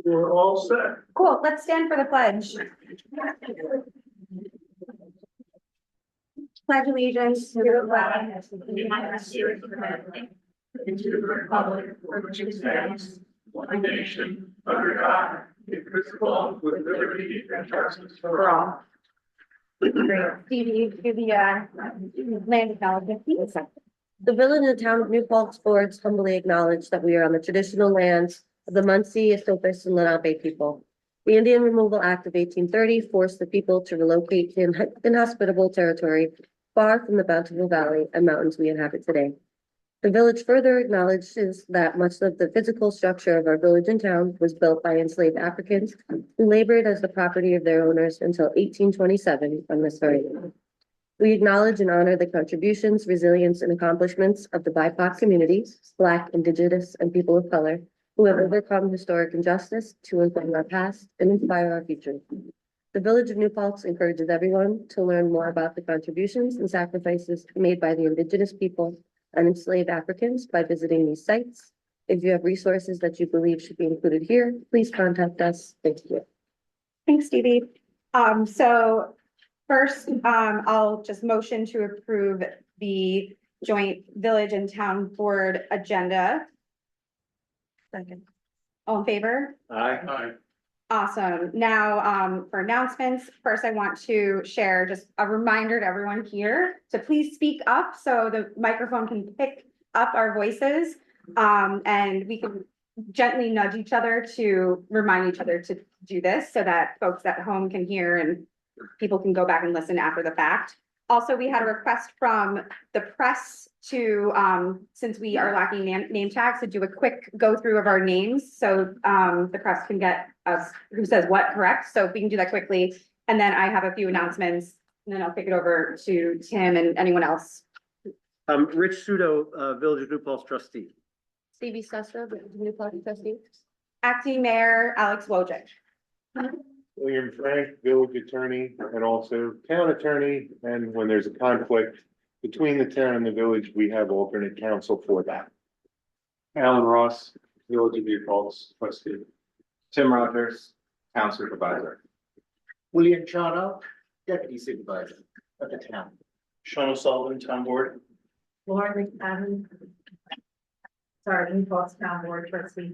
We're all set. Cool, let's stand for the pledge. Pledge allegiance to the flag of the United States of America, And to the republic for which it stands, one nation, under God, indivisible, with liberty and justice for all. Great. Stevie, do the land acknowledgement, please. The village and the town of New Paltz boards humbly acknowledge that we are on the traditional lands of the Muncie, Esopus, and Lenape people. The Indian Removal Act of 1830 forced the people to relocate to inhospitable territory far from the bountiful valley and mountains we inhabit today. The village further acknowledges that much of the physical structure of our village and town was built by enslaved Africans who labored as the property of their owners until 1827 on this very land. We acknowledge and honor the contributions, resilience, and accomplishments of the BIPOC communities, Black, Indigenous, and people of color, who have overcome historic injustice to inform our past and inspire our future. The Village of New Paltz encourages everyone to learn more about the contributions and sacrifices made by the Indigenous people and enslaved Africans by visiting these sites. If you have resources that you believe should be included here, please contact us. Thank you. Thanks, Stevie. So first, I'll just motion to approve the joint village and town board agenda. Second. All in favor? Aye. Awesome. Now, for announcements, first I want to share just a reminder to everyone here to please speak up so the microphone can pick up our voices. And we can gently nudge each other to remind each other to do this so that folks at home can hear and people can go back and listen after the fact. Also, we had a request from the press to, since we are lacking name tags, to do a quick go through of our names. So the press can get us who says what correct. So if we can do that quickly. And then I have a few announcements and then I'll kick it over to Tim and anyone else. Rich Sudo, Village of New Paltz trustee. Stevie Susso, Village of New Paltz trustee. Acting Mayor Alex Wojcik. William Frank, village attorney, and also town attorney, and when there's a conflict between the town and the village, we have alternate counsel for that. Alan Ross, Village of New Paltz trustee. Tim Rogers, town supervisor. William Chano, deputy supervisor of the town. Sean O'Sullivan, town board. Lauren McFadden. Sorry, New Paltz Town Board trustee.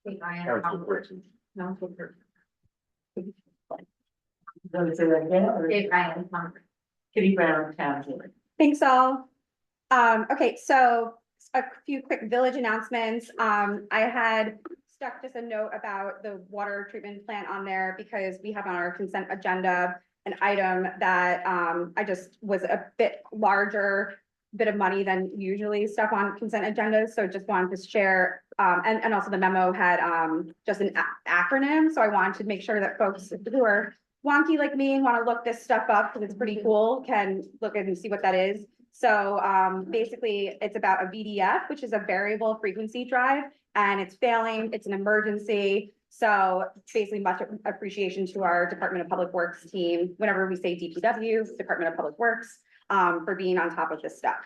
Council person. Council person. Does it say that again, or Dave Ryan, Kitty Brown, town board? Thanks all. Okay, so a few quick village announcements. I had stuck just a note about the water treatment plant on there because we have on our consent agenda an item that I just was a bit larger bit of money than usually stuff on consent agendas. So just wanted to share, and also the memo had just an acronym. So I wanted to make sure that folks who are wonky like me and want to look this stuff up because it's pretty cool can look and see what that is. So basically it's about a VDF, which is a variable frequency drive, and it's failing. It's an emergency. So basically much appreciation to our Department of Public Works team. Whenever we say DPW, Department of Public Works, for being on top of this stuff.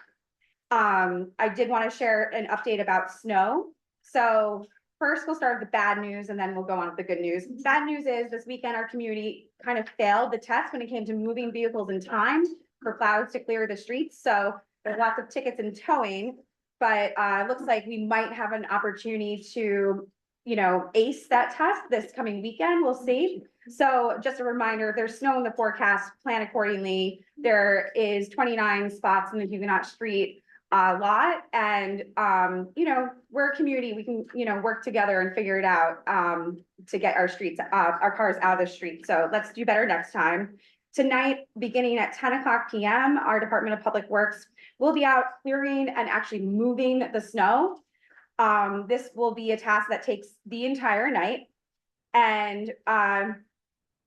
I did want to share an update about snow. So first we'll start with the bad news and then we'll go on to the good news. Bad news is this weekend our community kind of failed the test when it came to moving vehicles in time for plows to clear the streets. So there's lots of tickets and towing, but it looks like we might have an opportunity to, you know, ace that test this coming weekend. We'll see. So just a reminder, if there's snow in the forecast, plan accordingly. There is 29 spots in the Huguenot Street lot. And, you know, we're a community. We can, you know, work together and figure it out to get our streets, our cars out of the street. So let's do better next time. Tonight, beginning at 10:00 p.m., our Department of Public Works will be out clearing and actually moving the snow. This will be a task that takes the entire night. And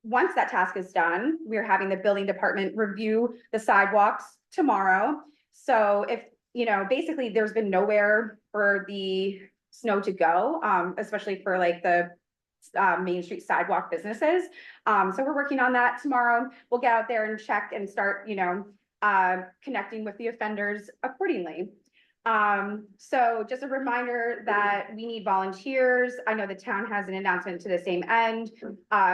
once that task is done, we're having the building department review the sidewalks tomorrow. So if, you know, basically there's been nowhere for the snow to go, especially for like the Main Street sidewalk businesses. So we're working on that tomorrow. We'll get out there and check and start, you know, connecting with the offenders accordingly. So just a reminder that we need volunteers. I know the town has an announcement to the same end.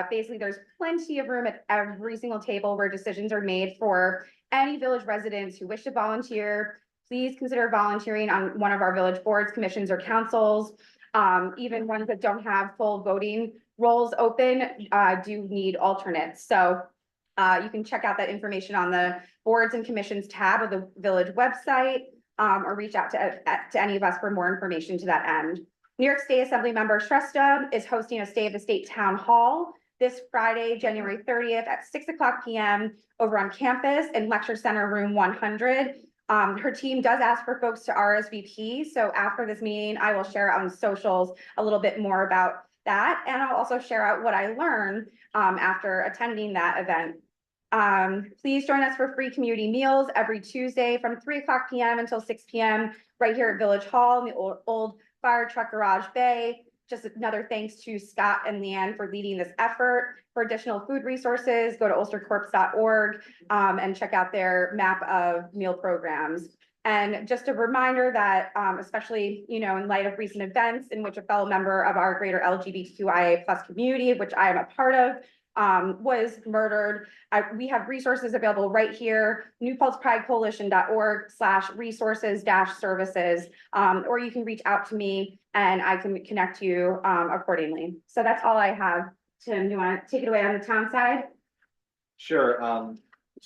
Basically, there's plenty of room at every single table where decisions are made for any village residents who wish to volunteer. Please consider volunteering on one of our village boards, commissions, or councils. Even ones that don't have full voting roles open, do need alternates. So you can check out that information on the boards and commissions tab of the village website, or reach out to any of us for more information to that end. New York State Assembly member Shrestha is hosting a State of the State Town Hall this Friday, January 30th at 6:00 p.m. over on campus in Lecture Center Room 100. Her team does ask for folks to RSVP. So after this meeting, I will share on socials a little bit more about that. And I'll also share out what I learned after attending that event. Please join us for free community meals every Tuesday from 3:00 p.m. until 6 p.m. right here at Village Hall in the old fire truck garage bay. Just another thanks to Scott and Leanne for leading this effort. For additional food resources, go to ulstercorps.org and check out their map of meal programs. And just a reminder that, especially, you know, in light of recent events in which a fellow member of our greater LGBTQIA+ community, which I am a part of, was murdered. We have resources available right here, newpaltzpridecoalition.org/resources-services, or you can reach out to me and I can connect you accordingly. So that's all I have. Tim, do you want to take it away on the town side? Sure,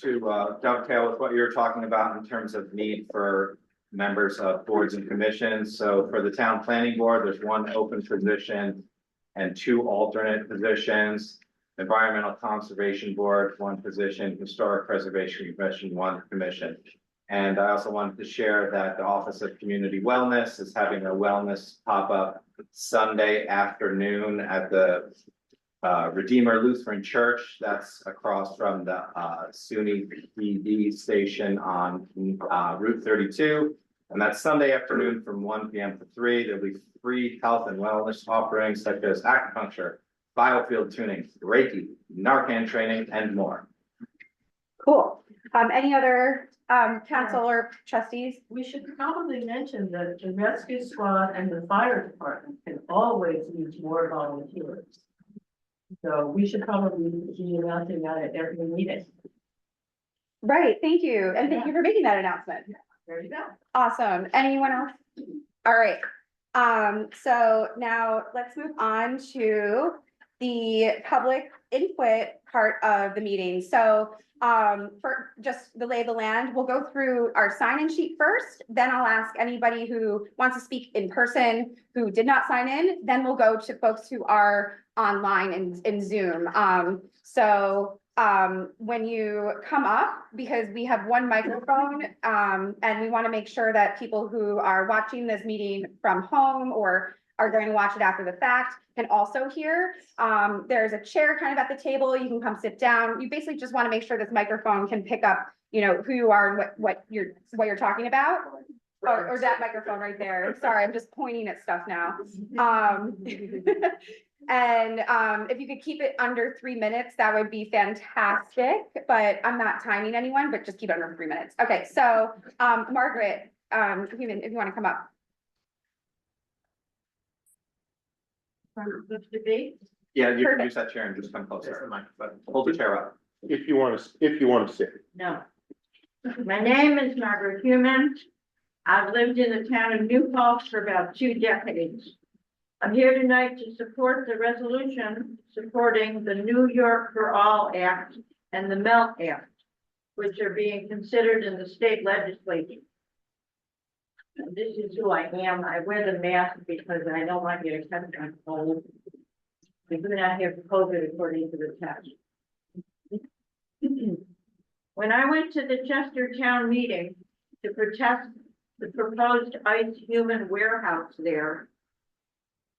to dovetail with what you're talking about in terms of need for members of boards and commissions. So for the town planning board, there's one open position and 2 alternate positions. Environmental Conservation Board, 1 position, Historic Preservation Commission, 1 commission. And I also wanted to share that the Office of Community Wellness is having a wellness pop-up Sunday afternoon at the Redeemer Lutheran Church. That's across from the SUNY TV station on Route 32. And that's Sunday afternoon from 1 p.m. to 3. There'll be free health and wellness offerings such as acupuncture, biofield tuning, Reiki, Narcan training, and more. Cool. Any other council or trustees? We should probably mention that the rescue squad and the fire department can always use more volunteers. So we should probably be announcing that at every meeting. Right, thank you. And thank you for making that announcement. There you go. Awesome. Anyone else? All right. So now let's move on to the public input part of the meeting. So for just the lay of the land, we'll go through our sign-in sheet first. Then I'll ask anybody who wants to speak in person who did not sign in. Then we'll go to folks who are online in Zoom. When you come up, because we have 1 microphone, and we want to make sure that people who are watching this meeting from home or are going to watch it after the fact can also hear. There's a chair kind of at the table. You can come sit down. You basically just want to make sure this microphone can pick up, you know, who you are and what you're talking about. Or that microphone right there. Sorry, I'm just pointing at stuff now. And if you could keep it under 3 minutes, that would be fantastic. But I'm not timing anyone, but just keep it under 3 minutes. Okay, so Margaret, if you want to come up. Yeah, you can Perfect. use that chair and just come closer. But hold the chair up. If you want to sit. No. My name is Margaret Human. I've lived in the town of New Paltz for about 2 decades. I'm here tonight to support the resolution supporting the New York for All Act and the MELT Act, which are being considered in the state legislature. And this is who I am. I wear the mask because I don't want you to catch my cold. I do not have COVID according to the test. When I went to the Chester town meeting to protest the proposed ICE human warehouse there,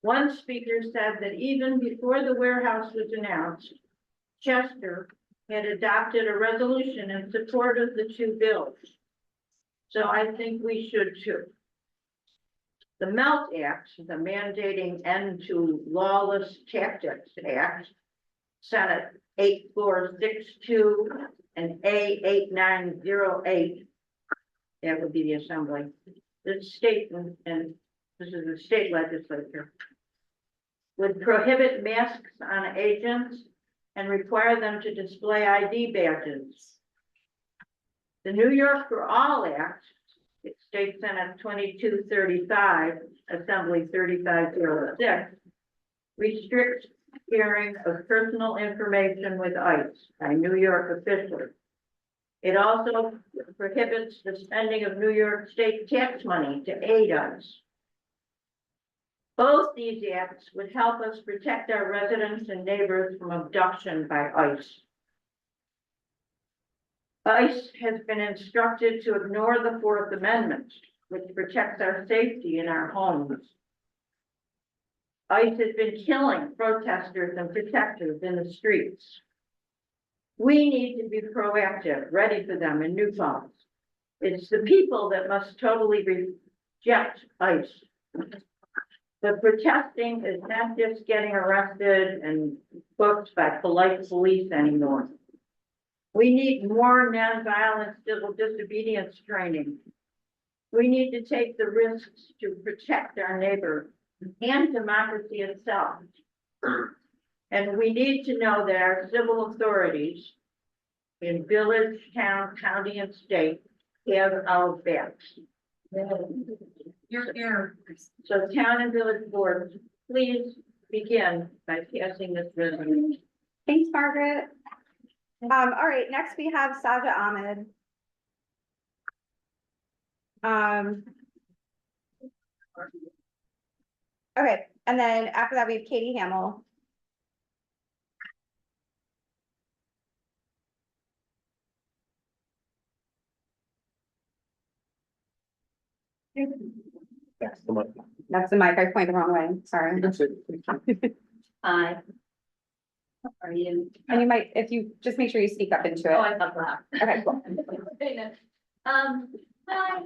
one speaker said that even before the warehouse was announced, Chester had adopted a resolution in support of the 2 bills. So I think we should too. The MELT Act, the Mandating End to Lawless Tactics Act, Senate 8462 and A8908, that would be the assembly, the state, and this is the state legislature, would prohibit masks on agents and require them to display ID badges. The New York for All Act, State Senate 2235, Assembly 3506, restricts sharing of personal information with ICE by New York officials. It also prohibits the spending of New York state tax money to aid us. Both these acts would help us protect our residents and neighbors from abduction by ICE. ICE has been instructed to ignore the Fourth Amendment, which protects our safety in our homes. ICE has been killing protesters and protectors in the streets. We need to be proactive, ready for them in New Paltz. It's the people that must totally reject ICE. But protesting is not just getting arrested and booked by polite police anymore. We need more nonviolent civil disobedience training. We need to take the risks to protect our neighbors and democracy itself. And we need to know that our civil authorities in village, town, county, and state have our backs. You're here. So town and village boards, please begin by passing this resolution. Thanks, Margaret. All right, next we have Saja Ahmed. Okay, and then after that, we have Katie Hamill. That's the one. That's the mic, I pointed the wrong way, sorry. That's it. Hi. How are you? And you might, if you, just make sure you speak up into Oh, it. I thought that. Okay, cool. Hi.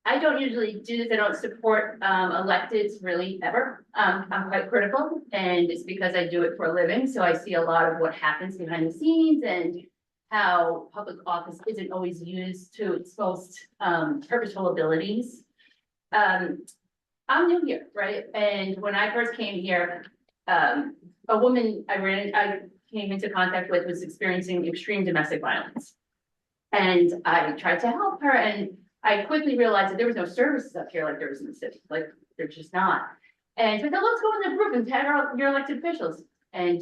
I don't usually do this. I don't support electeds really ever. I'm quite critical, and it's because I do it for a living. So I see a lot of what happens behind the scenes and how public office isn't always used to its most purposeful abilities. I'm new here, right? And when I first came here, a woman I came into contact with was experiencing extreme domestic violence. And I tried to help her, and I quickly realized that there was no services up here like there was in the city, like they're just not. And so I said, let's go in the group and tag your elected officials. And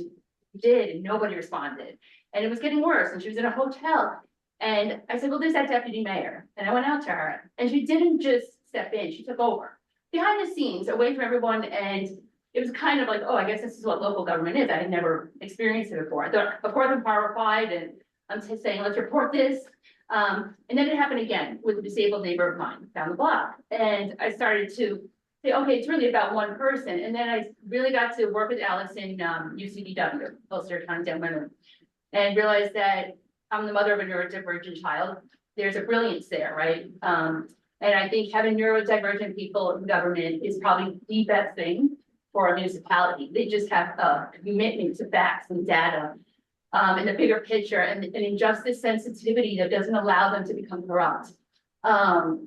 we did, and nobody responded. And it was getting worse, and she was in a hotel. And I said, well, there's that deputy mayor. And I went out to her, and she didn't just step in, she took over. Behind the scenes, away from everyone, and it was kind of like, oh, I guess this is what local government is. I had never experienced it before. I thought, of course, I'm horrified, and I'm just saying, let's report this. And then it happened again with a disabled neighbor of mine down the block. And I started to say, okay, it's really about one person. And then I really got to work with Alice in UCDW, Ulster County Denver, and realized that I'm the mother of a neurodivergent child. There's a brilliance there, right? And I think having neurodivergent people in government is probably the best thing for a municipality. They just have a commitment to facts and data. And the bigger picture and an injustice sensitivity that doesn't allow them to become corrupt.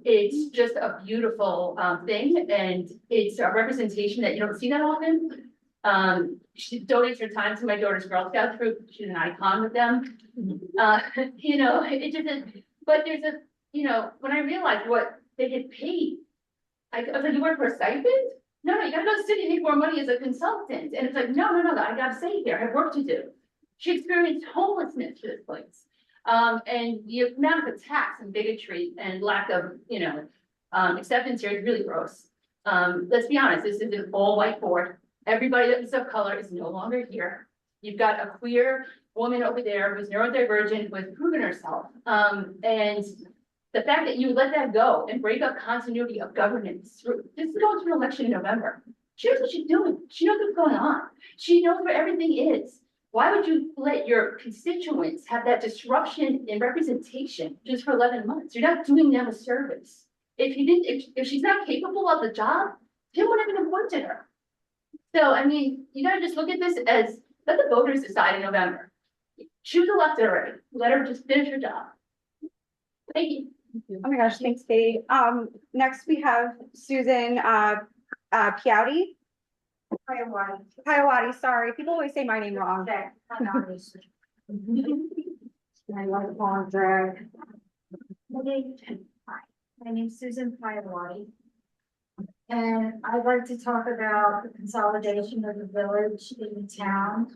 It's just a beautiful thing, and it's a representation that you don't see that often. She donates her time to my daughter's Girl Scout troop. She's an icon with them. You know, it just is, but there's a, you know, when I realized what they get paid, I was like, you work for a stipend? No, you gotta go to the city and make more money as a consultant. And it's like, no, I gotta stay here. I have work to do. She experienced homelessness for this place. And the amount of attacks and bigotry and lack of, you know, acceptance here is really gross. Let's be honest, this is an all white board. Everybody that is of color is no longer here. You've got a queer woman over there who's neurodivergent, who has proven herself. And the fact that you let that go and break up continuity of governance, this is going through an election in November. She knows what she's doing. She knows what's going on. She knows where everything is. Why would you let your constituents have that disruption in representation just for 11 months? You're not doing them a service. If she's not capable of the job, Tim wouldn't have appointed her. So, I mean, you gotta just look at this as, let the voters decide in November. She was elected already. Let her just finish her job. Thank you. Oh my gosh, thanks, Katie. Next we have Susan, Piauti. Piawati, sorry, people always say my name wrong. I like long drag. Hi, my name's Susan Piawati. And I'd like to talk about the consolidation of the village in the town.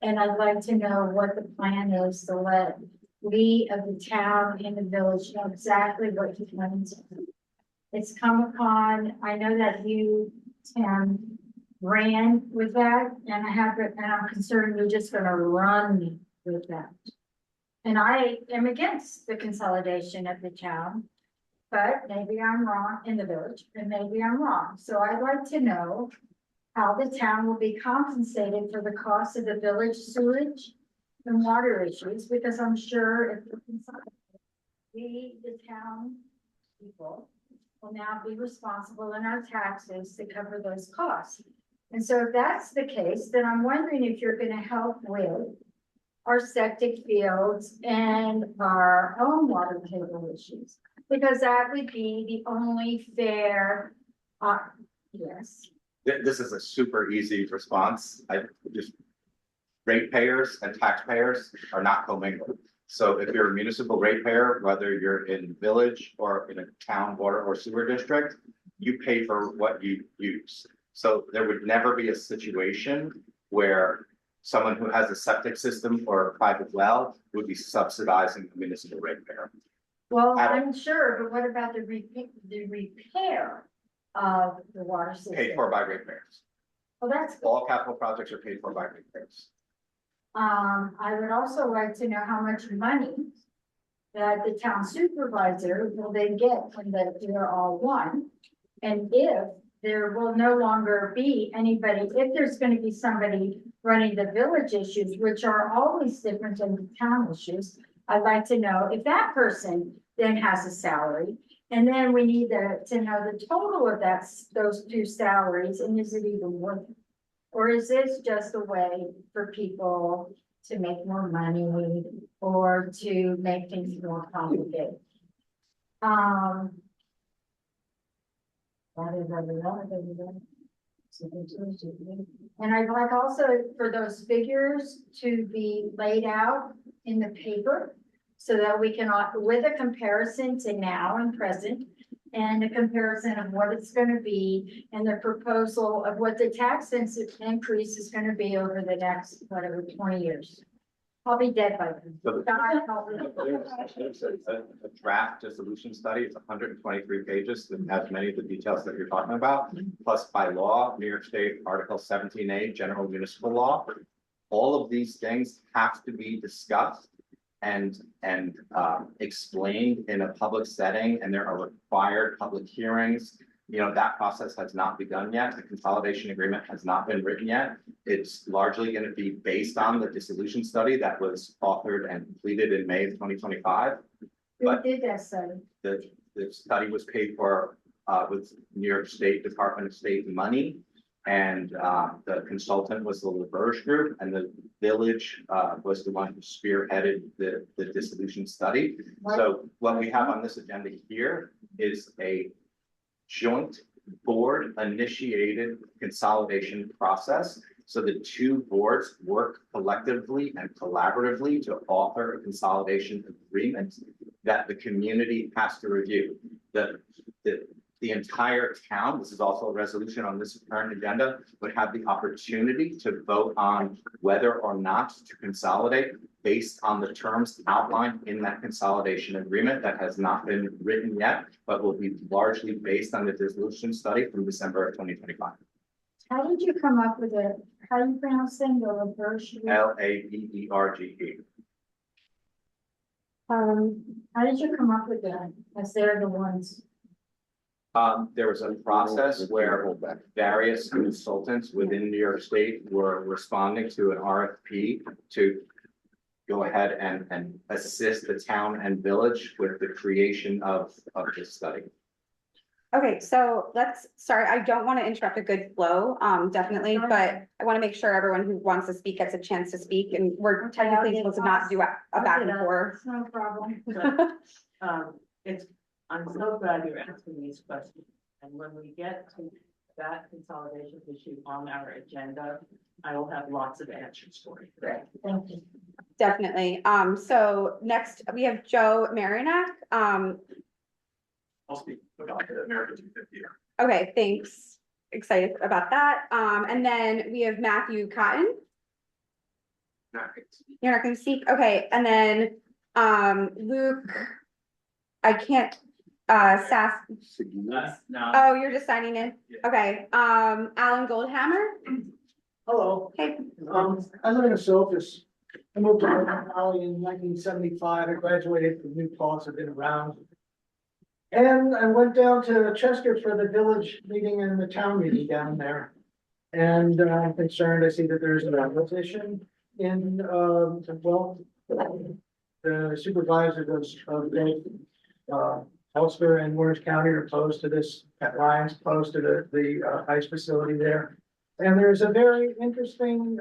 And I'd like to know what the plan is to let we of the town and the village know exactly what you're planning to do. It's come upon, I know that you, Tim, ran with that, and I'm concerned you're just gonna run with that. And I am against the consolidation of the town, but maybe I'm wrong in the village, and maybe I'm wrong. So I'd like to know how the town will be compensated for the cost of the village sewage and water issues, because I'm sure if we, the town people, will now be responsible in our taxes to cover those costs. And so if that's the case, then I'm wondering if you're gonna help with our septic fields and our own water table issues, because that would be the only fair, yes. This is a super easy response. Ratepayers and taxpayers are not commingled. So if you're a municipal ratepayer, whether you're in village or in a town water or sewer district, you pay for what you use. So there would never be a situation where someone who has a septic system or a private well would be subsidizing the municipal ratepayer. Well, I'm sure, but what about the repair of the water system? Paid for by ratepayers. Well, that's good. All capital projects are paid for by ratepayers. I would also like to know how much money that the town supervisor will then get when they're all one. And if there will no longer be anybody, if there's gonna be somebody running the village issues, which are always different than the town issues, I'd like to know if that person then has a salary. And then we need to know the total of those two salaries, and is it even worth it? Or is this just a way for people to make more money or to make things more complicated? And I'd like also for those figures to be laid out in the paper so that we can, with a comparison to now and present, and a comparison of what it's going to be, and the proposal of what the tax increase is going to be over the next, whatever, 20 years. I'll be dead by then. So there's a draft dissolution study. It's 123 pages that has many of the details that you're talking about. Plus by law, New York State Article 17A, General Municipal Law. All of these things have to be discussed and explained in a public setting, and there are required public hearings. You know, that process has not begun yet. The consolidation agreement has not been written yet. It's largely going to be based on the dissolution study that was authored and completed in May of 2025. Who did that study? The study was paid for with New York State Department of State money. And the consultant was the LaBerge Group, and the village was the one who spearheaded the dissolution study. So what we have on this agenda here is a joint board initiated consolidation process. So the two boards work collectively and collaboratively to author a consolidation agreement that the community has to review. The entire town, this is also a resolution on this current agenda, would have the opportunity to vote on whether or not to consolidate based on the terms outlined in that consolidation agreement that has not been written yet, but will be largely based on the dissolution study from December of 2025. How did you come up with it? How do you pronounce it? The LaBerge? LABERGE. How did you come up with that? As they're the ones. There was a process where various consultants within New York State were responding to an RFP to go ahead and assist the town and village with the creation of this study. Okay, so let's start. I don't want to interrupt a good flow, definitely, but I want to make sure everyone who wants to speak gets a chance to speak, and we're technically supposed to not do a back and forth. No problem. I'm so glad you're asking these questions, and when we get to that consolidation issue on our agenda, I will have lots of answers for you. Great, thank you. Definitely. So next we have Joe Marinak. I'll speak about the America 250. Okay, thanks. Excited about that. And then we have Matthew Cotton. You're not gonna speak? Okay, and then, Luke, I can't, Sass, No. oh, you're just signing in? Okay, Alan Goldhammer? Hello, Hey, I live in Esopus. I moved to Orange Valley in 1975. I graduated from New Paltz. I've been around. And I went down to Chester for the village meeting and the town meeting down there. And I'm concerned, I see that there's an opposition in, well, the supervisors of Ulster and Orange County are opposed to this, at Lyons, opposed to the ice facility there. And there's a very interesting,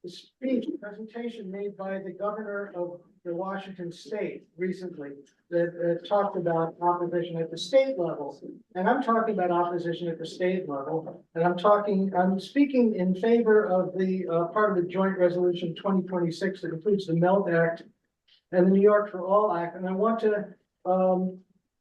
speech, presentation made by the governor of the Washington state recently that talked about opposition at the state level. And I'm talking about opposition at the state level. And I'm speaking in favor of the part of the joint resolution 2026 that includes the MELT Act and the New York for All Act. And I want to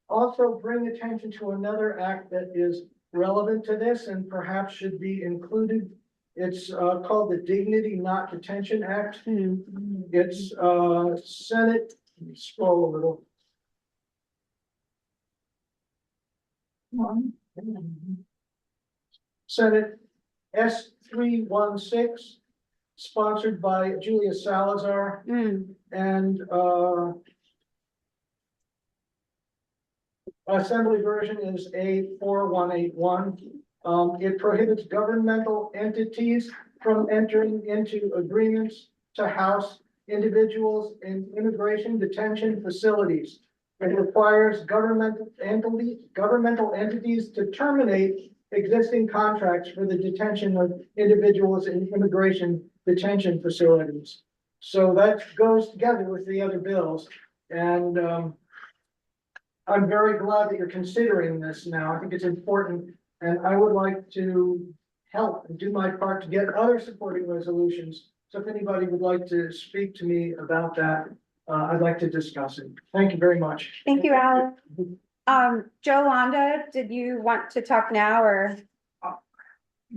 also bring attention to another act that is relevant to this and perhaps should be included. It's called the Dignity Not Detention Act. It's Senate, let me scroll a little. Senate S316, sponsored by Julia Salazar, and assembly version is A4181. It prohibits governmental entities from entering into agreements to house individuals in immigration detention facilities. It requires governmental entities to terminate existing contracts for the detention of individuals in immigration detention facilities. So that goes together with the other bills. And I'm very glad that you're considering this now. I think it's important. And I would like to help and do my part to get other supporting resolutions. So if anybody would like to speak to me about that, I'd like to discuss it. Thank you very much. thank you, Alan. Joe Londa, did you want to talk now or?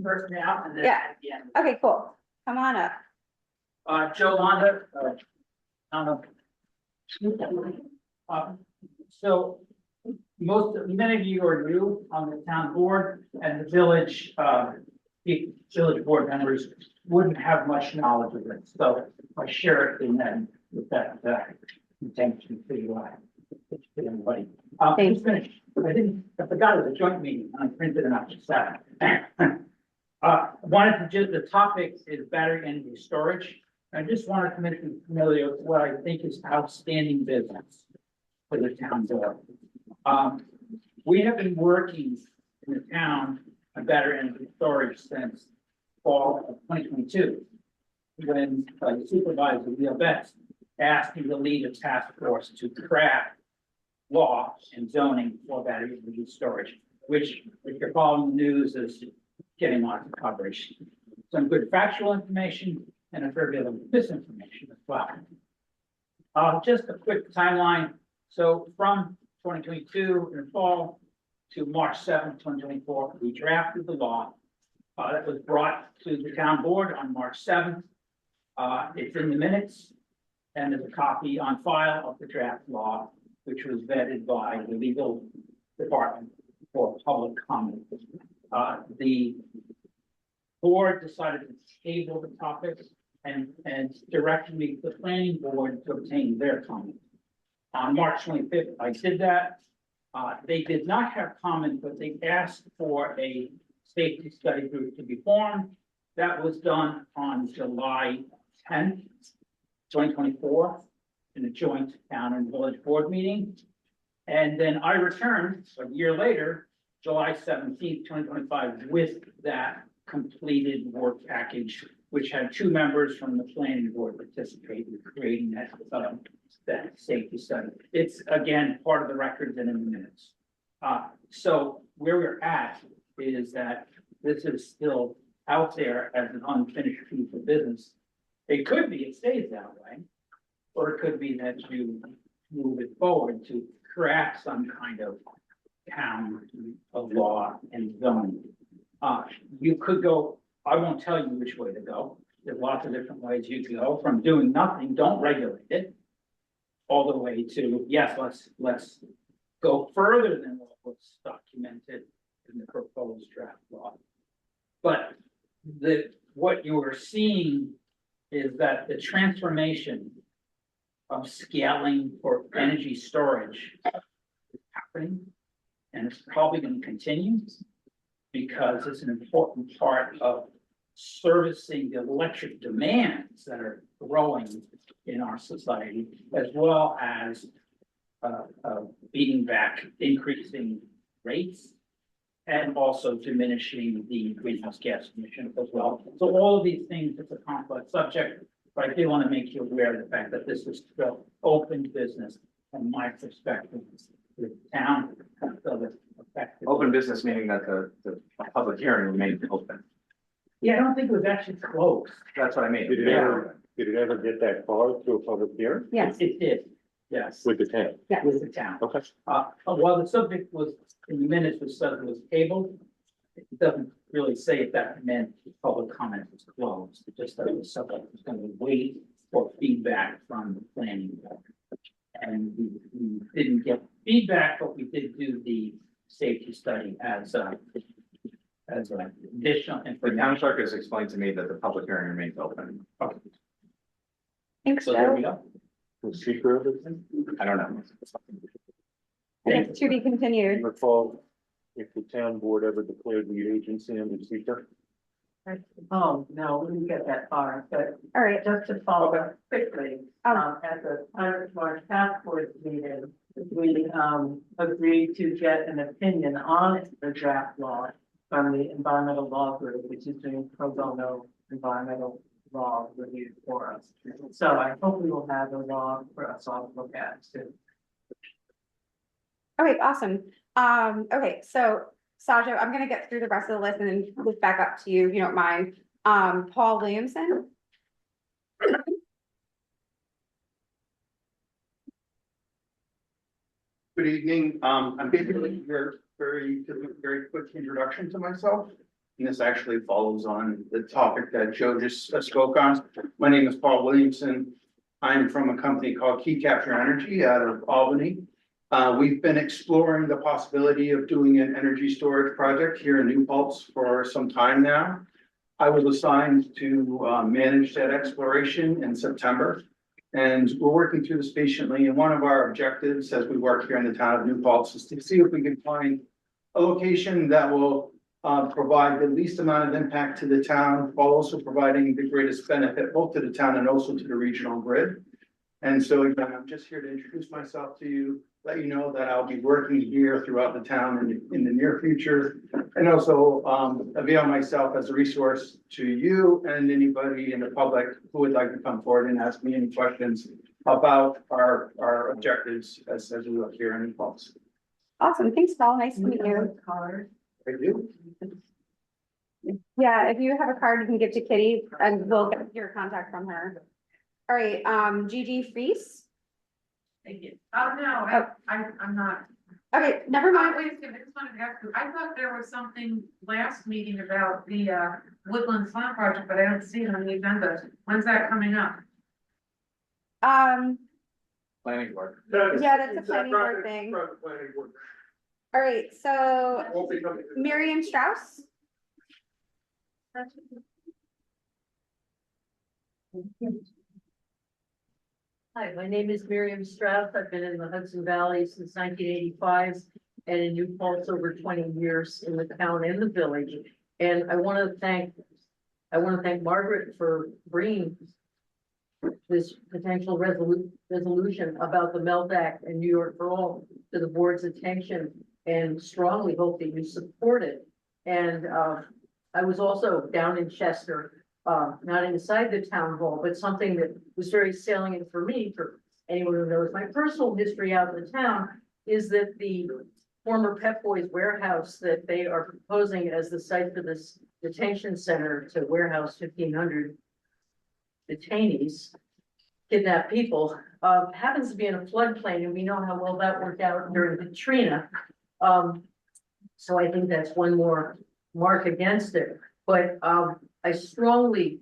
First now and then Yeah. at the end. Okay, cool. Come on up. Joe Londa, so many of you are new on the town board and the village board members wouldn't have much knowledge of it. So I share it in them with that intention for you. Everybody. Thanks. Finished. I forgot it was a joint meeting. I printed it out just that. The topic is battery energy storage. I just wanted to make you familiar with what I think is outstanding business for the town board. We have been working in the town on battery energy storage since fall of 2022. When Supervisor Leo Betts asked me to lead a task force to craft law and zoning for battery energy storage, which if you're following the news is getting lots of coverage. Some good factual information and a fair bit of misinformation as well. Just a quick timeline. So from 2022 in the fall to March 7th, 2024, we drafted the law that was brought to the town board on March 7th. It's in the minutes and there's a copy on file of the draft law, which was vetted by the legal department for public comment. The board decided to table the topic and directed me to the planning board to obtain their comment. On March 25th, I did that. They did not have comment, but they asked for a safety study group to be formed. That was done on July 10th, 2024, in a joint town and village board meeting. And then I returned a year later, July 17th, 2025, with that completed work package, which had 2 members from the planning board participate in creating that that safety study. It's again, part of the records and in the minutes. So where we're at is that this is still out there as an unfinished piece of business. It could be, it stays that way, or it could be that you move it forward to craft some kind of town of law and zoning. You could go, I won't tell you which way to go. There's lots of different ways you could go, from doing nothing, don't regulate it, all the way to, yes, let's go further than what was documented in the proposed draft law. But what you are seeing is that the transformation of scaling for energy storage is happening, and it's probably going to continue because it's an important part of servicing the electric demands that are growing in our society, as well as beating back increasing rates and also diminishing the greenhouse gas emissions as well. So all of these things, it's a complex subject, but I do want to make you aware of the fact that this is still open business from my perspective. The town does it effectively. Open business meaning that the public hearing remained open. Yeah, I don't think it was actually closed. That's what I mean. Did it ever get that far to a public hearing Yes, It did, yes, with the town? yes. with the town. Okay. While the subject was, in the minutes, was said it was tabled, it doesn't really say if that meant public comment was closed. It just said the subject was going to wait for feedback from the planning board. And we didn't get feedback, but we did do the safety study as additional The information. town clerk has explained to me that the public hearing remains open. Thanks, So there we Joe. go. The secret of it? I don't know. And it's to be continued. Recall if the town board ever declared the agency under secret? Oh, no, we didn't get that far, but All right. just to follow up quickly, Oh. at the Climate Smart Task Force meeting, we, agreed to get an opinion on the draft law from the environmental law group, which is doing pro bono environmental law review for us. So I hope we will have a law for us all to look at soon. Okay, awesome. Okay, so Sajo, I'm gonna get through the rest of the list and then look back up to you, if you don't mind. Paul Williamson. Good evening. I'm basically here very quick introduction to myself. And this actually follows on the topic that Joe just spoke on. My name is Paul Williamson. I'm from a company called Key Capture Energy out of Albany. We've been exploring the possibility of doing an energy storage project here in New Paltz for some time now. I was assigned to manage that exploration in September. And we're working through this patiently. And one of our objectives as we work here in the town of New Paltz is to see if we can find a location that will provide the least amount of impact to the town while also providing the greatest benefit both to the town and also to the regional grid. And so again, I'm just here to introduce myself to you, let you know that I'll be working here throughout the town in the near future. And also avail myself as a resource to you and anybody in the public who would like to come forward and ask me any questions about our objectives as we look here in Paltz. Awesome. Thanks, Paul. Nice to meet you. I do. Yeah, if you have a card, you can give to Kitty and we'll get your contact from her. All right, Gigi Fries. Thank you. Oh, no, I'm not. Okay, never mind. Wait a second, I just wanted to ask you, I thought there was something last meeting about the Woodland Slam project, but I don't see it on the agenda. When's that coming up? Planning board. Yeah, that's a planning board thing. All right, so Miriam Strauss. Hi, my name is Miriam Strauss. I've been in the Hudson Valley since 1985 and in New Paltz over 20 years in the town and the village. And I want to thank Margaret for bringing this potential resolution about the Melt Act and New York for All to the board's attention, and strongly hope that you support it. And I was also down in Chester, not inside the town hall, but something that was very salient for me anyone who knows my personal history out in the town, is that the former Pep Boys warehouse that they are proposing as the site for this detention center to warehouse 1,500 detainees, kidnapped people, happens to be in a floodplain, and we know how well that worked out during Katrina. So I think that's one more mark against it, but I strongly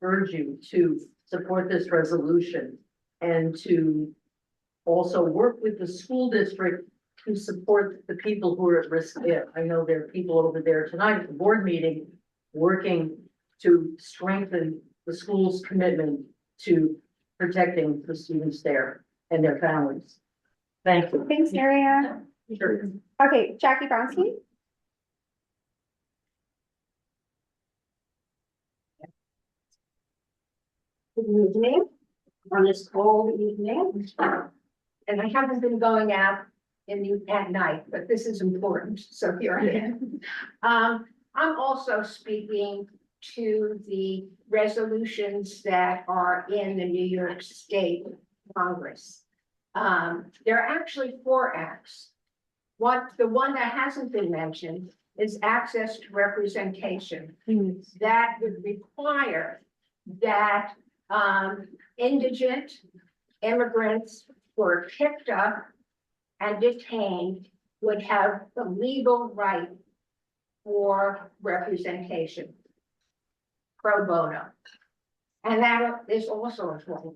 urge you to support this resolution and to also work with the school district to support the people who are at risk there. I know there are people over there tonight at the board meeting working to strengthen the school's commitment to protecting the students there and their families. Thank you. Thanks, Maria. Sure. Okay, Jackie Brownstein. Good evening, on this cold evening. And I haven't been going out at night, but this is important, so here I am. I'm also speaking to the resolutions that are in the New York State Congress. There are actually 4 acts. The one that hasn't been mentioned is access to representation. That would require that indigent immigrants who are picked up and detained would have the legal right for representation pro bono. And that is also important.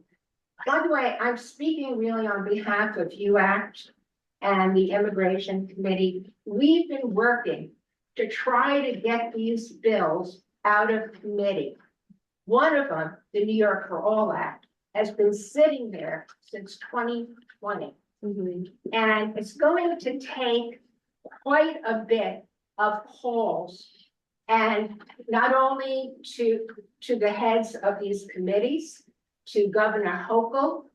By the way, I'm speaking really on behalf of UACT and the Immigration Committee. We've been working to try to get these bills out of committee. One of them, the New York for All Act, has been sitting there since 2020. And it's going to take quite a bit of calls, and not only to the heads of these committees, to Governor Hochul.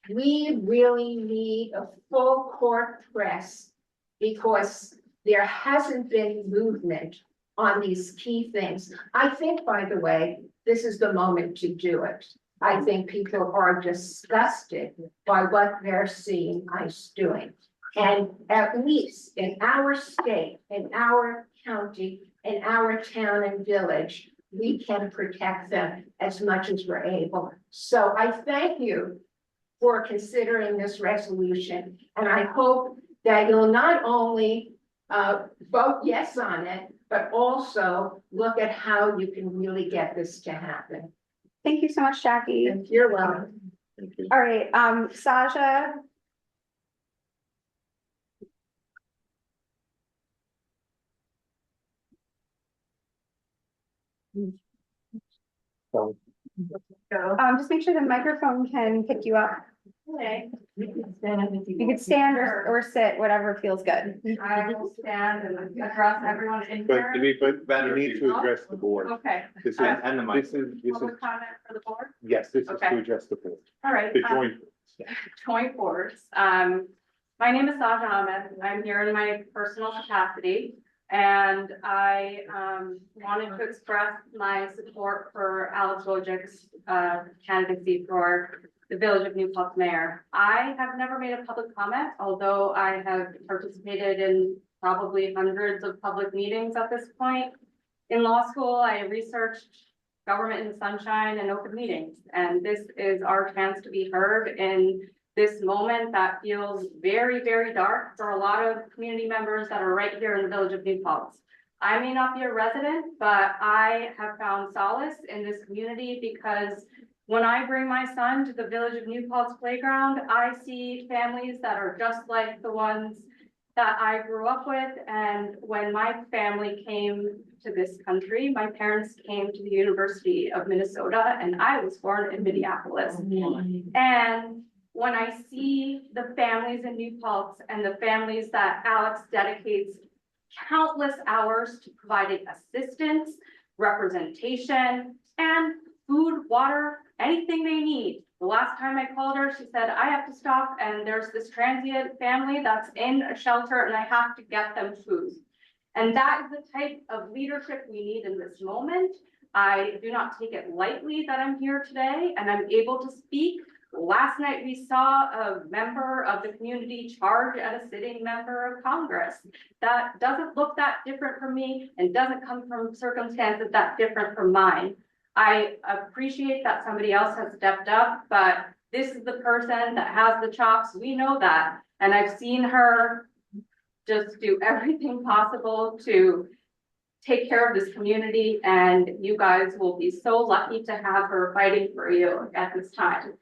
We really need a full court press because there hasn't been movement on these key things. I think, by the way, this is the moment to do it. I think people are disgusted by what they're seeing ICE doing. And at least in our state, in our county, in our town and village, we can protect them as much as we're able. So I thank you for considering this resolution. And I hope that you'll not only vote yes on it, but also look at how you can really get this to happen. Thank you so much, Jackie. You're welcome. All right, Sasha. Just make sure the microphone can pick you up. Okay. You could stand or sit, whatever feels good. I will stand and address everyone in But here. you need to address the board. Okay, This is, And the mic. this is, public comment for the board. yes, this is Okay. to address the board, All right. the joint. Joint boards. My name is Saja Ahmed. I'm here in my personal capacity. And I wanted to express my support for Alex Wojcik's candidacy for the Village of New Paltz mayor. I have never made a public comment, although I have participated in probably hundreds of public meetings at this point. In law school, I researched government in the sunshine and open meetings, and this is our chance to be heard in this moment that feels very, very dark for a lot of community members that are right here in the Village of New Paltz. I may not be a resident, but I have found solace in this community because when I bring my son to the Village of New Paltz playground, I see families that are just like the ones that I grew up with. And when my family came to this country, my parents came to the University of Minnesota, and I was born in Minneapolis. And when I see the families in New Paltz and the families that Alex dedicates countless hours to providing assistance, representation, and food, water, anything they need. The last time I called her, she said, I have to stop and there's this transient family that's in a shelter and I have to get them food. And that is the type of leadership we need in this moment. I do not take it lightly that I'm here today and I'm able to speak Last night, we saw a member of the community charge at a sitting member of Congress. That doesn't look that different from me and doesn't come from circumstances that different from mine. I appreciate that somebody else has stepped up, but this is the person that has the chops. We know that. And I've seen her just do everything possible to take care of this community, and you guys will be so lucky to have her fighting for you at this time.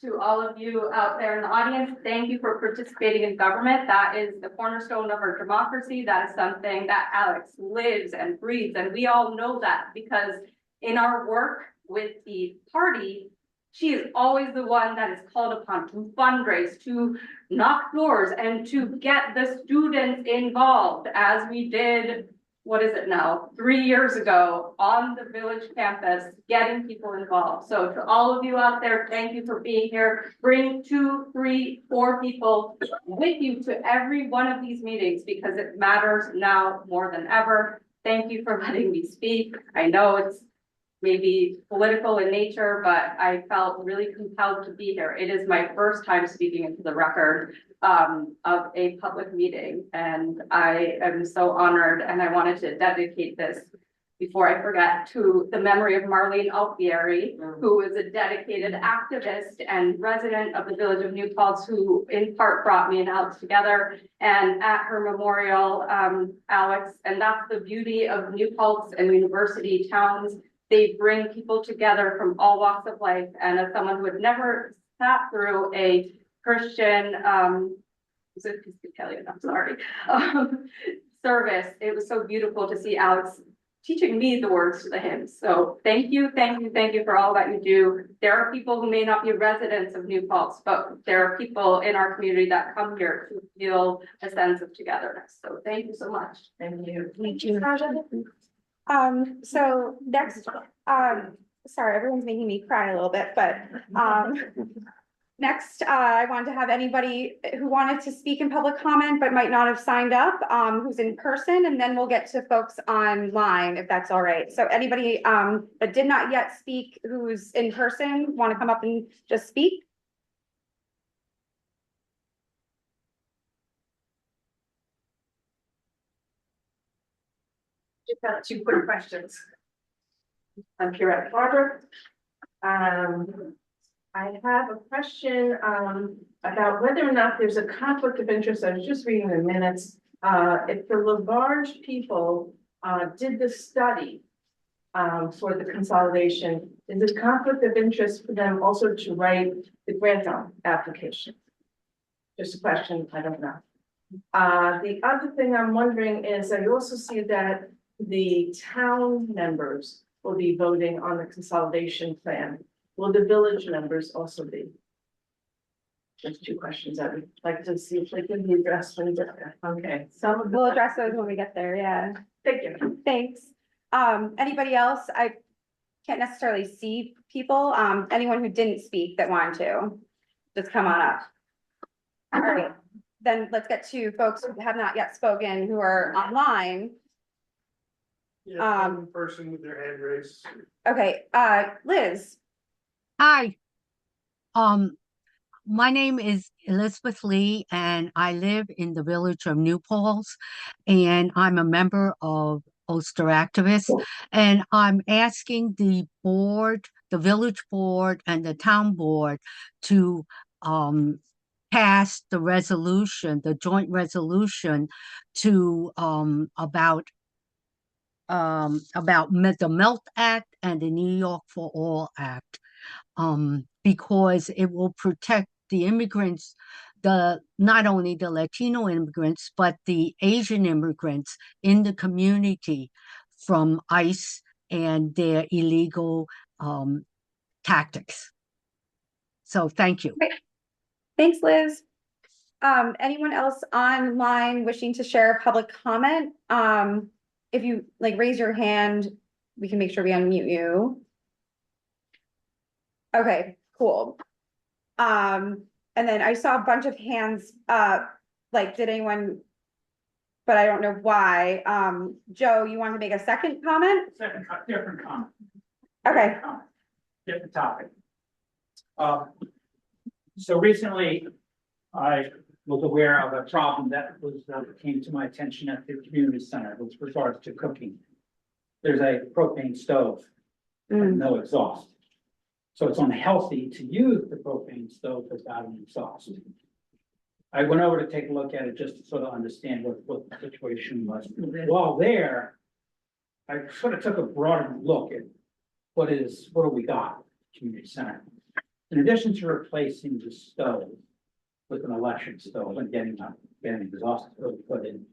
To all of you out there in the audience, thank you for participating in government. That is the cornerstone of our democracy. That is something that Alex lives and breathes, and we all know that because in our work with the party, she is always the one that is called upon to fundraise, to knock doors, and to get the students involved, as we did, what is it now, 3 years ago on the village campus, getting people involved. So to all of you out there, thank you for being here. Bring 2, 3, 4 people with you to every one of these meetings because it matters now more than ever. Thank you for letting me speak. I know it's maybe political in nature, but I felt really compelled to be here. It is my first time speaking into the record of a public meeting, and I am so honored, and I wanted to dedicate this, before I forget, to the memory of Marlene Alfieri, who is a dedicated activist and resident of the village of New Paltz, who in part brought me and Alex together. And at her memorial, Alex, and that's the beauty of New Paltz and university towns, they bring people together from all walks of life. And as someone who had never sat through a Christian, I'm sorry, service, it was so beautiful to see Alex teaching me the words to the hymns. So thank you, thank you, thank you for all that you do. There are people who may not be residents of New Paltz, but there are people in our community that come here to feel a sense of togetherness. So thank you so much. Thank you. Thank you. So next, sorry, everyone's making me cry a little bit, but, next, I wanted to have anybody who wanted to speak in public comment, but might not have signed up, who's in person, and then we'll get to folks online, if that's all right. So anybody, that did not yet speak, who's in person, want to come up and just speak? Just got 2 quick questions. I'm Pierrette Barber. I have a question about whether or not there's a conflict of interest. I was just reading the minutes. If the Labarge people did the study for the consolidation, is it conflict of interest for them also to write the grant application? Just a question, I don't know. The other thing I'm wondering is I also see that the town members will be voting on the consolidation plan. Will the village members also be? Just 2 questions I would like to see if they can be addressed when you get there. Okay. We'll address those when we get there, yeah. Thank you. Thanks. Anybody else? I can't necessarily see people. Anyone who didn't speak that wanted to, just come on up. All right, then let's get to folks who have not yet spoken, who are online. One person with their hand raised. Okay, Liz. Hi. My name is Elizabeth Lee, and I live in the village of New Paltz, and I'm a member of Ulster Activists, and I'm asking the board, the village board and the town board to pass the resolution, the joint resolution to about the MELT Act and the New York for All Act, because it will protect the immigrants, not only the Latino immigrants, but the Asian immigrants in the community from ICE and their illegal tactics. So thank you. Okay. Thanks, Liz. Anyone else online wishing to share a public comment? If you raise your hand, we can make sure we unmute you. Okay, cool. And then I saw a bunch of hands did anyone, but I don't know why. Joe, you want to make a second comment? Different comment. Okay. Different topic. So recently, I was aware of a problem that came to my attention at the community center with regards to cooking. There's a propane stove and no exhaust. So it's unhealthy to use the propane stove without an exhaust. I went over to take a look at it just to sort of understand what the situation was. While there, I sort of took a broader look at what do we got at the community center. In addition to replacing the stove with an electric stove and getting exhaust stove put in,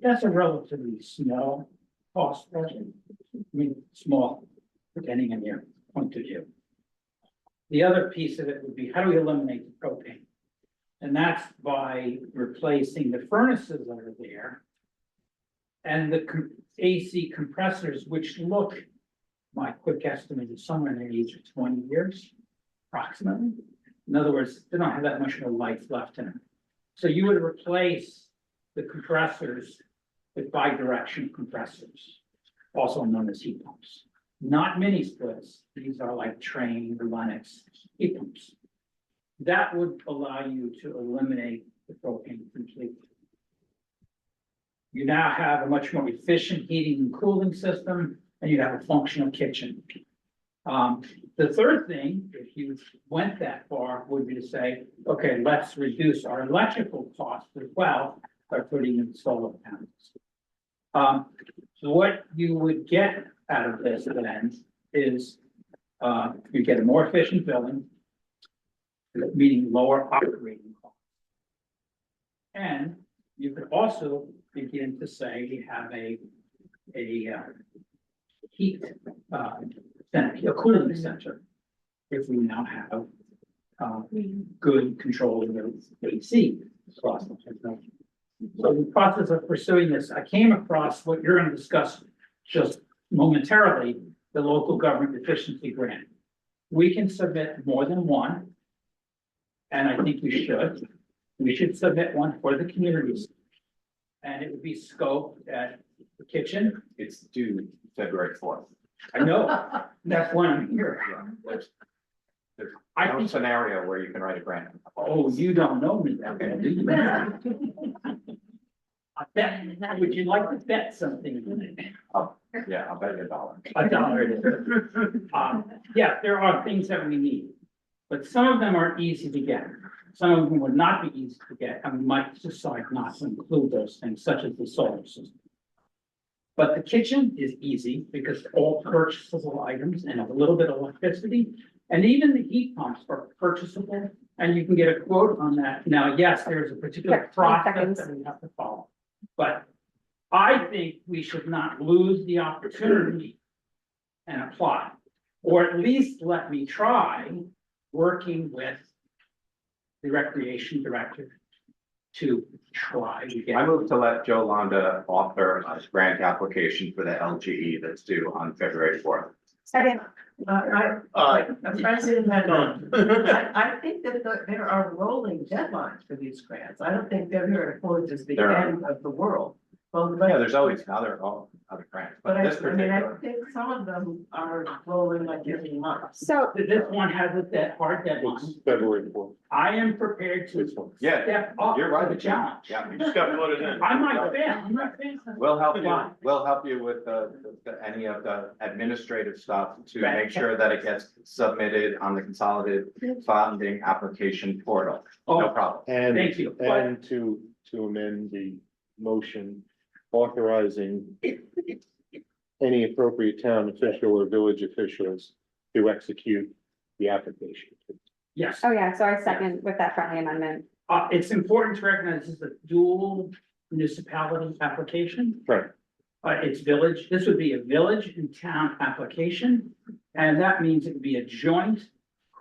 that's a relatively small cost project. I mean, small, depending on your point of view. The other piece of it would be, how do we eliminate the propane? And that's by replacing the furnaces that are there and the AC compressors, which look, my quick estimate is somewhere in the age of 20 years, approximately. In other words, they don't have that much more life left in them. So you would replace the compressors with bi-directional compressors, also known as heat pumps. Not mini splits. These are like Train or Lennox heat pumps. That would allow you to eliminate the propane completely. You now have a much more efficient heating and cooling system, and you have a functional kitchen. The third thing, if you went that far, would be to say, okay, let's reduce our electrical costs as well by putting in solar panels. So what you would get out of this then is you get a more efficient building, meaning lower operating costs. And you could also begin to say you have a heat center, a cooling center, if we now have good control of the AC across the country. So in the process of pursuing this, I came across what you're going to discuss just momentarily, the local government efficiency grant. We can submit more than one, and I think we should. We should submit one for the communities. And it would be scoped at the kitchen. It's due February 4th. I know, that's why I'm here. There's no scenario where you can write a grant. Oh, you don't know me that well, do you? I bet, would you like to bet something? Yeah, I'll bet you $1. $1. Yeah, there are things that we need, but some of them are easy to get. Some of them would not be easy to get, and we might decide not to include those things, such as the solar system. But the kitchen is easy because all purchasable items and a little bit of electricity, and even the heat pumps are purchasable, and you can get a quote on that. Now, yes, there's a particular process that we have to follow, but I think we should not lose the opportunity and apply, or at least let me try working with the recreation director to try to get. I move to let Joe Londa author a grant application for the LGE that's due on February 4th. Second. President Medlin, I think that there are rolling deadlines for these grants. I don't think February 4th is the end of the world. Yeah, there's always other grants, But but I this mean, I particular. think some of them are rolling like every month. So This one has a hard deadline. It's February 4th. I am prepared to This one. Yeah, step up you're right. to the challenge. Yeah, you just got voted in. I'm not fan, I'm not fan. We'll help you with any of the administrative stuff to make sure that it gets submitted on the consolidated funding application portal. No problem. And, Thank you. and to amend the motion authorizing any appropriate town official or village officials to execute the application. Yes. Oh, yeah, so I second with that friendly amendment. It's important to recognize this is a dual municipality application. Right. It's village, this would be a village and town application, and that means it would be a joint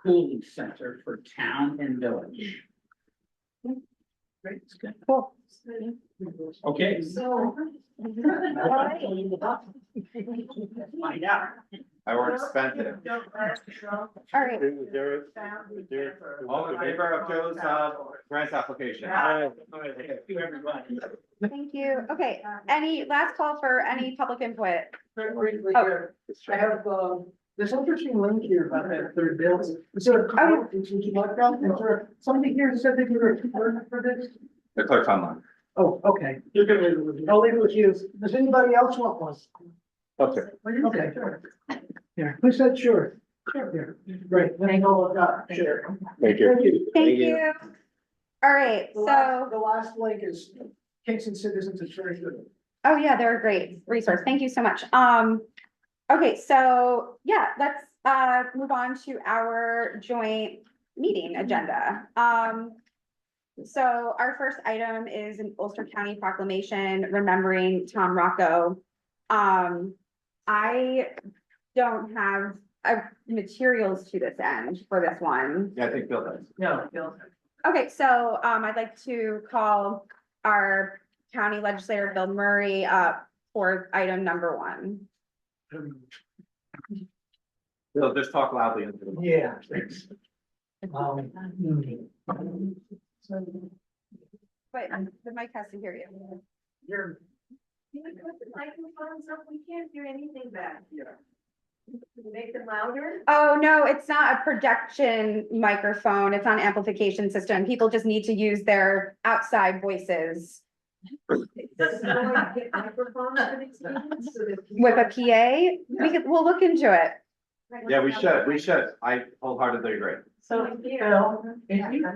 cooling center for town and village. Great, it's good. Cool. Okay. So. Find out. I already spent it. All right. All in favor of Joe's grant application? Thank you, everybody. Thank you. Okay, any last call for any public input? Very briefly Oh. here, I have, This interesting link here about that third bill. Is there a clerk? Would you like that? Is there somebody here that said that you were a clerk for this? The clerk's online. Oh, okay. You're gonna leave it with me. I'll leave it with you. Does anybody else want one? Okay. Okay. Yeah, who said sure? Sure. Yeah, great. Then I'll look up. Sure. Thank you. Thank you. All right, so, The last link is Kingston Citizens Insurance. oh yeah, they're a great resource. Thank you so much. Okay, so yeah, let's move on to our joint meeting agenda. So our first item is an Ulster County proclamation remembering Tom Rocco. I don't have materials to this end for this one. Yeah, I think Bill does. No, Bill. Okay, so I'd like to call our county legislator, Bill Murray, up for item number 1. Bill, just talk loudly into the. Yeah, thanks. But the mic has to hear you. You're, Can you put the microphones up? We can't hear anything back. Make them louder? Oh, no, it's not a projection microphone. It's on amplification system. People just need to use their outside voices. With a PA, we'll look into it. Yeah, we should. I wholeheartely agree. So, Bill, if you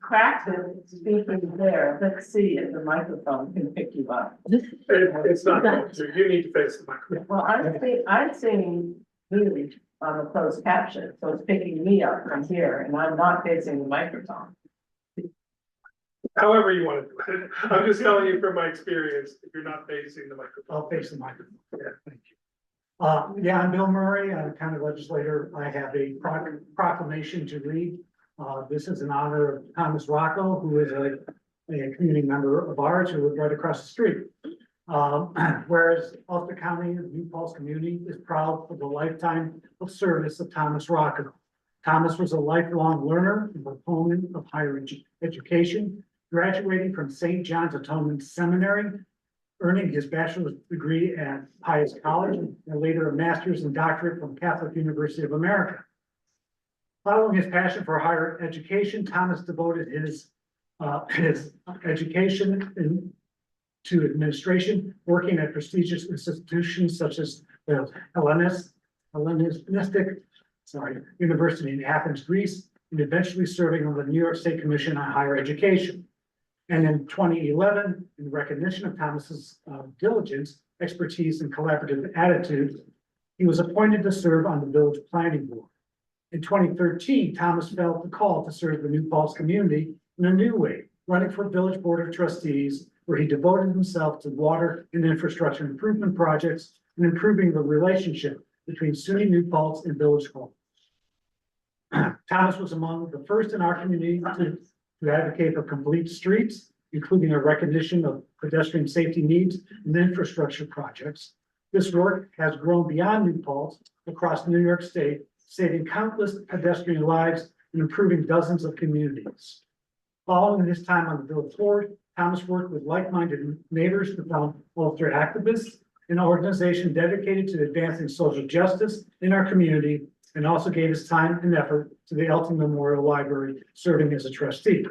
practice speaking there, let's see if the microphone can pick you up. It's not going to, you need to face the microphone. Well, I'm seeing really on the closed caption, so it's picking me up from here, and I'm not facing the microphone. However you want to do it. I'm just telling you from my experience, if you're not facing the microphone. I'll face the microphone. Yeah, thank you. Yeah, I'm Bill Murray, I'm county legislator. I have a proclamation to read. This is in honor of Thomas Rocco, who is a community member of ours who lives right across the street. Whereas Ulster County, New Paltz community is proud of the lifetime of service of Thomas Rocco. Thomas was a lifelong learner and proponent of higher education, graduating from St. John's Atonement Seminary, earning his bachelor's degree at Pius College, and later a master's and doctorate from Catholic University of America. Following his passion for higher education, Thomas devoted his education to administration, working at prestigious institutions such as the Hellenistic University in Athens, Greece, and eventually serving on the New York State Commission on Higher Education. And in 2011, in recognition of Thomas's diligence, expertise, and collaborative attitude, he was appointed to serve on the village planning board. In 2013, Thomas felt the call to serve the New Paltz community in a new way, running for village board of trustees, where he devoted himself to water and infrastructure improvement projects and improving the relationship between SUNY New Paltz and Village Hall. Thomas was among the first in our community to advocate for complete streets, including a recognition of pedestrian safety needs and infrastructure projects. This work has grown beyond New Paltz across New York State, saving countless pedestrian lives and improving dozens of communities. Following his time on the village board, Thomas worked with like-minded neighbors to found Ulster Activists, an organization dedicated to advancing social justice in our community, and also gave his time and effort to the Elton Memorial Library, serving as a trustee.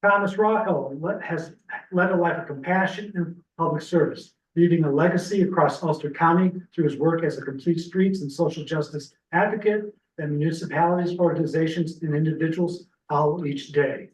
Thomas Rocco has led a life of compassion and public service, leaving a legacy across Ulster County through his work as a complete streets and social justice advocate that municipalities, organizations, and individuals follow each day.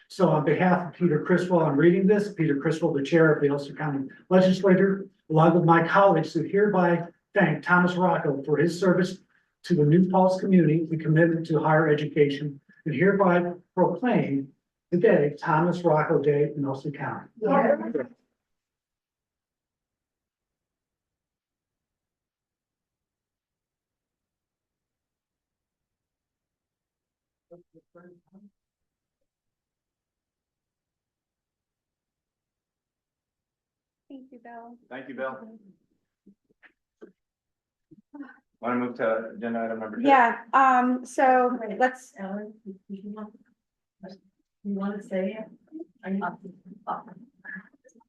So on behalf of Peter Criswell, I'm reading this. Peter Criswell, the chair of the Ulster County Legislature, along with my colleagues, who hereby thank Thomas Rocco for his service to the New Paltz community and commitment to higher education, and hereby proclaim today Thomas Rocco Day in Ulster County. Yeah. Thank you, Bill. Thank you, Bill. Want to move to agenda item number 2? Yeah, so let's, Ellen, you want to say it?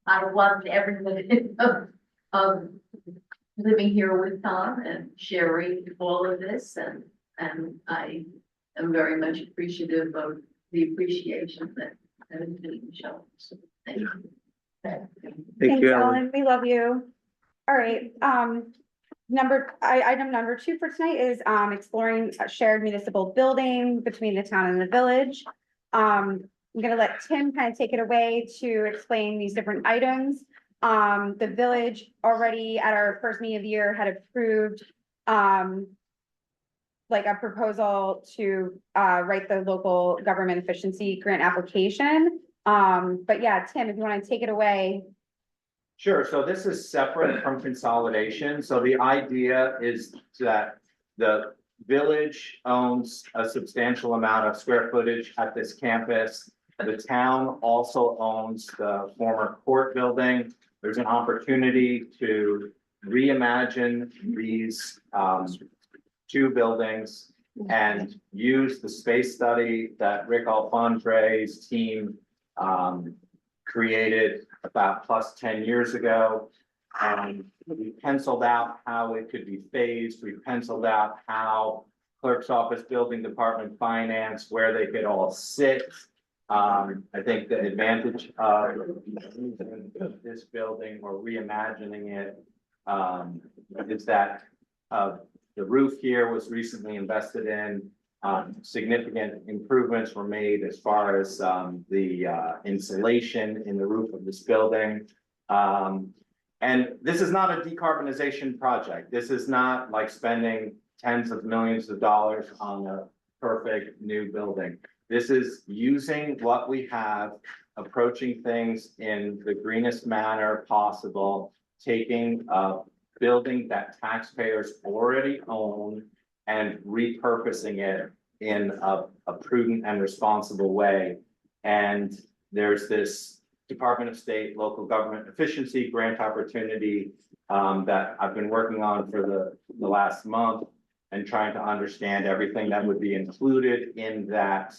I loved every minute of living here with Tom and sharing all of this, and I am very much appreciative of the appreciation that is being shown. So thank you. Thanks, Ellen. We love you. All right, item number 2 for tonight is, exploring a shared municipal building between the town and the village. I'm gonna let Tim kind of take it away to explain these different items. The village already at our first meeting of the year had approved, like a proposal to, write the local government efficiency grant application. But yeah, Tim, if you want to take it away. Sure, so this is separate from consolidation, so the idea is that the village owns a substantial amount of square footage at this campus. The town also owns the former court building. There's an opportunity to reimagine these two buildings and use the space study that Rick Alfondre's team created about plus 10 years ago. We penciled out how it could be phased. We penciled out how clerk's office, building department, finance, where they could all sit. I think the advantage of this building or reimagining it is that the roof here was recently invested in. Significant improvements were made as far as the insulation in the roof of this building. And this is not a decarbonization project. This is not like spending tens of millions of dollars on a perfect new building. This is using what we have, approaching things in the greenest manner possible, taking a building that taxpayers already own and repurposing it in a prudent and responsible way. And there's this Department of State local government efficiency grant opportunity that I've been working on for the last month and trying to understand everything that would be included in that,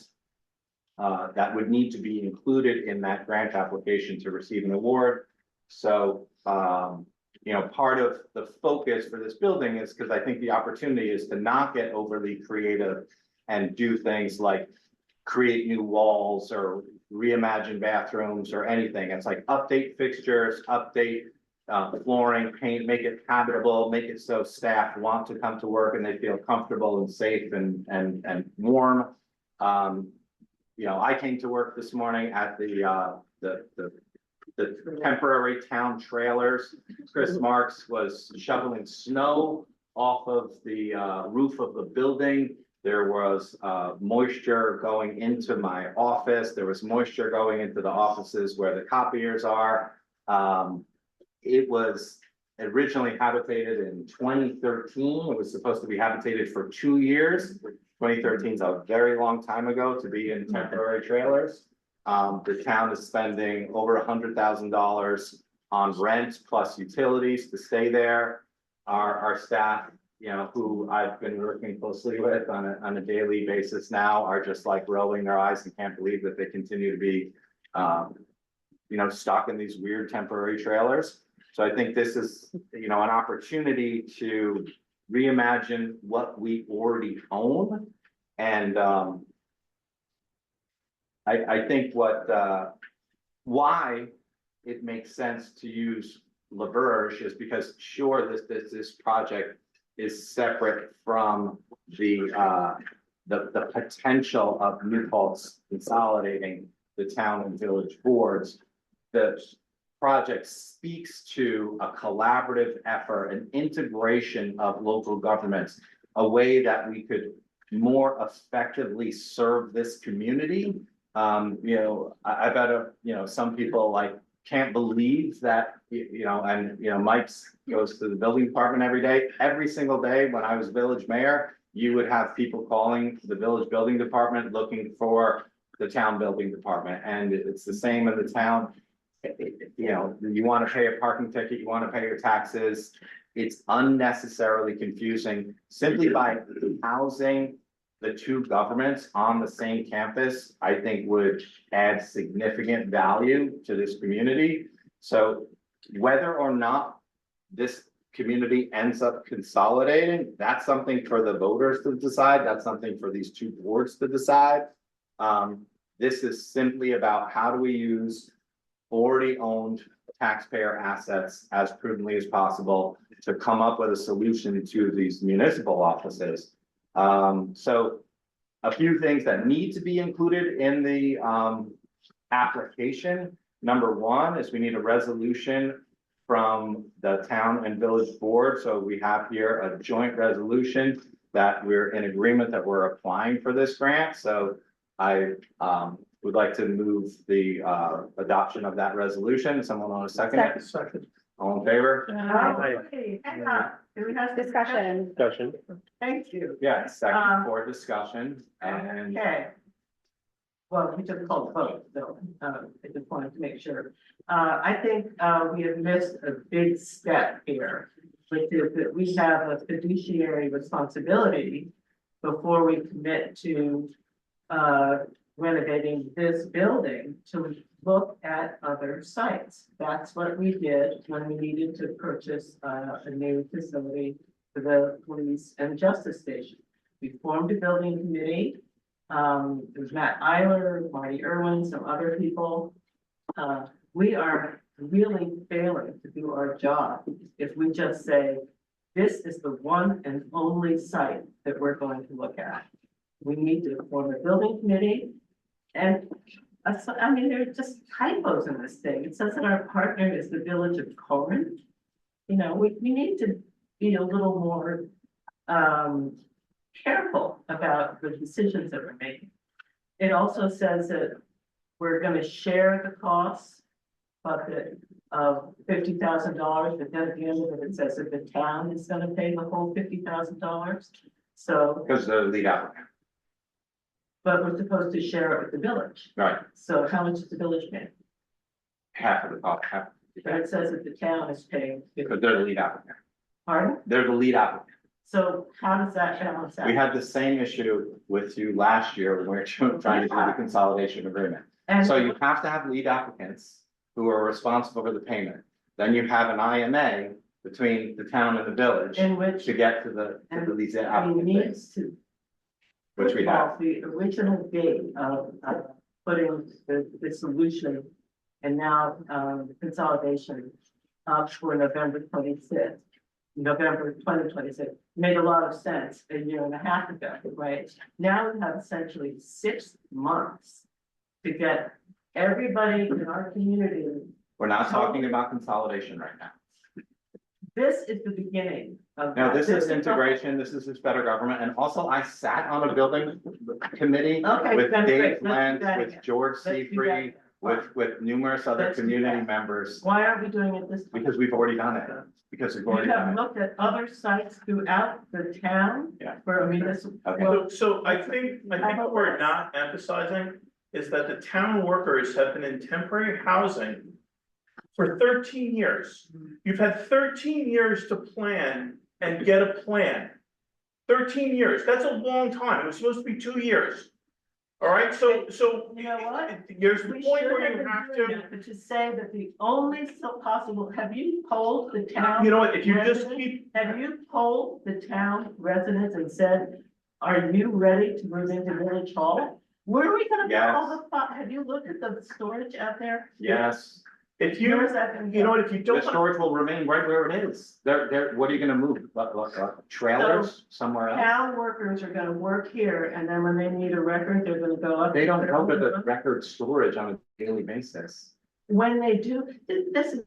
that would need to be included in that grant application to receive an award. So, you know, part of the focus for this building is because I think the opportunity is to not get overly creative and do things like create new walls or reimagine bathrooms or anything. It's like update fixtures, update flooring, paint, make it habitable, make it so staff want to come to work and they feel comfortable and safe and warm. You know, I came to work this morning at the temporary town trailers. Chris Marks was shoveling snow off of the roof of the building. There was moisture going into my office. There was moisture going into the offices where the copiers are. It was originally habitated in 2013. It was supposed to be habitated for 2 years. 2013 is a very long time ago to be in temporary trailers. The town is spending over $100,000 on rent plus utilities to stay there. Our staff, you know, who I've been working closely with on a daily basis now are just like rolling their eyes and can't believe that they continue to be, you know, stuck in these weird temporary trailers. So I think this is, you know, an opportunity to reimagine what we already own. And I think why it makes sense to use LaBerge is because sure, this project is separate from the potential of New Paltz consolidating the town and village boards. The project speaks to a collaborative effort, an integration of local governments, a way that we could more effectively serve this community. You know, I bet, you know, some people like can't believe that, you know, and, you know, Mike goes to the building department every single day. When I was village mayor, you would have people calling the village building department looking for the town building department. And it's the same in the town. You know, you want to pay a parking ticket, you want to pay your taxes. It's unnecessarily confusing. Simply by housing the two governments on the same campus, I think would add significant value to this community. So whether or not this community ends up consolidating, that's something for the voters to decide. That's something for these two boards to decide. This is simply about how do we use already owned taxpayer assets as prudently as possible to come up with a solution to these municipal offices. So a few things that need to be included in the application. Number one is we need a resolution from the town and village board. So we have here a joint resolution that we're in agreement that we're applying for this grant. So I would like to move the adoption of that resolution. Someone want to second it? Second. All in favor? Okay, hang on. Do we have Discussion. Discussion. Thank you. Yes, second for discussion and Okay. Well, we just called vote, so, I just wanted to make sure. I think, we have missed a big step here, which is that we have a fiduciary responsibility before we commit to, renovating this building to look at other sites. That's what we did when we needed to purchase, a new facility for the police and justice station. We formed a building committee. There's Matt Eiler, Marty Irwin, some other people. We are really failing to do our job if we just say, this is the one and only site that we're going to look at. We need to form a building committee. And I mean, there are just typos in this thing. It says that our partner is the village of Corinth. You know, we need to be a little more, careful about the decisions that we're making. It also says that we're gonna share the costs, but that of $50,000, but then at the end of it, it says that the town is gonna pay the whole $50,000. So, because the lead applicant, but we're supposed to share it with the village. right? So how much is the village paying? Half of the cost, half. But it says that the town is paying. Because they're the lead applicant. Pardon? They're the lead applicant. So how does that balance out? We had the same issue with you last year when we were trying to do the consolidation agreement. And- So you have to have lead applicants who are responsible for the payment. Then you have an IMA between the town and the village In which. to get to the lead We applicant need phase, to. which we have. The original date of putting the solution and now the consolidation up for November 26th. November 2026 made a lot of sense a year and a half ago, right? Now we have essentially 6 months to get everybody in our community. We're not talking about consolidation right now. This is the beginning of. Now, this is the- integration, this is this better government, and also I sat on a building committee Okay, with that's Dave great. Let's do Lentz, that with again. George Let's do that Seafried, again. with numerous other Let's do community that. members, Why aren't we doing it this time? because we've already done it, because we've already You have done it. looked at other sites throughout the town? Yeah. For a municipal. Okay. So I think what we're not emphasizing is that the town workers have been in temporary housing for 13 years. You've had 13 years to plan and get a plan. 13 years, that's a long time. It was supposed to be 2 years. All right, so You know what? there's the We point should where have you been have doing to, that, but to say that the only possible, have you polled the town? you know what, if you just residents? keep, Have you polled the town residents and said, are you ready to move into Village Hall? Where are we gonna put all the, have you looked at the storage out there? Yes, if you, Where's that gonna you know go? what, if you the don't. storage will remain right where it is. What are you gonna move? Trailers somewhere else? Town workers are gonna work here, and then when they need a record, they're gonna go up. They don't to their go to the own- record storage on a daily basis. When they do, this is.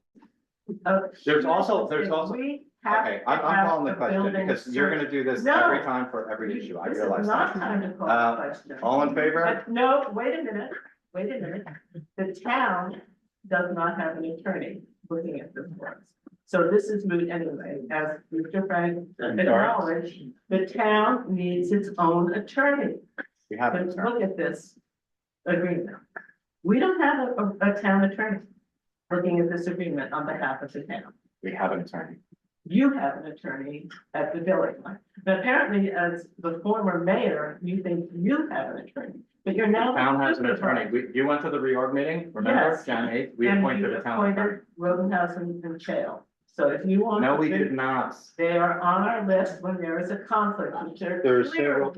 There's also- We have Okay, to I'm have calling the a question building because you're search. gonna do this No. every time for every issue. I This realize is not that. time to call Uh, the question. All in favor? No, wait a minute. The town does not have an attorney looking at this for us. So this is moot anyway, as Mr. Frank acknowledged, the town needs its own attorney. We have to an attorney. look at this agreement. We don't have a town attorney looking at this agreement on behalf of the town. We have an attorney. You have an attorney at the village. But apparently, as the former mayor, you think you have an attorney, but you're The now. town has an attorney. You went to the reorg meeting, remember, Yes. Jan 8th? We And appointed you a town attorney. appointed Rodenhouse and Chael. So if you want. No, to we bid- did not. They are on our list when there is a conflict, which are There are clearly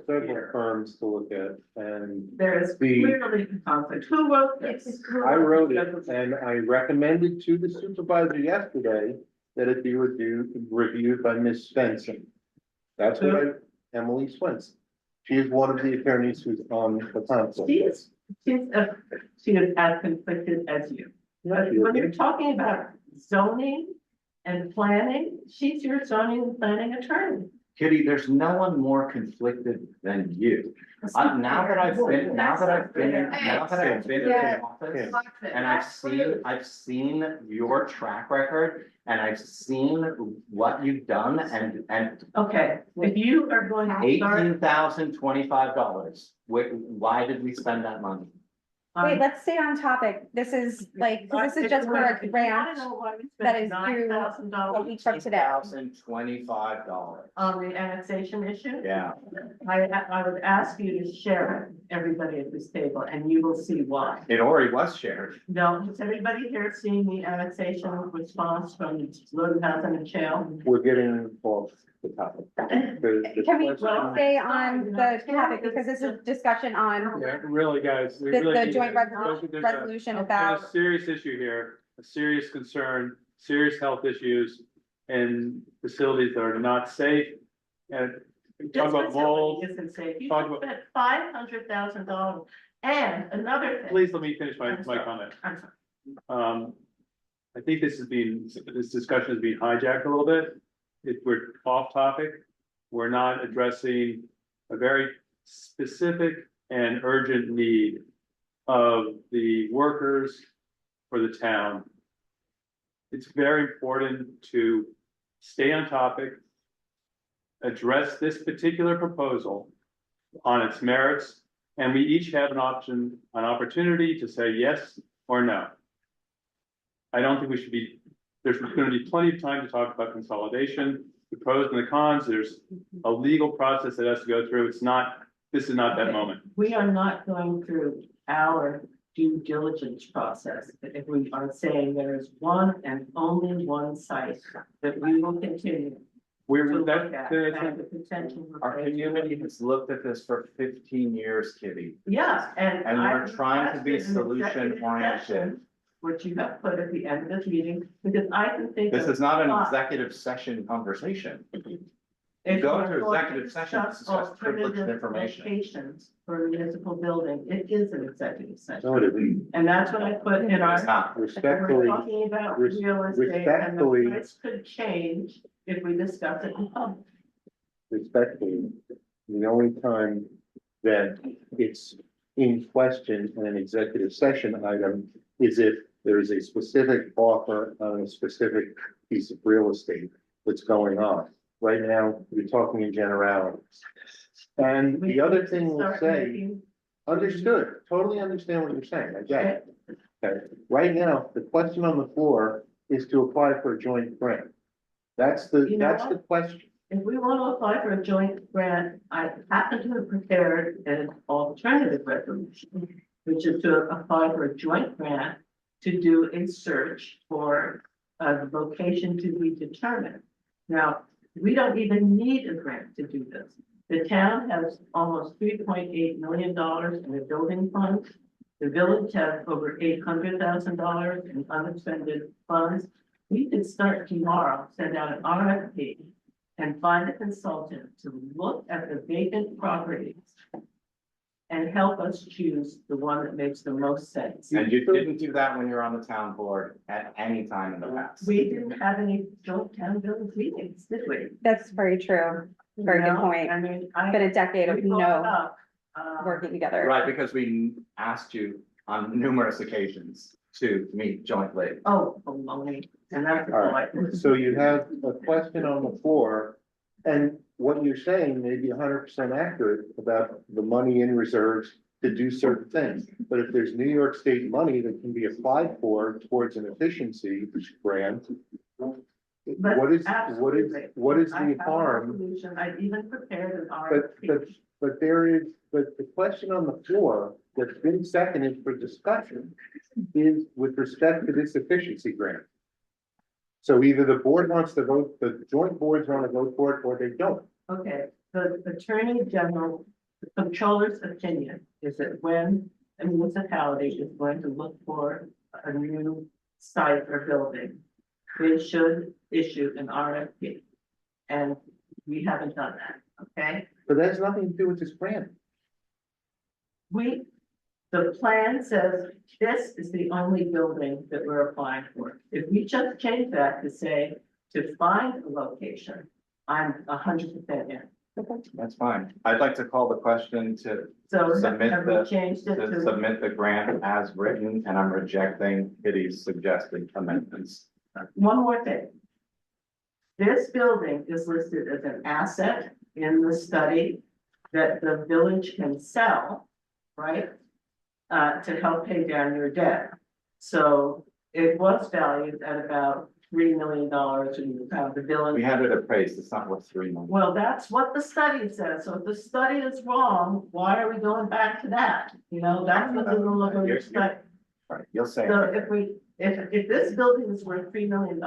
several here. firms to look at, and There is the- clearly a conflict. Who wrote this? I wrote it, and I recommended to the supervisor yesterday that it be reviewed by Ms. Svensson. That's what Emily Swenson. She is one of the attorneys who's on the council. She is as conflicted as you. But when you're talking about zoning and planning, she's your zoning and planning attorney. Kitty, there's no one more conflicted than you. Now that I've been in Yeah. office, and I've seen your track record, and I've seen what you've done, and Okay, if you are going to start. $18,025. Why did we spend that money? Wait, let's stay on topic. This is like, 'cause this is just for a grant that is due a week from today. $18,025. On the annexation issue? Yeah. I would ask you to share it, everybody at this table, and you will see why. It already was shared. No, has everybody here seen the annexation response from Lodenhausen and Shale? We're getting off the topic. Can we stay on the topic, because this is discussion on Yeah, really, guys. we the really need joint to- resolution, resolution there's about. a serious issue here, a serious concern, serious health issues, and facilities that are not safe. And we talk about mold. Isn't safe. You talk just about- spent $500,000. And another thing. Please let me finish my I'm sorry. comment. I'm sorry. I think this discussion is being hijacked a little bit. If we're off topic, we're not addressing a very specific and urgent need of the workers for the town. It's very important to stay on topic, address this particular proposal on its merits, and we each have an opportunity to say yes or no. I don't think we should be, there's gonna be plenty of time to talk about consolidation, the pros and the cons, there's a legal process that has to go through, this is not that moment. We are not going through our due diligence process. If we are saying there is one and only one site that we will continue. We're, to that, look at that's- and the potential. Our community has looked at this for 15 years, Kitty. Yeah, and. And we're I trying to be requested an solution executive oriented. session, which you have put at the end of this meeting, because I can think. This of is not an lots. executive session conversation. If Go we're to going executive session to discuss discuss privileged alternative information. locations for a municipal building, it is an executive session. No, it isn't. And that's what I put in our. It's not. We're Respectfully, talking about real estate and the respectfully- price could change if we discuss it in public. respectfully, the only time that it's in question in an executive session item is if there is a specific offer on a specific piece of real estate that's going on. Right now, you're talking in generalities. And the other thing we'll Start say, making- understood, totally understand what you're saying, I get it. Okay, right now, the question on the floor is to apply for a joint grant. That's the question. If we want to apply for a joint grant, I happen to have prepared an alternative resolution, which is to apply for a joint grant to do a search for a location to be determined. Now, we don't even need a grant to do this. The town has almost $3.8 million in the building fund. The village has over $800,000 in unexpended funds. We could start tomorrow, send out an RFP and find a consultant to look at the vacant properties and help us choose the one that makes the most sense. And you didn't do that when you were on the town board at any time in the past. We didn't have any joint town village meetings, did we? That's very true. Very good No, point. I mean, Been a decade of we brought it no up, working together. Right, because we asked you on numerous occasions to meet jointly. Oh, baloney, and that's. All right, so you have a question on the floor, and what you're saying may be 100% accurate about the money in reserves to do certain things. But if there's New York State money that can be applied for towards an efficiency grant, what is the harm? I've even prepared an But RFP. the question on the floor that's been seconded for discussion is with respect to this efficiency grant. So either the board wants to vote, the joint boards want to vote for it, or they don't. Okay, the Attorney General, the Comptroller's opinion is that when a municipality is going to look for a new site or building, they should issue an RFP. And we haven't done that, okay? But that has nothing to do with this grant. The plan says this is the only building that we're applying for. If we just change that to say, to find a location, I'm 100% in. That's fine. I'd like to call the question to So submit have we the, changed it to to, submit the grant as written, and I'm rejecting Kitty's suggested amendments. one more thing. This building is listed as an asset in the study that the village can sell, right? To help pay down your debt. So it was valued at about $3 million in the village. We had it appraised. It's not worth 3 million. Well, that's what the study says. So if the study is wrong, why are we going back to that? You know, that's what the look of the study. Right, you'll say. So if this building is worth $3 million.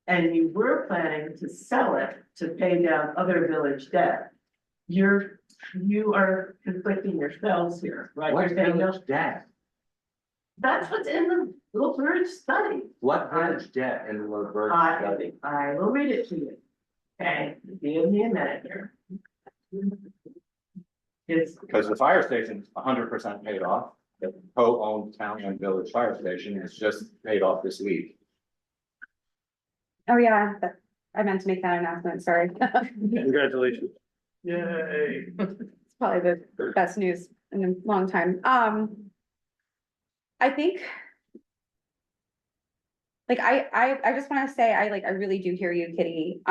And you were planning to sell it to pay down other village debt, you are conflicting yourselves here, right? What You're saying, no, village debt? that's what's in the LaBerge study. What village debt in the LaBerge study? I will read it to you. Okay, give me a minute here. It's, Because the fire station is 100% paid off. The co-owned town and village fire station is just paid off this week. Oh, yeah, I meant to make that announcement, sorry. Congratulations. Yay. It's probably the best news in a long time. I think. Like, I just wanna say, I really do hear you, Kitty.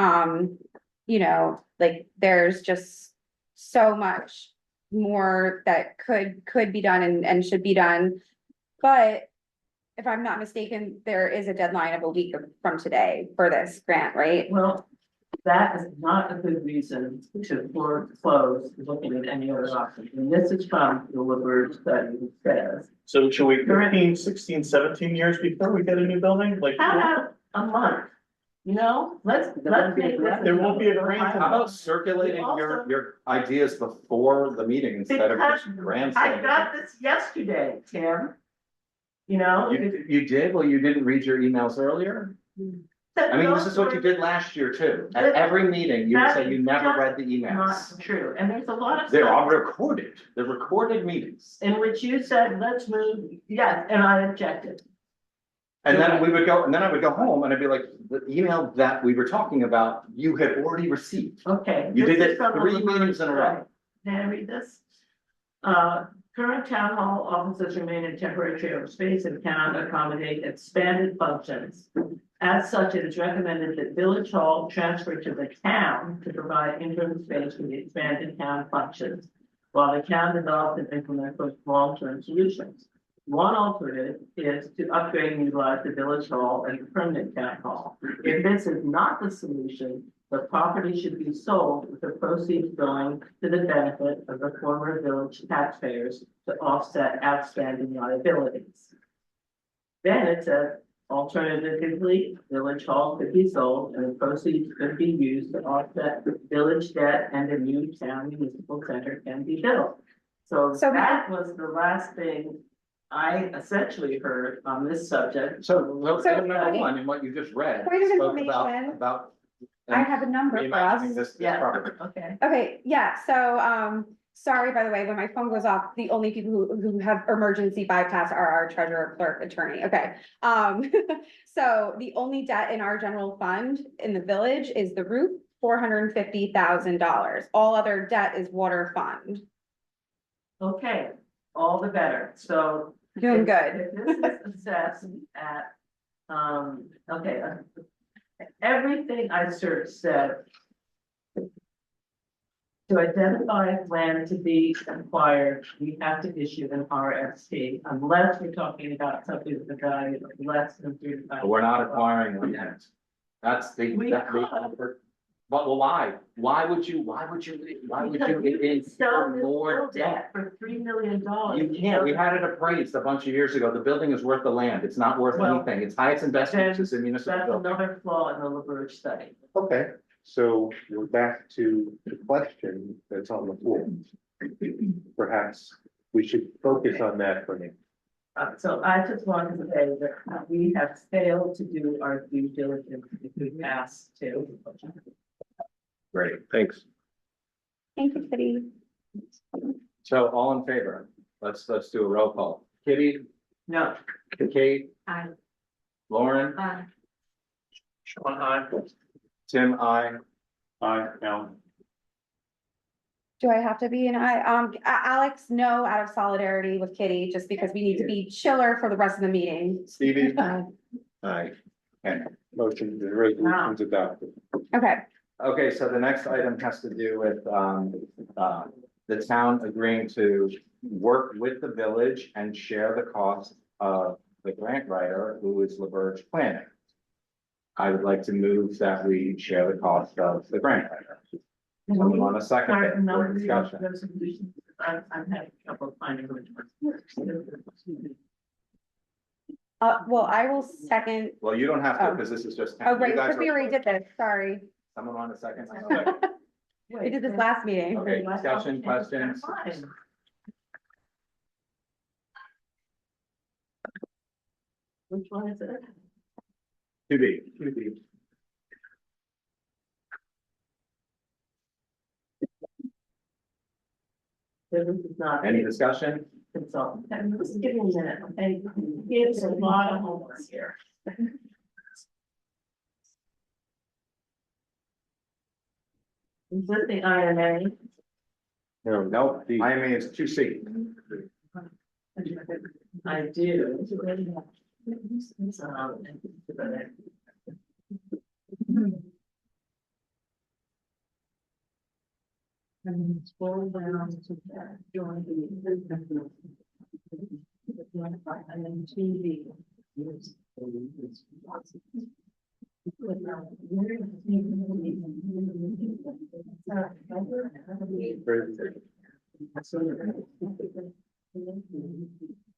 You know, like, there's just so much more that could be done and should be done. But if I'm not mistaken, there is a deadline of a week from today for this grant, right? well, that is not a good reason to foreclose looking at any other option. And this is from the LaBerge study that says, So should we 15, 16, 17 years before we get a new building? Like, how about a month? You know, let's make this. there won't be a grant. How about circulating your ideas before the meeting instead of just Because grandstanding? I got this yesterday, Tim. You know? You did? Well, you didn't read your emails earlier? I mean, this is what you did last year too. At every meeting, you would say you never read the Not emails. true, and there's a lot of. They're stuff all recorded. They're recorded meetings. in which you said, let's move, yes, and I objected. And then I would go home and I'd be like, the email that we were talking about, you had already received. Okay. You this did is it from the 3 LaBerge meetings in a row. May I read this? Current town hall offices remain in temporary trailer space and cannot accommodate expanded functions. As such, it is recommended that Village Hall transfer to the town to provide interim space for the expanded town functions, while the town develops and implements those long-term solutions. One alternative is to upgrade and utilize the Village Hall as a permanent town hall. If this is not the solution, the property should be sold with the proceeds going to the benefit of the former village taxpayers to offset outstanding liabilities. Then it says, alternatively, Village Hall could be sold and the proceeds could be used to offset village debt and a new town municipal center can be built. So that was the last thing I essentially heard on this subject. So number one, in what you just read, Point of spoke information. about. I have a number for reimagining us. this Yeah. property. Okay. Okay, yeah, so, sorry, by the way, when my phone goes off, the only people who have emergency bypass are our treasurer, clerk, attorney, okay. So the only debt in our general fund in the village is the roof, $450,000. All other debt is water fund. Okay, all the better. So. Doing good. If this is assessed at, okay, everything I searched said to identify land to be acquired, we have to issue an RFP unless we're talking about something with a value of less than $35,000. But we're not acquiring land yet. That's the, We that could. But why? Why would you Sell incur more debt? for $3 million. You can't, we had it appraised a bunch of years ago, the building is worth the land, it's not worth Well, anything, its highest investment is in municipal That's building. another flaw in the LaBerge study. Okay, so we're back to the question that's on the floor. Perhaps we should focus on that for now. So I just wanted to say that we have failed to do our due diligence if we asked to. Great, thanks. Thank you, Kitty. So all in favor, let's do a roll call. Kitty, No. Kate, Aye. Lauren, Aye. Sean, aye. Tim, I. Alan. Do I have to be an I? Alex, no, out of solidarity with Kitty, just because we need to be chiller for the rest of the meeting. Stevie, Aye. okay. Motion, the resolution's adopted. Okay, Okay, so the next item has to do with, the town agreeing to work with the village and share the cost of the grant writer, who is LaBerge Planning. I would like to move that we share the cost of the grant writer. Someone want a second for discussion? I've had trouble finding which ones. well, I will second. Well, you don't have to, Oh. because this is just. Oh, you right, guys because we are- already did this, sorry. Someone want a second? We did this last meeting. Okay, discussion, questions? Which one is it? To be. This is not. Any discussion? Consultant. Just give me a minute, okay? It's a lot of homework here. Is it the IMA? No, the IMA is 2C. I do. And scroll down to that, join the. And then TV.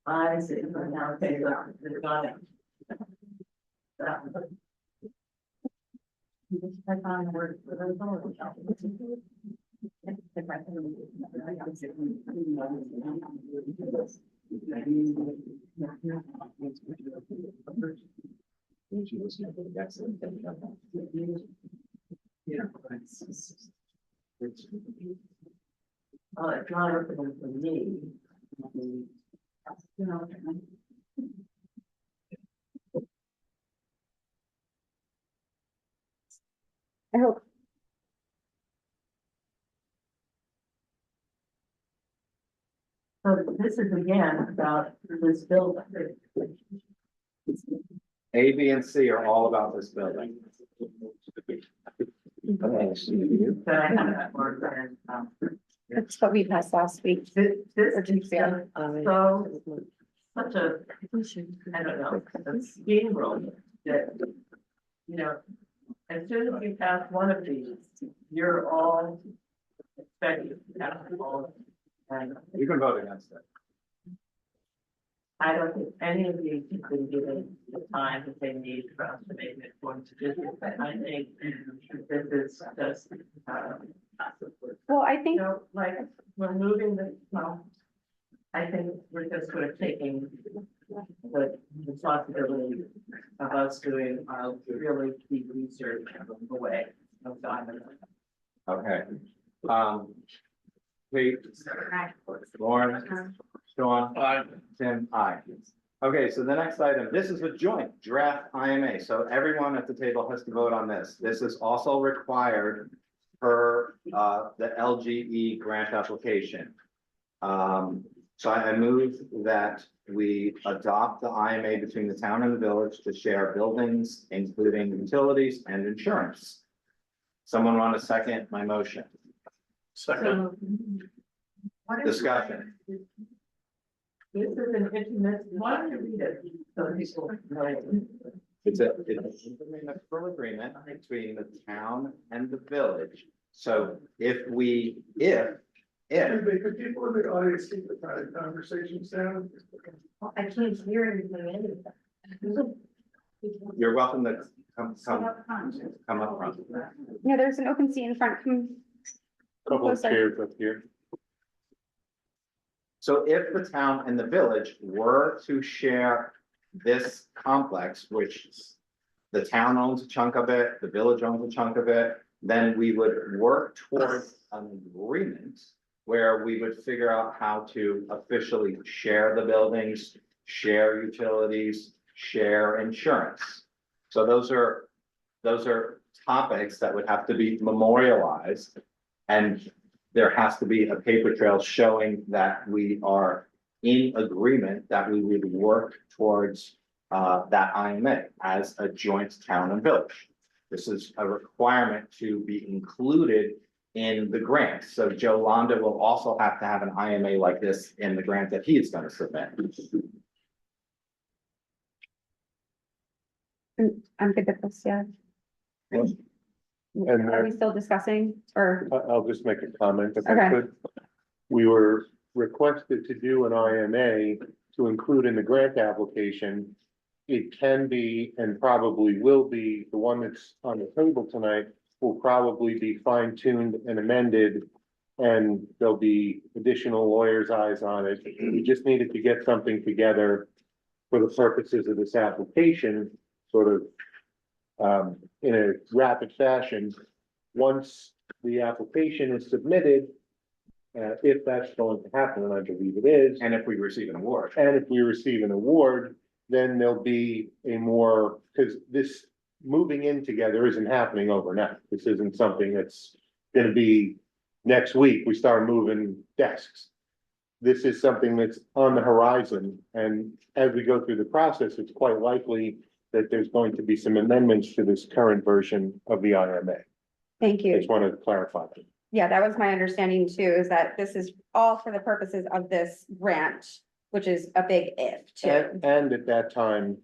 I see, but now, okay, got it. I found word for the. It's not open for me. I hope. So this is again about this building. A, B, and C are all about this building. That I have that word and, That's what we passed last week. This Or did you see it? so, such a, I don't know, a scheme room that, you know, as soon as you pass one of these, you're all expected to pass all. And You can vote against it. I don't think any of these have been given the time that they need for us to make it going to business. I think this is just, Well, I think. you know, like, we're moving the, well, I think we're just sort of taking the responsibility of us doing our really deep research away. Okay. Kate, Lauren, Sean, Tim, I. Okay, so the next item, this is a joint draft IMA, so everyone at the table has to vote on this. This is also required per the LGE grant application. So I move that we adopt the IMA between the town and the village to share buildings, including utilities and insurance. Someone want to second my motion? Second. Discussion. This is an intimate, why don't you read it? So people know. It's an intermunicipal agreement between the town and the village. So if Could people in the audience keep the private conversations down? I can't hear anything anyway. you're welcome to come up front. Yeah, there's an open seat in front. Come Couple of closer. chairs up here. So if the town and the village were to share this complex, which the town owns a chunk of it, the village owns a chunk of it, then we would work towards an agreement where we would figure out how to officially share the buildings, share utilities, share insurance. So those are topics that would have to be memorialized. And there has to be a paper trail showing that we are in agreement that we would work towards that IMA as a joint town and village. This is a requirement to be included in the grant. So Joe Londa will also have to have an IMA like this in the grant that he is going to submit. I'm good with this, yeah. And Are we still discussing or? I'll just make a comment if I Okay. could. We were requested to do an IMA to include in the grant application. It can be and probably will be, the one that's on the table tonight will probably be fine tuned and amended. And there'll be additional lawyer's eyes on it. We just needed to get something together for the purposes of this application, sort of in a rapid fashion. Once the application is submitted, if that's going to happen, and I believe it is. And if we receive an award. And if we receive an award, then there'll be a more, because this moving in together isn't happening overnight. This isn't something that's gonna be next week, we start moving desks. This is something that's on the horizon, and as we go through the process, it's quite likely that there's going to be some amendments to this current version of the IMA. Thank I you. just wanted to clarify that. Yeah, that was my understanding too, is that this is all for the purposes of this grant, which is a big if too. And at that time,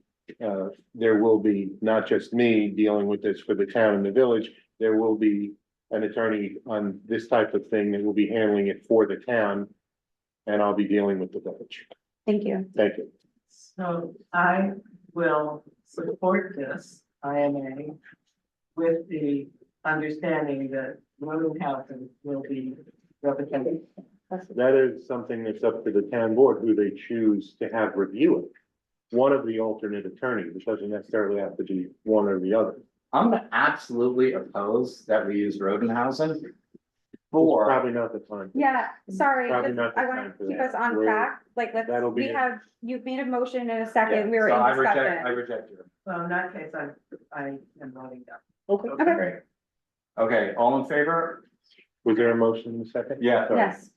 there will be not just me dealing with this for the town and the village, there will be an attorney on this type of thing that will be handling it for the town. And I'll be dealing with the village. Thank you. Thank you. So I will support this IMA with the understanding that Women Housing will be represented. That is something that's up to the town board who they choose to have review it. One of the alternate attorneys, it doesn't necessarily have to be one or the other. I'm absolutely opposed that we use Rodenhausen For probably not the time. Yeah, sorry, Probably but not the I time want for to keep that. us on We're- track, like, that'll be we it. have, you've made a motion in a second, we were So in I reject discussion. you. Well, in that case, I am voting down. Okay. Okay. Okay, all in favor? Was there a motion in a second? Yeah. Sorry. Yes,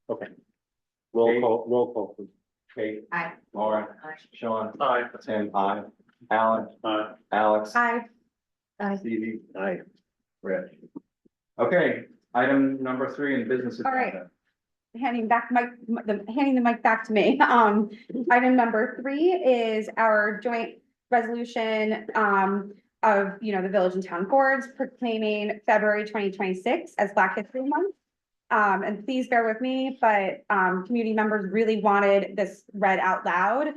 Okay. Roll call, please. Kate, Aye. Laura, Sean, Aye. Tim, aye, Alan, Aye. Alex, I, Stevie, Aye. Rich. Okay, item number 3 in business All right. agenda. handing the mic back to me. Item number 3 is our joint resolution, of, the village and town boards proclaiming February 2026 as Black History Month. And please bear with me, but, community members really wanted this read out loud.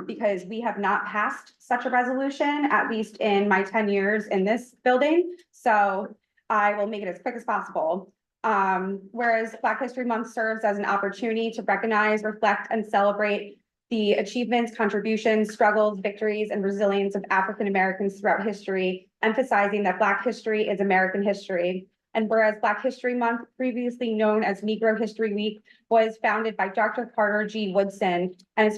Because we have not passed such a resolution, at least in my 10 years in this building. So I will make it as quick as possible. Whereas Black History Month serves as an opportunity to recognize, reflect, and celebrate the achievements, contributions, struggles, victories, and resilience of African Americans throughout history, emphasizing that Black history is American history. And whereas Black History Month, previously known as Negro History Week, was founded by Dr. Carter G. Woodson and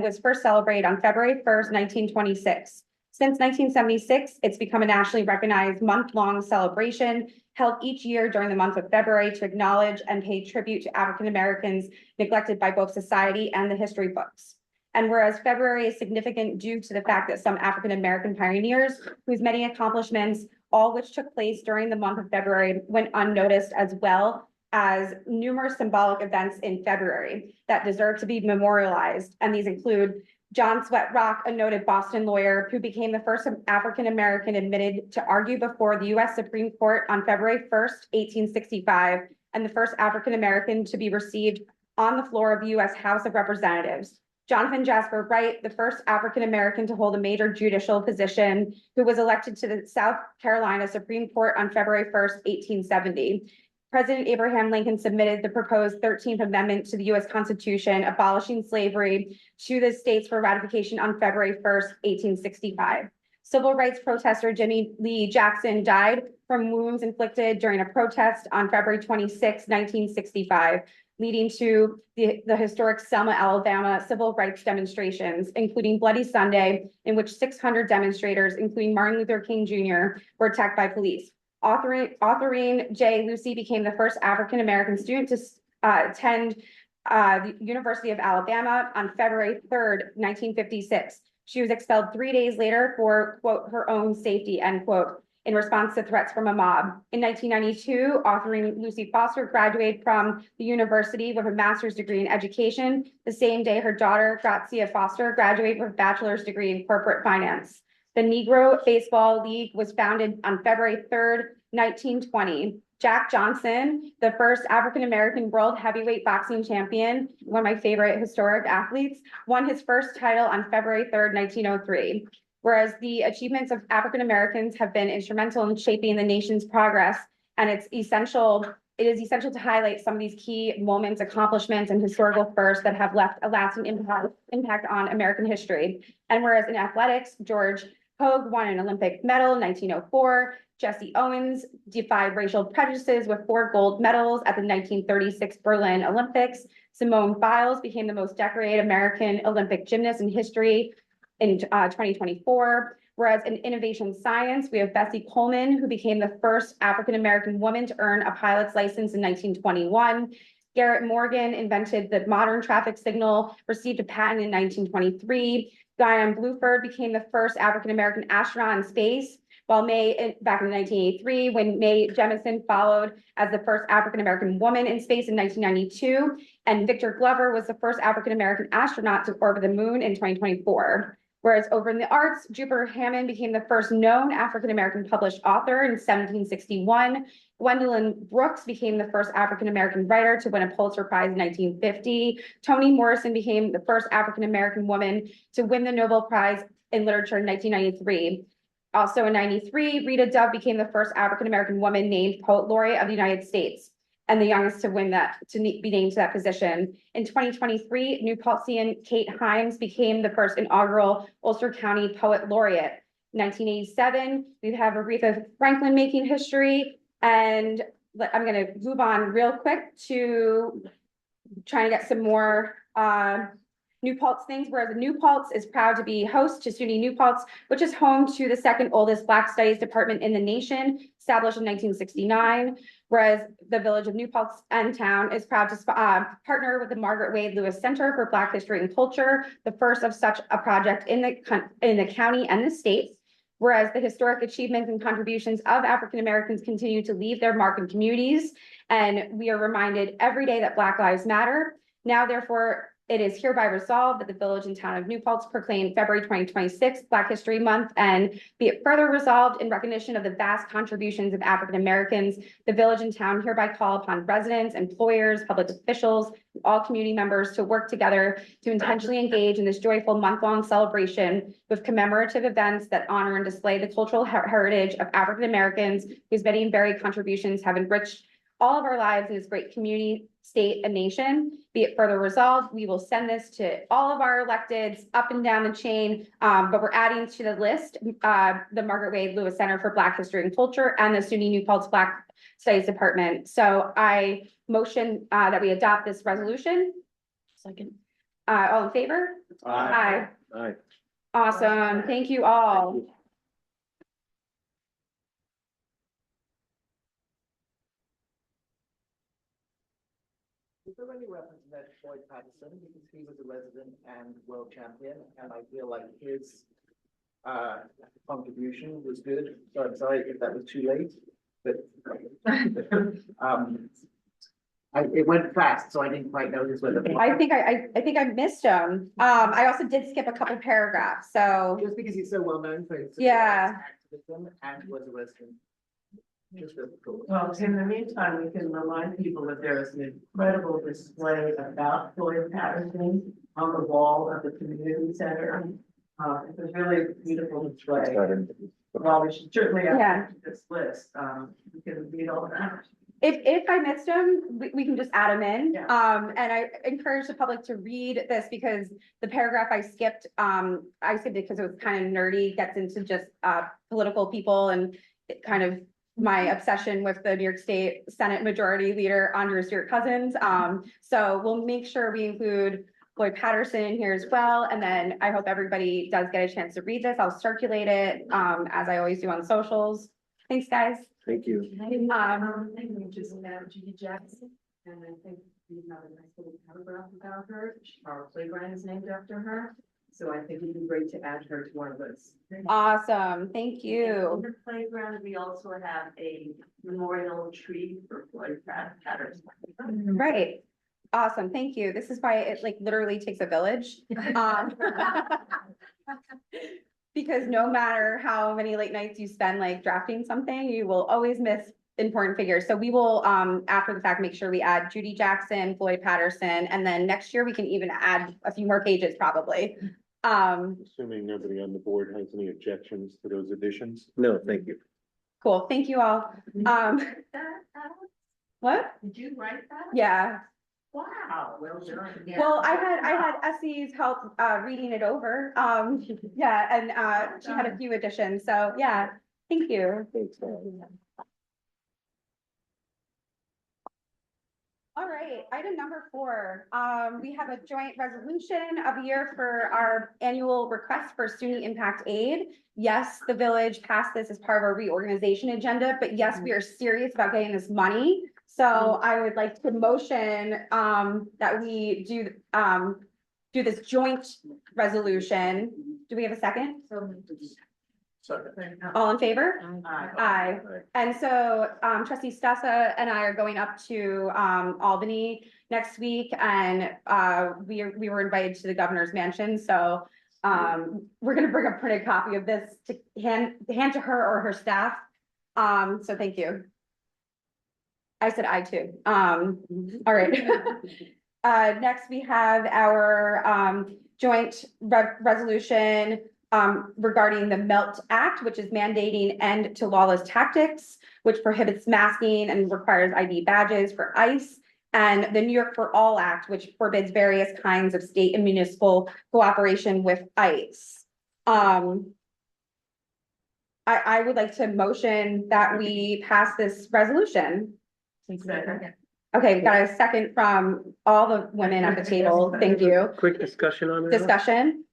was first celebrated on February 1st, 1926. Since 1976, it's become a nationally recognized month-long celebration held each year during the month of February to acknowledge and pay tribute to African Americans neglected by both society and the history books. And whereas February is significant due to the fact that some African American pioneers, whose many accomplishments, all which took place during the month of February, went unnoticed, as well as numerous symbolic events in February that deserve to be memorialized. And these include John Sweatrock, a noted Boston lawyer who became the first African-American admitted to argue before the U.S. Supreme Court on February 1st, 1865, and the first African-American to be received on the floor of the U.S. House of Representatives. Jonathan Jasper Wright, the first African-American to hold a major judicial position, who was elected to the South Carolina Supreme Court on February 1st, 1870. President Abraham Lincoln submitted the proposed 13th Amendment to the U.S. Constitution, abolishing slavery to the states for ratification on February 1st, 1865. Civil rights protester Jimmy Lee Jackson died from wounds inflicted during a protest on February 26, 1965, leading to the historic Selma, Alabama civil rights demonstrations, including Bloody Sunday, in which 600 demonstrators, including Martin Luther King Jr., were attacked by police. Autherine J. Lucy became the first African-American student to attend the University of Alabama on February 3rd, 1956. She was expelled 3 days later for, quote, her own safety, end quote, in response to threats from a mob. In 1992, Autherine Lucy Foster graduated from the university with a master's degree in education. The same day, her daughter, Grazia Foster, graduated with a bachelor's degree in corporate finance. The Negro Baseball League was founded on February 3rd, 1920. Jack Johnson, the first African-American world heavyweight boxing champion, one of my favorite historic athletes, won his first title on February 3rd, 1903. Whereas the achievements of African-Americans have been instrumental in shaping the nation's progress, and it is essential to highlight some of these key moments, accomplishments, and historical firsts that have left a lasting impact on American history. And whereas in athletics, George Hogue won an Olympic medal in 1904. Jesse Owens defied racial prejudices with 4 gold medals at the 1936 Berlin Olympics. Simone Biles became the most decorated American Olympic gymnast in history in 2024. Whereas in innovation science, we have Bessie Coleman, who became the first African-American woman to earn a pilot's license in 1921. Garrett Morgan invented the modern traffic signal, received a patent in 1923. Diane Bluford became the first African-American astronaut in space, while back in 1983, when Mae Jemison followed as the first African-American woman in space in 1992, and Victor Glover was the first African-American astronaut to orbit the moon in 2024. Whereas over in the arts, Jupiter Hammond became the first known African-American published author in 1761. Gwendolyn Brooks became the first African-American writer to win a Pulitzer Prize in 1950. Toni Morrison became the first African-American woman to win the Nobel Prize in Literature in 1993. Also in 93, Rita Dove became the first African-American woman named Poet Laureate of the United States, and the youngest to win that, to be named to that position. In 2023, New Paltzian Kate Himes became the first inaugural Ulster County Poet Laureate. 1987, we have Aretha Franklin making history, and I'm gonna move on real quick to trying to get some more New Paltz things, whereas New Paltz is proud to be host to SUNY New Paltz, which is home to the second oldest Black Studies department in the nation, established in 1969. Whereas the village of New Paltz and town is proud to partner with the Margaret Wade Lewis Center for Black History and Culture, the first of such a project in the county and the state. Whereas the historic achievements and contributions of African Americans continue to leave their mark in communities, and we are reminded every day that Black Lives Matter. Now, therefore, it is hereby resolved that the village and town of New Paltz proclaim February 2026 Black History Month, and be it further resolved in recognition of the vast contributions of African Americans, the village and town hereby call upon residents, employers, public officials, and all community members to work together to intentionally engage in this joyful month-long celebration with commemorative events that honor and display the cultural heritage of African Americans, whose many and varied contributions have enriched all of our lives in this great community, state, and nation. Be it further resolved, we will send this to all of our electeds up and down the chain, but we're adding to the list the Margaret Wade Lewis Center for Black History and Culture and the SUNY New Paltz Black Studies Department. So I motion that we adopt this resolution. Second. All in favor? Aye. Aye. Awesome. Thank you all. Is there any reference to that Floyd Patterson, because he was a resident and world champion, and I feel like his contribution was good. So I'm sorry if that was too late, but it went fast, so I didn't quite notice whether. I think I missed him. I also did skip a couple paragraphs, so. Just because he's so well known for his. Yeah. Activism and was a resident. Just a cool. Well, in the meantime, we can remind people that there is an incredible display about Floyd Patterson on the wall of the community center. It's a really beautiful display. Well, we should certainly add to this list, we can read all that. If I missed him, we can just add him in. Yeah. And I encourage the public to read this because the paragraph I skipped it because it was kind of nerdy, gets into just political people and it kind of my obsession with the New York State Senate Majority Leader Andrew Stewart Cousins. So we'll make sure we include Floyd Patterson in here as well. And then I hope everybody does get a chance to read this. I'll circulate it as I always do on socials. Thanks, guys. Thank you. I think we just met Judy Jackson, and I think we have a nice little paragraph about her. Our playground is named after her, so I think it'd be great to add her to one of those. Awesome. Thank In you. the playground, we also have a memorial tree for Floyd Patterson. Right. Awesome. Thank you. This is why it like literally takes a village. Because no matter how many late nights you spend like drafting something, you will always miss important figures. So we will, after the fact, make sure we add Judy Jackson, Floyd Patterson, and then next year we can even add a few more pages probably. Assuming nobody on the board has any objections to those additions. No, thank you. Cool. Thank you all. What? Did you write that? Yeah. Wow, well done. Well, I had Essie's help reading it over. Yeah, and she had a few additions. So yeah, thank you. All right, item number 4. We have a joint resolution of the year for our annual request for student impact aid. Yes, the village passed this as part of our reorganization agenda, but yes, we are serious about getting this money. So I would like to motion that we do this joint resolution. Do we have a second? All in favor? Aye. And so trustee Stassa and I are going up to Albany next week and we were invited to the governor's mansion. So we're gonna bring a printed copy of this to hand to her or her staff. So thank you. I said I too. All right. Next we have our joint resolution regarding the MELT Act, which is mandating end to lawless tactics, which prohibits masking and requires ID badges for ICE, and the New York for All Act, which forbids various kinds of state and municipal cooperation with ICE. I would like to motion that we pass this resolution. Okay, we got a second from all the women at the table. Thank you. Quick discussion on that. Discussion?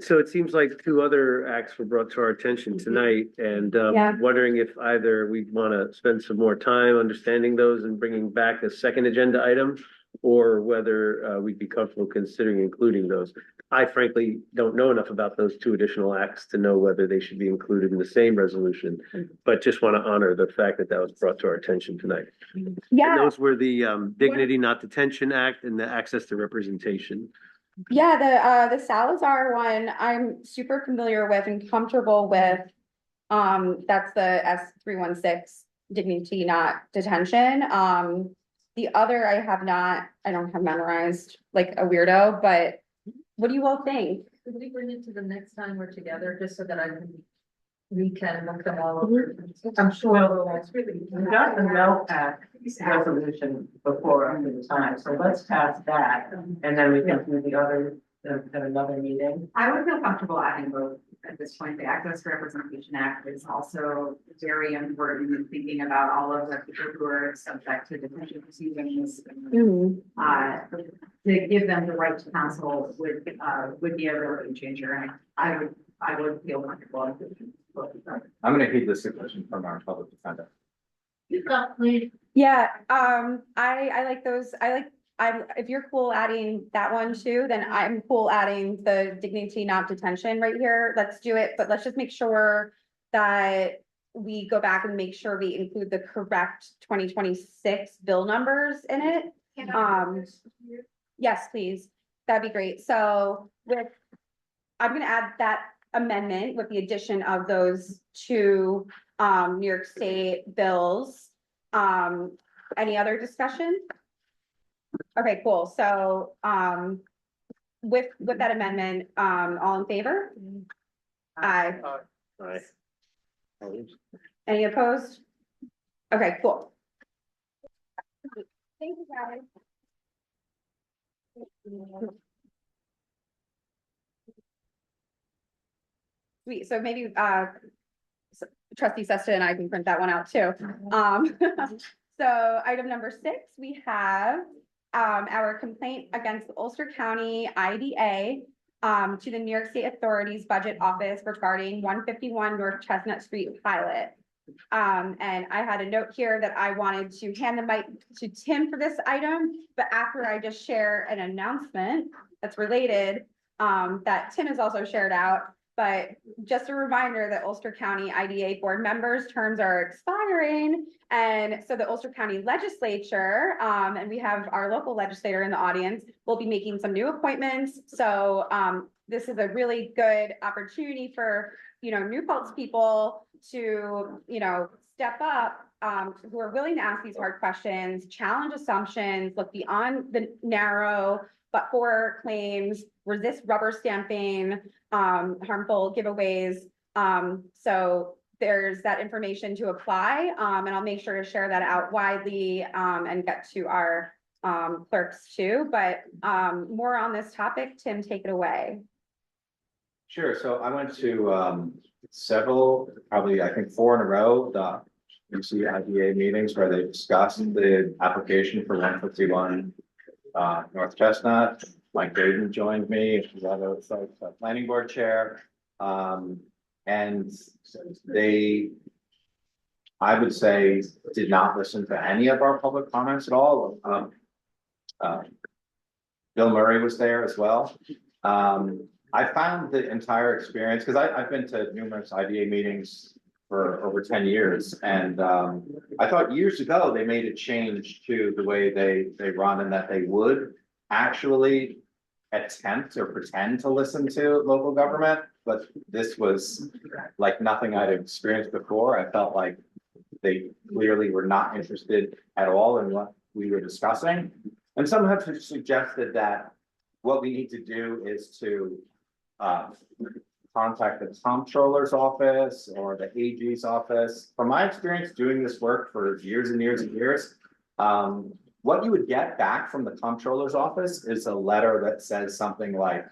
So it seems like 2 other acts were brought to our attention tonight and Yeah. wondering if either we want to spend some more time understanding those and bringing back a second agenda item or whether we'd be comfortable considering including those. I frankly don't know enough about those 2 additional acts to know whether they should be included in the same resolution, but just want to honor the fact that that was brought to our attention tonight. Yeah. And those were the Dignity Not Detention Act and the Access to Representation. Yeah, the Salazar one, I'm super familiar with and comfortable with. That's the S316 dignity not detention. The other I don't have memorized like a weirdo, but what do you all think? Could we bring it to the next time we're together, just so that we can look them all over? I'm sure that's really. We got the MELT Act resolution before under the time, so let's pass that, and then we can do the other at another meeting. I would feel comfortable adding both at this point. The Access to Representation Act is also very important in thinking about all of the people who are subject to detention proceedings. To give them the right to counsel would be a real game changer, and I would feel comfortable. I'm gonna heed the suggestion from our public defender. Yeah, I like those. If you're cool adding that one too, then I'm cool adding the dignity not detention right here. Let's do it, but let's just make sure that we go back and make sure we include the correct 2026 bill numbers in it. Yes, please. That'd be great. So I'm gonna add that amendment with the addition of those two, New York State bills. Any other discussion? Okay, cool. So, with that amendment, all in favor? Aye. Aye. Any opposed? Okay, cool. Thank you, guys. Sweet, so maybe, trustee Sesta and I can print that one out too. So item number 6, we have, our complaint against the Ulster County IDA, to the New York State Authorities Budget Office regarding 151 North Chestnut Street pilot. And I had a note here that I wanted to hand the mic to Tim for this item, but after I just share an announcement that's related, that Tim has also shared out. But just a reminder that Ulster County IDA board members' terms are expiring. And so the Ulster County Legislature, and we have our local legislator in the audience, will be making some new appointments. So this is a really good opportunity for, New Paltz people to, step up, who are willing to ask these hard questions, challenge assumptions, look beyond the narrow but for claims, resist rubber stamping, harmful giveaways. So there's that information to apply, and I'll make sure to share that out widely, and get to our clerks too. But more on this topic, Tim, take it away. Sure, so I went to several, probably I think 4 in a row, the UC IDA meetings where they discussed the application for 151 North Chestnut. Mike Graydon joined me, the other planning board chair. And they, I would say, did not listen to any of our public comments at all. Bill Murray was there as well. I found the entire experience, because I've been to numerous IDA meetings for over 10 years. And I thought years ago, they made a change to the way they run, and that they would actually attempt or pretend to listen to local government. But this was like nothing I'd experienced before. I felt like they clearly were not interested at all in what we were discussing. And some have suggested that what we need to do is to contact the comptroller's office or the AG's office. From my experience doing this work for years and years and years, what you would get back from the comptroller's office is a letter that says something like,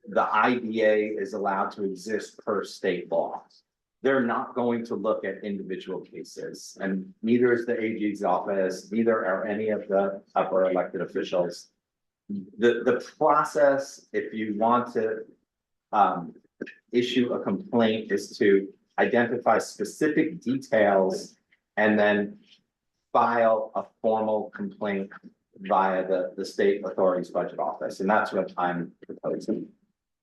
the IDA is allowed to exist per state law. They're not going to look at individual cases, and neither is the AG's office, neither are any of the upper elected officials. The process, if you want to issue a complaint, is to identify specific details and then file a formal complaint via the state authority's budget office. And that's what I'm proposing.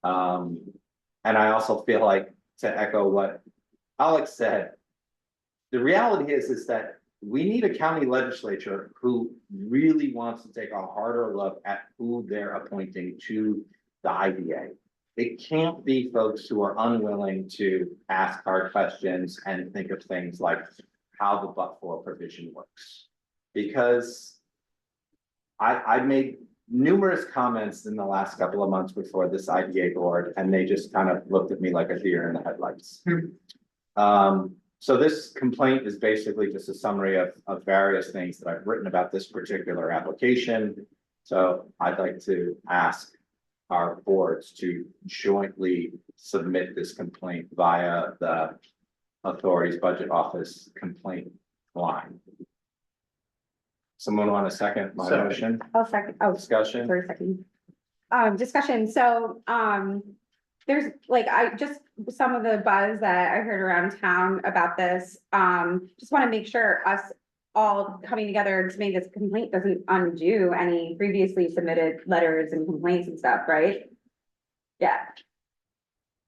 And I also feel like, to echo what Alex said, the reality is that we need a county legislature who really wants to take a harder look at who they're appointing to the IDA. It can't be folks who are unwilling to ask hard questions and think of things like how the but-for provision works. Because I made numerous comments in the last couple of months before this IDA board, and they just kind of looked at me like a deer in the headlights. So this complaint is basically just a summary of various things that I've written about this particular application. So I'd like to ask our boards to jointly submit this complaint via the authority's budget office complaint line. Someone want to second my motion? I'll second. Oh, Discussion? for a second. Discussion. So, there's some of the buzz that I heard around town about this. Just want to make sure us all coming together to make this complaint doesn't undo any previously submitted letters and complaints and stuff, right? Yeah.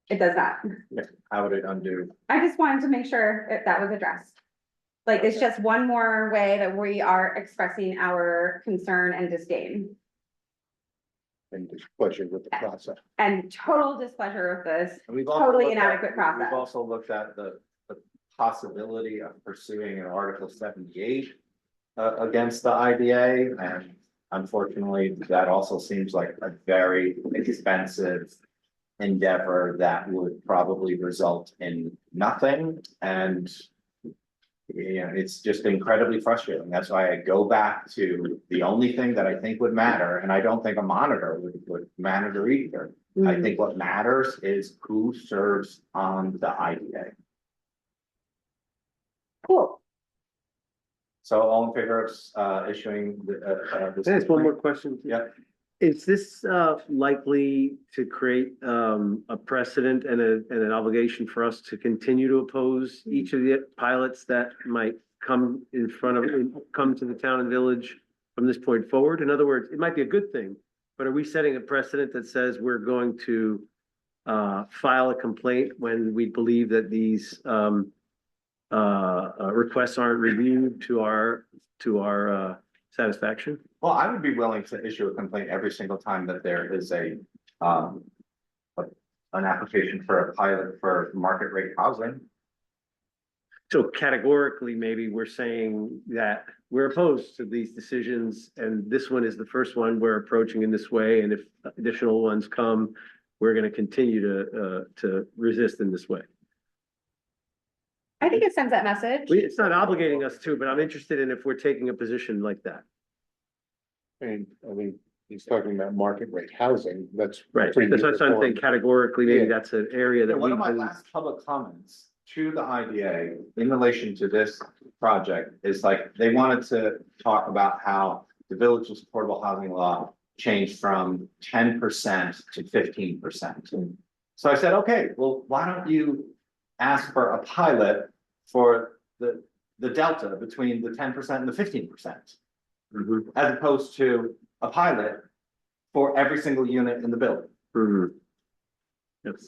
It does not. How would it undo? I just wanted to make sure if that was addressed. Like, it's just one more way that we are expressing our concern and disdain And displeasure with the process. and total displeasure of this And we've also totally looked at- inadequate process. We've also looked at the possibility of pursuing an Article 78 against the IDA, and unfortunately, that also seems like a very expensive endeavor that would probably result in nothing, and it's just incredibly frustrating. That's why I go back to the only thing that I think would matter, and I don't think a monitor would matter either. I think what matters is who serves on the IDA. Cool. So all in favor of issuing the. Can I ask one more question? Yeah. Is this likely to create a precedent and an obligation for us to continue to oppose each of the pilots that might come come to the town and village from this point forward? In other words, it might be a good thing, but are we setting a precedent that says we're going to file a complaint when we believe that these requests aren't reviewed to our satisfaction? Well, I would be willing to issue a complaint every single time that there is an application for a pilot for market rate housing. So categorically, maybe we're saying that we're opposed to these decisions, and this one is the first one we're approaching in this way, and if additional ones come, we're gonna continue to resist in this way. I think it sends that message. It's not obligating us to, but I'm interested in if we're taking a position like that. And I mean, he's talking about market rate housing, that's. Right, pretty that's what I'm saying, uniform. categorically, maybe Yeah. that's an area that One we of my can. last public comments to the IDA in relation to this project is like, they wanted to talk about how the village's affordable housing law changed from 10% to 15%. So I said, okay, well, why don't you ask for a pilot for the delta between the 10% and the 15%? As opposed to a pilot for every single unit in the building. Yes,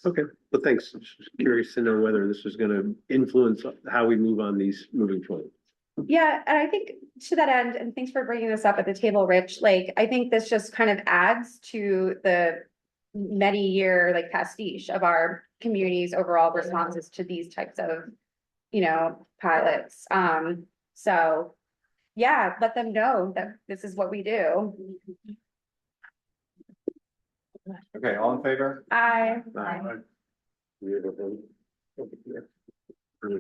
okay, but thanks. Just curious to know whether this is gonna influence how we move on these moving forward. Yeah, and I think to that end, and thanks for bringing this up at the table, Rich, like, I think this just kind of adds to the many year like pastiche of our community's overall responses to these types of, pilots. So yeah, let them know that this is what we do. Okay, all in favor? We have a vote. We have a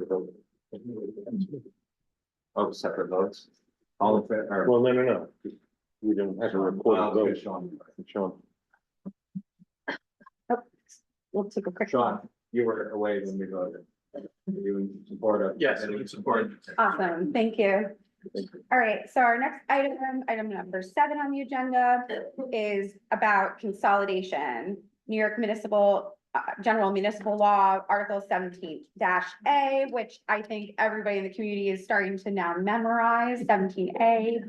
vote. Oh, separate votes? All in favor? Well, no. We don't have a recorded vote. Sean. We'll take a quick. Sean, you were away when we voted. You in support of? Yes, in support. Awesome, thank you. All right, so our next item number 7 on the agenda is about consolidation. New York General Municipal Law, Article 17-A, which I think everybody in the community is starting to now memorize, 17A.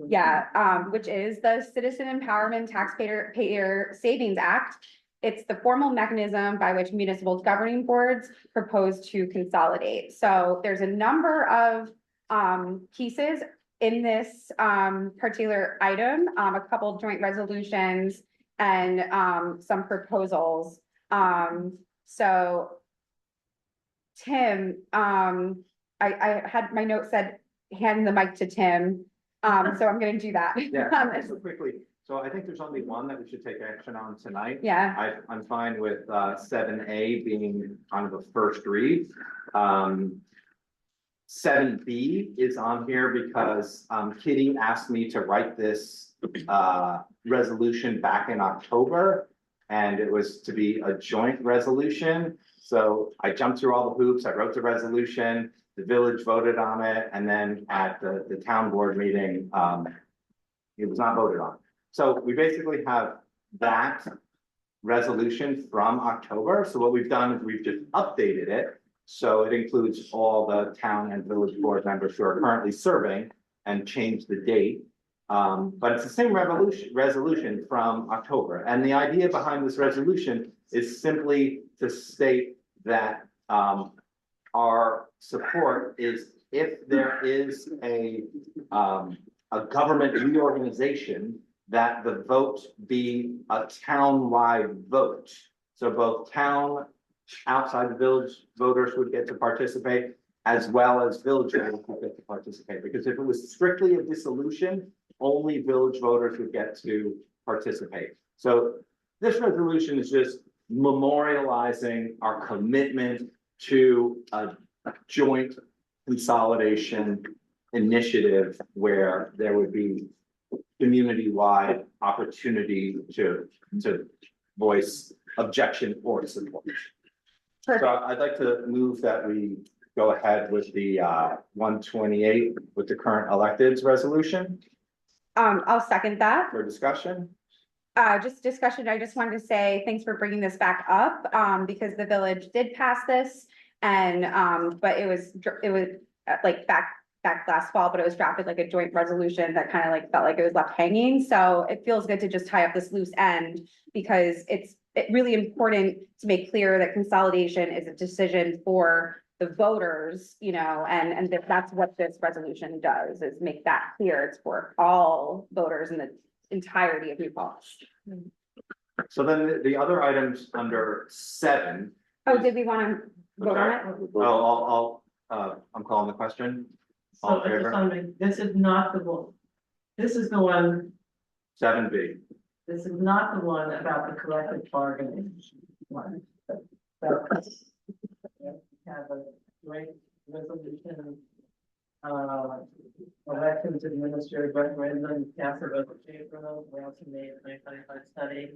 Yeah, which is the Citizen Empowerment Taxpayer Savings Act. It's the formal mechanism by which municipal governing boards propose to consolidate. So there's a number of pieces in this particular item, a couple joint resolutions and some proposals. So Tim, I had my note said hand the mic to Tim. So I'm gonna do that. Yeah, so quickly. So I think there's only one that we should take action on tonight. Yeah. I'm fine with 7A being kind of a first read. 7B is on here because Kitty asked me to write this resolution back in October. And it was to be a joint resolution. So I jumped through all the hoops. I wrote the resolution, the village voted on it, and then at the town board meeting, it was not voted on. So we basically have that resolution from October. So what we've done is we've just updated it. So it includes all the town and village board members who are currently serving and changed the date. But it's the same resolution from October. And the idea behind this resolution is simply to state that our support is if there is a government reorganization, that the vote be a town-wide vote. So both town, outside the village voters would get to participate, as well as village voters would get to participate. Because if it was strictly a dissolution, only village voters would get to participate. So this resolution is just memorializing our commitment to a joint consolidation initiative where there would be community-wide opportunity to voice objection or support. So I'd like to move that we go ahead with the 128 with the current electeds resolution I'll second that. for discussion. Just discussion, I just wanted to say thanks for bringing this back up, because the village did pass this. And, but it was like back last fall, but it was drafted like a joint resolution that kind of like felt like it was left hanging. So it feels good to just tie up this loose end, because it's really important to make clear that consolidation is a decision for the voters, you know, and that's what this resolution does, is make that clear. It's for all voters in the entirety of New Paltz. So then the other items under 7. Oh, did we want to vote on it? I'm calling the question. So All in I just favor? want to make, this is not the one. This is the one, 7B. this is not the one about the collective bargaining one. Have a great resolution. Elections administered referendum, pass a vote favorable, we also made a 2025 study.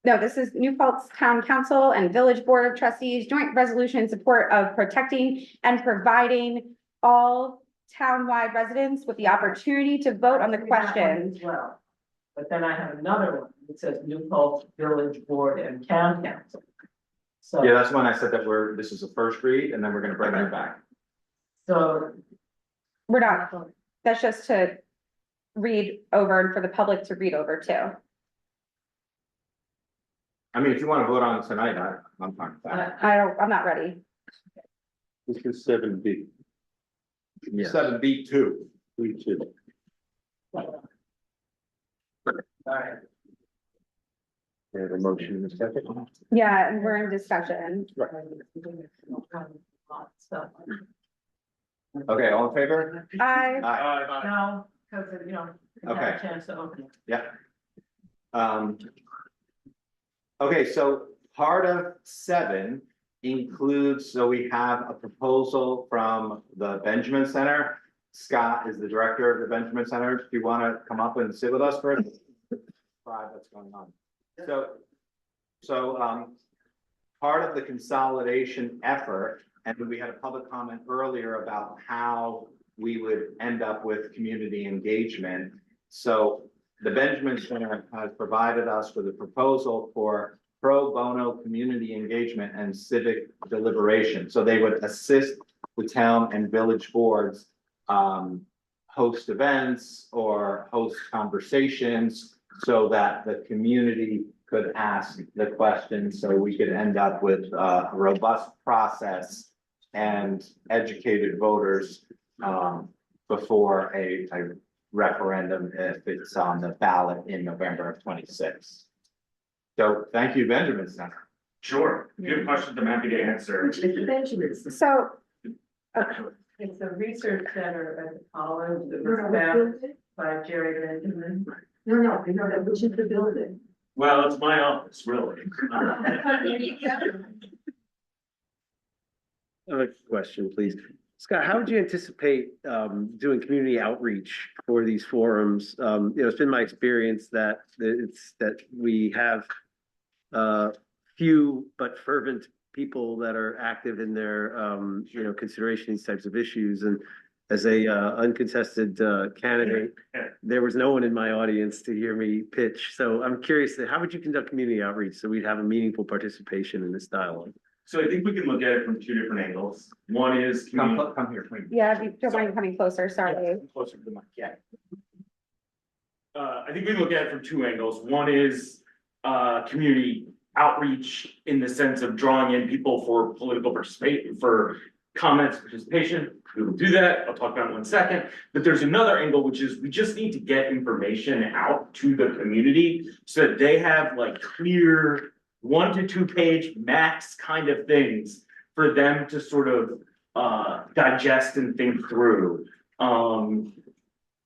No, this is New Paltz Town Council and Village Board of Trustees joint resolution in support of protecting and providing all townwide residents with the opportunity to vote on the question. As well, but then I have another one that says New Paltz Village Board and Town Council. So. Yeah, that's when I said that this is a first read and then we're gonna bring it back. So. We're not, that's just to read over and for the public to read over too. I mean, if you want to vote on it tonight, I'm fine with that. I'm not ready. This is 7B. 7B2. B2. Alright. We have a motion in a second. Yeah, and we're in discussion. Okay, all in favor? I, Aye. No, because, you know, we have Okay. a chance to open it. Yeah. Okay, so part of 7 includes, so we have a proposal from the Benjamin Center. Scott is the director of the Benjamin Center. Do you want to come up and sit with us for a that's going on? So part of the consolidation effort, and we had a public comment earlier about how we would end up with community engagement. So the Benjamin Center has provided us with a proposal for pro bono community engagement and civic deliberation. So they would assist the town and village boards host events or host conversations so that the community could ask the questions, so we could end up with a robust process and educated voters before a referendum if it's on the ballot in November of 26. So thank you, Benjamin Center. Sure, if you have questions, I'm happy to answer. so, It's a research center at the college that was founded by Jerry Benjamin. No, which is the building. Well, it's my office, really. I have a question, please. Scott, how would you anticipate doing community outreach for these forums? It's been my experience that we have few but fervent people that are active in their consideration of these types of issues. And as a uncontested candidate, there was no one in my audience to hear me pitch. So I'm curious, how would you conduct community outreach so we'd have a meaningful participation in this dialogue? So I think we can look at it from 2 different angles. One is. Come here, please. yeah, if you don't mind coming closer, sorry. Closer to the mic, yeah. I think we look at it from 2 angles. One is community outreach in the sense of drawing in people for political participation, for comments, participation. we will do that. I'll talk about it in 1 second. But there's another angle, which is we just need to get information out to the community so that they have like clear 1 to 2 page max kind of things for them to sort of digest and think through.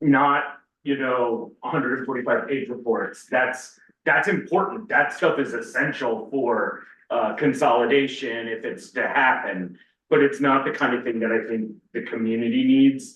Not, 145 page reports. That's important. That stuff is essential for consolidation if it's to happen. But it's not the kind of thing that I think the community needs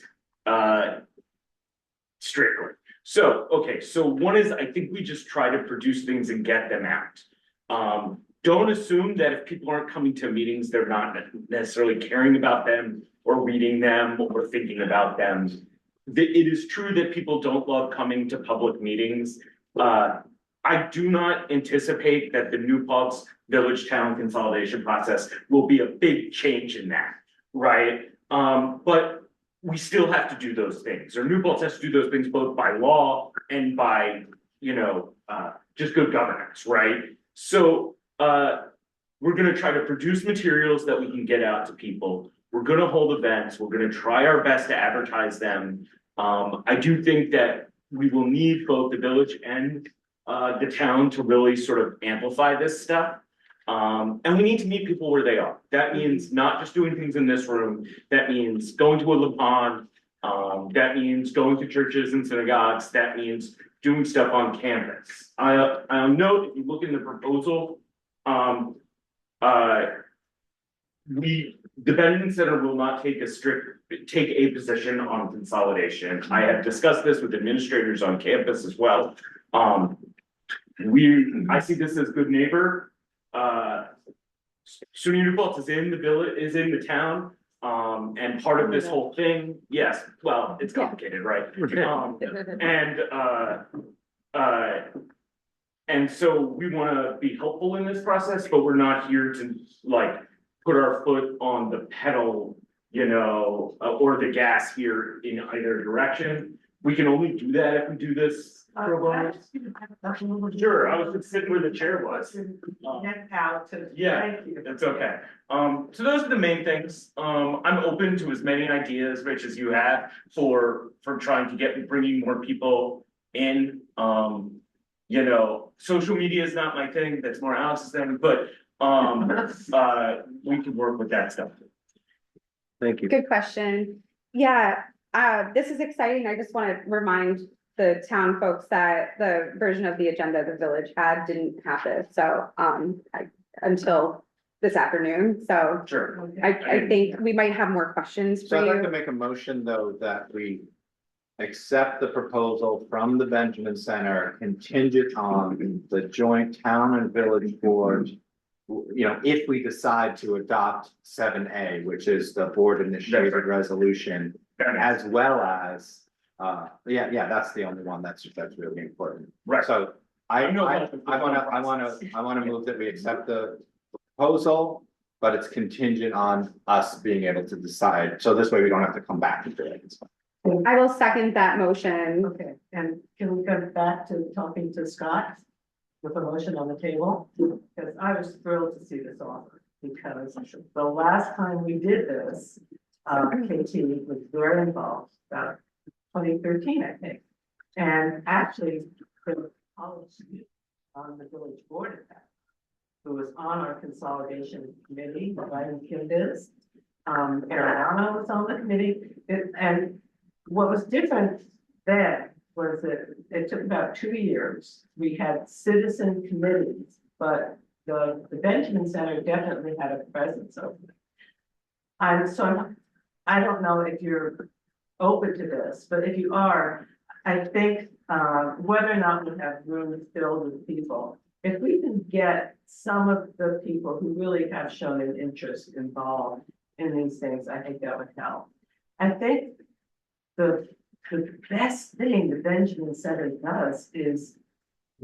strictly. So, okay, so one is I think we just try to produce things and get them out. Don't assume that if people aren't coming to meetings, they're not necessarily caring about them or reading them or thinking about them. It is true that people don't love coming to public meetings. I do not anticipate that the New Paltz Village Town consolidation process will be a big change in that, right? But we still have to do those things, or New Paltz has to do those things both by law and by, just good governance, right? So we're gonna try to produce materials that we can get out to people. We're gonna hold events. We're gonna try our best to advertise them. I do think that we will need both the village and the town to really sort of amplify this stuff. And we need to meet people where they are. That means not just doing things in this room. That means going to a Le Pond. That means going to churches and synagogues. That means doing stuff on campus. I'll note, if you look in the proposal, the Benjamin Center will not take a position on consolidation. I have discussed this with administrators on campus as well. I see this as good neighbor. SUNY New Paltz is in the village, is in the town. And part of this whole thing, yes, well, it's complicated, right? And so we want to be helpful in this process, but we're not here to like put our foot on the pedal, or the gas here in either direction. We can only do that if we do this. Sure, I was just sitting where the chair was. Yeah, that's okay. So those are the main things. I'm open to as many ideas, Rich, as you have for trying to bringing more people in. Social media is not my thing. That's more Alex's thing, but we can work with that stuff. Thank you. Good question. Yeah, this is exciting. I just want to remind the town folks that the version of the agenda the village had didn't have this, so until this afternoon, so. Sure. I think we might have more questions So for I'd like to you. make a motion, though, that we accept the proposal from the Benjamin Center contingent on the joint town and village board. If we decide to adopt 7A, which is the board initiated resolution, as well as, that's the only one that's really important. Right. So I wanna move that we accept the proposal, but it's contingent on us being able to decide. So this way we don't have to come back and do it. I will second that motion. Okay, and can we go back to talking to Scott with a motion on the table? Because I was thrilled to see this offer, because the last time we did this, KT was very involved, about 2013, I think. And actually, the policy on the village board of that, who was on our consolidation committee, Ryan Kim is, Ariana was on the committee, and what was different then was that it took about 2 years. We had citizen committees, but the Benjamin Center definitely had a presence over it. And so I don't know if you're open to this, but if you are, I think whether or not we have rooms filled with people, if we can get some of the people who really have shown an interest involved in these things, I think that would help. I think the best thing the Benjamin Center does is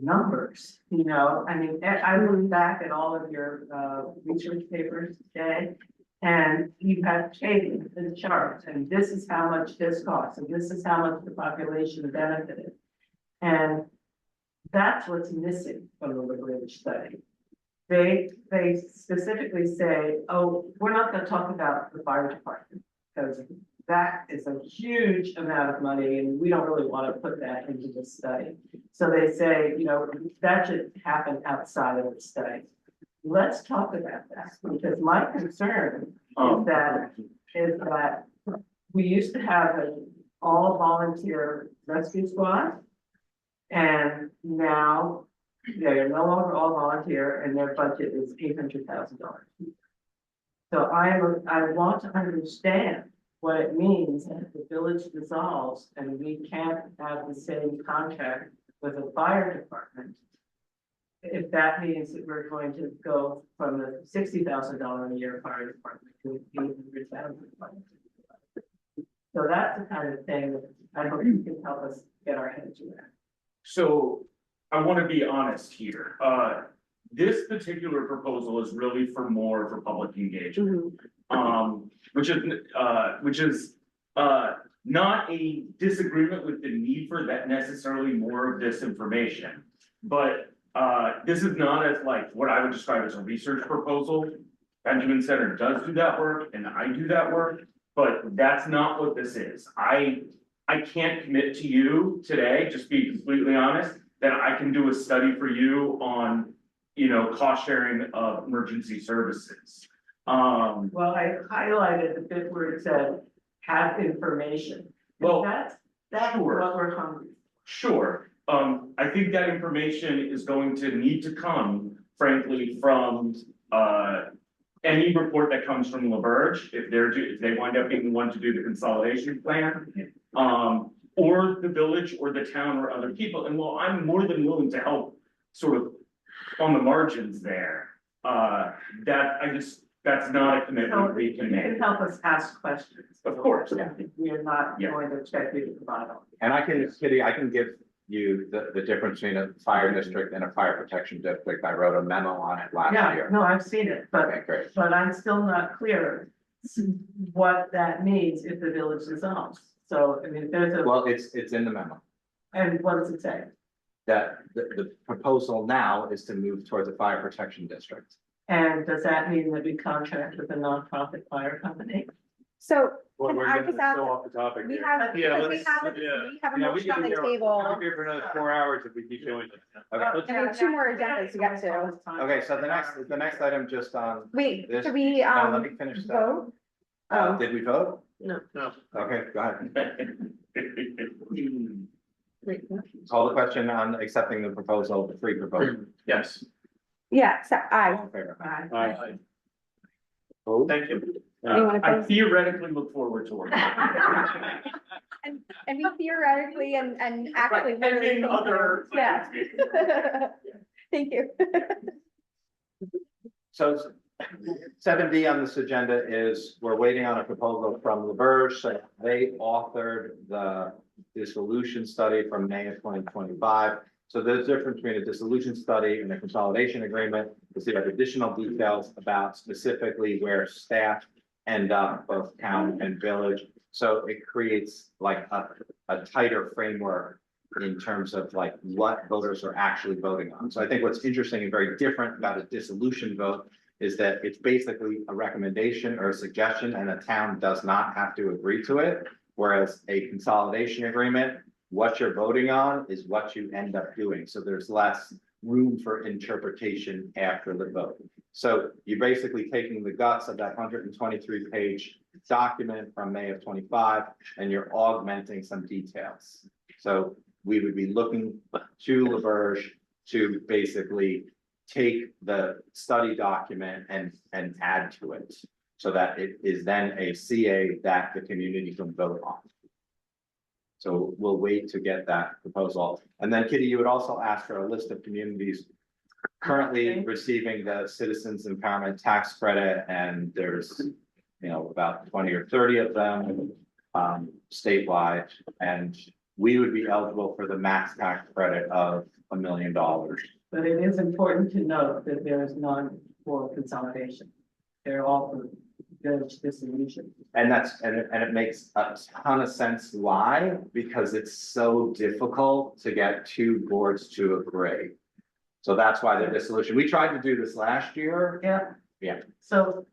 numbers, I look back at all of your research papers today, and you have taken the charts, and this is how much this costs, and this is how much the population benefited. And that's what's missing from the LaGrange study. They specifically say, oh, we're not going to talk about the fire department because that is a huge amount of money and we don't really want to put that into the study. So they say, you know, that should happen outside of the study. Let's talk about that, because my concern is that we used to have an all volunteer rescue squad. And now they are no longer all volunteer and their budget is $800,000. So I want to understand what it means if the village dissolves and we can't have the same contract with the fire department. If that means that we're going to go from the $60,000 a year fire department to $800,000. So that's the kind of thing that I hope you can help us get our heads around. So I want to be honest here. This particular proposal is really for more for public engagement. Which is not a disagreement with the need for that necessarily more of this information. But this is not as like what I would describe as a research proposal. Benjamin Center does do that work and I do that work, but that's not what this is. I can't commit to you today, just be completely honest, that I can do a study for you on, you know, cost sharing of emergency services. Well, I highlighted the bit where it said, have information. Well, that's sure. what we're hungry. Sure, I think that information is going to need to come, frankly, from, any report that comes from LaBerge, if they wind up being the one to do the consolidation plan. Or the village or the town or other people, and while I'm more than willing to help sort of on the margins there, that's not a commitment we can You can make. help us ask questions. Of course. We are not Yeah. going to expect you to provide all. And I can, Kitty, I can give you the difference between a fire district and a fire protection district. I wrote a memo on it last Yeah, year. no, I've seen it, Okay, great. but I'm still not clear what that means if the village dissolves. So, I mean, there's a, Well, it's in the memo. and what does it say? That the proposal now is to move towards a fire protection district. And does that mean that we contract with a nonprofit fire company? So Well, can we're I getting just ask, so off the topic we here. have, Yeah, because we let's- have, yeah. we have a Yeah, we motion on can the be here, table. we'll be here for another 4 hours if we keep doing it. Okay. And we have two more agendas to get to. Okay, so the next item just on. Wait, this. should we, No, let me finish that. vote? Did we vote? No. No. Okay, go ahead. Call the question on accepting the proposal, the free proposal. Yes, Yeah, so I, All in favor? Aye. thank you. Anyone I opposed? theoretically look forward to working. and we theoretically and actually Right, and literally. in other- Yeah. Thank you. So 7D on this agenda is, we're waiting on a proposal from LaBerge. So they authored the dissolution study from May of 2025. So there's a difference between a dissolution study and a consolidation agreement. We'll see additional details about specifically where staff end up, both town and village. So it creates like a tighter framework in terms of like what voters are actually voting on. So I think what's interesting and very different about a dissolution vote is that it's basically a recommendation or a suggestion and the town does not have to agree to it. Whereas a consolidation agreement, what you're voting on is what you end up doing. So there's less room for interpretation after the vote. So you're basically taking the guts of that 123-page document from May of 25 and you're augmenting some details. So we would be looking to LaBerge to basically take the study document and add to it so that it is then a CA that the community can vote on. So we'll wait to get that proposal. And then Kitty, you would also ask for a list of communities currently receiving the Citizens Empowerment Tax Credit, and there's, you know, about 20 or 30 of them statewide, and we would be eligible for the max tax credit of $1 million. But it is important to note that there is none for consolidation. They're all for village dissolution. And it makes a ton of sense. Why? Because it's so difficult to get two boards to agree. So that's why the dissolution. We tried to do this last year. Yeah. Yeah. So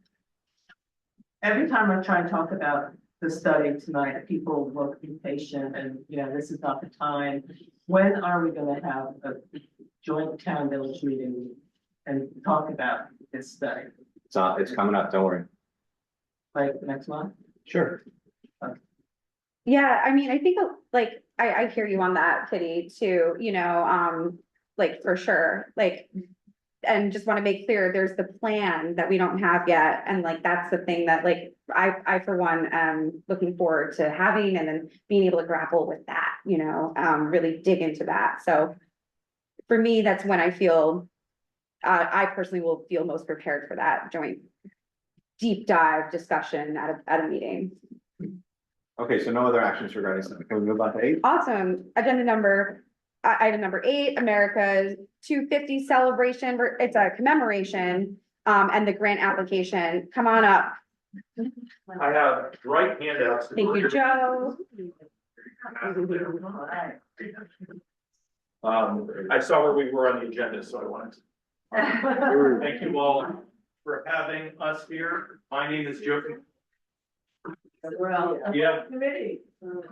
every time I try and talk about the study tonight, people will be patient and, you know, this is not the time. When are we gonna have a joint town village meeting and talk about this study? It's coming up, don't worry. Like next month? Sure. Yeah, I mean, I think like, I hear you on that, Kitty, too, you know, like for sure, like. And just want to make clear, there's the plan that we don't have yet, and like, that's the thing that like, I for one, am looking forward to having and then being able to grapple with that, you know, really dig into that, so. For me, that's when I feel, I personally will feel most prepared for that joint deep dive discussion at a meeting. Okay, so no other actions regarding something. Can we move on to 8? Awesome. Item number 8, America's 250 celebration. It's a commemoration, and the grant application. Come on up. I have right handouts. Thank you, Joe. I saw where we were on the agenda, so I wanted to. Thank you all for having us here. My name is Joe. Well, Yeah. committee. And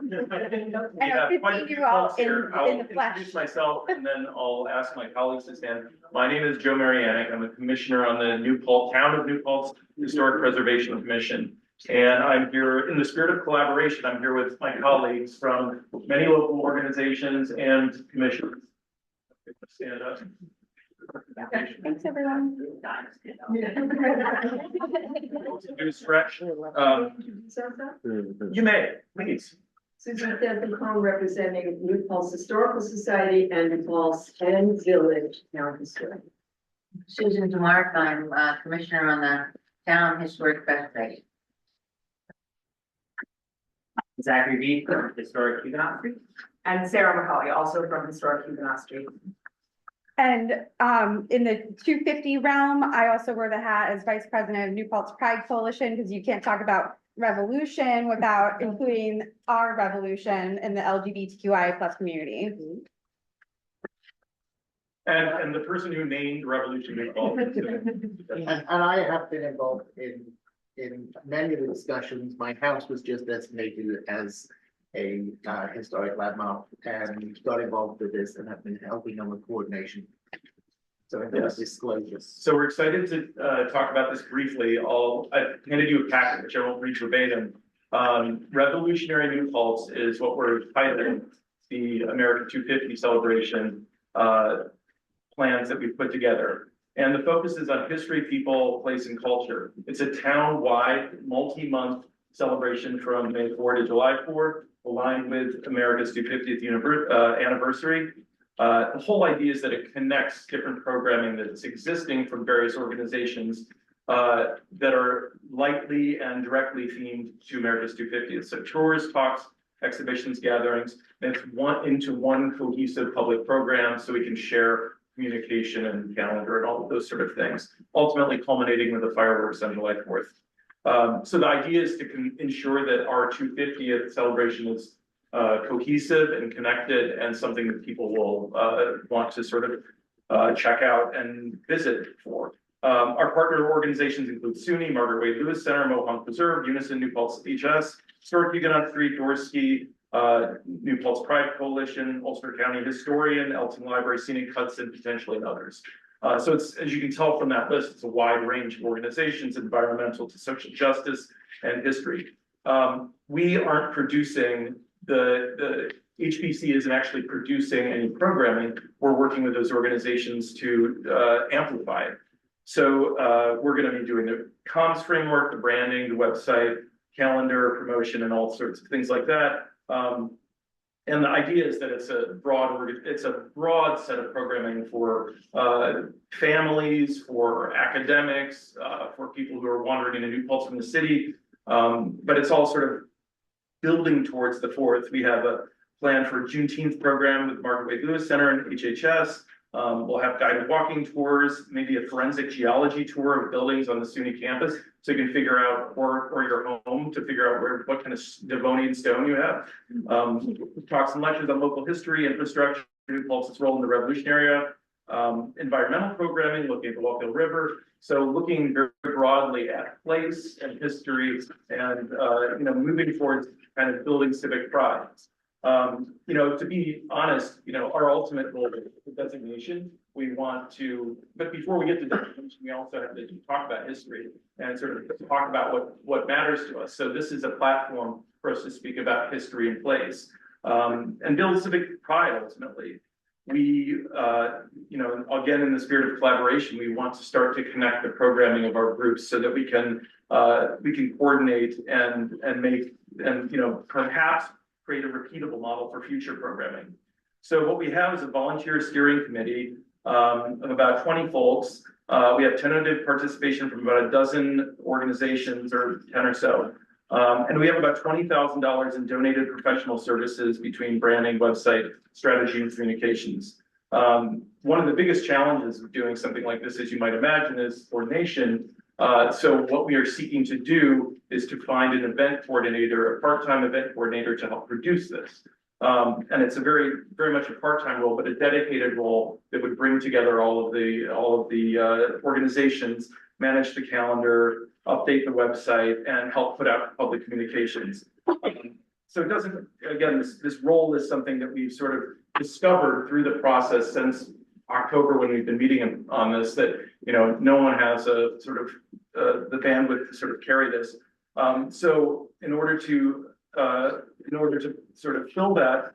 Yeah, I've quite a seen few you all folks here. in I'll the flesh. introduce myself and then I'll ask my colleagues to stand. My name is Joe Marianic. I'm a commissioner on the New Paltz, Town of New Paltz Historic Preservation Commission. And I'm here in the spirit of collaboration. I'm here with my colleagues from many local organizations and commissions. Stand up. Thanks, everyone. Do a stretch. You may, please. Susan Stanton-Cohn, representing New Paltz Historical Society and New Paltz and Village Town History. Susan DeMark, I'm commissioner on the Town Historic Preservation. Zachary V. from Historic Huguenot Street. And Sarah McCauley, also from Historic Huguenot Street. And in the 250 realm, I also wear the hat as vice president of New Paltz Pride Coalition, because you can't talk about revolution without including our revolution in the LGBTQI plus community. And the person who named Revolution New Paltz. And I have been involved in many of the discussions. My house was just designated as a historic landmark and got involved with this and have been helping on the coordination. So Yes. disclosures. So we're excited to talk about this briefly. I handed you a packet, which I won't read verbatim. Revolutionary New Paltz is what we're titling the America 250 celebration plans that we've put together. And the focus is on history, people, place, and culture. It's a town-wide, multi-month celebration from May 4 to July 4, aligned with America's 250th anniversary. The whole idea is that it connects different programming that's existing from various organizations that are lightly and directly themed to America's 250th. So tours, talks, exhibitions, gatherings, and it's into one cohesive public program so we can share communication and calendar and all of those sort of things, ultimately culminating with the fireworks on July 4th. So the idea is to ensure that our 250th celebration is cohesive and connected and something that people will want to sort of check out and visit for. Our partner organizations include SUNY, Margaret Wade Lewis Center, Mohawk Preserve, Unison, New Paltz HS, Historic Huguenot Street, Dorsey, New Paltz Pride Coalition, Ulster County Historian, Elton Library, Scenic Hudson, potentially others. So it's, as you can tell from that list, it's a wide range of organizations, environmental to social justice and history. We aren't producing the HPC isn't actually producing any programming. We're working with those organizations to amplify it. So we're going to be doing the comms framework, the branding, the website, calendar, promotion, and all sorts of things like that. And the idea is that it's a broad set of programming for families, for academics, for people who are wandering into New Paltz from the city. But it's all sort of building towards the 4th. We have a plan for Juneteenth program with Margaret Wade Lewis Center and HHS. We'll have guided walking tours, maybe a forensic geology tour of buildings on the SUNY campus, so you can figure out, or your home to figure out what kind of Devonian stone you have. Talks and lectures on local history, infrastructure, New Paltz's role in the Revolution era, environmental programming, looking at the Walkill River. So looking very broadly at place and history and, moving towards kind of building civic pride. To be honest, our ultimate goal is designation. We want to, but before we get to designation, we also have to talk about history and sort of talk about what matters to us. So this is a platform for us to speak about history and place, and build civic pride ultimately. We, again, in the spirit of collaboration, we want to start to connect the programming of our groups so that we can coordinate and make, and, perhaps create a repeatable model for future programming. So what we have is a volunteer steering committee of about 20 folks. We have tentative participation from about a dozen organizations or 10 or so. And we have about $20,000 in donated professional services between branding, website, strategy, and communications. One of the biggest challenges of doing something like this, as you might imagine, is coordination. So what we are seeking to do is to find an event coordinator, a part-time event coordinator to help produce this. And it's a very, very much a part-time role, but a dedicated role that would bring together all of the organizations, manage the calendar, update the website, and help put out public communications. So it doesn't, again, this role is something that we've sort of discovered through the process since October when we've been meeting on this, that, no one has a sort of the bandwidth to sort of carry this. So in order to sort of fill that,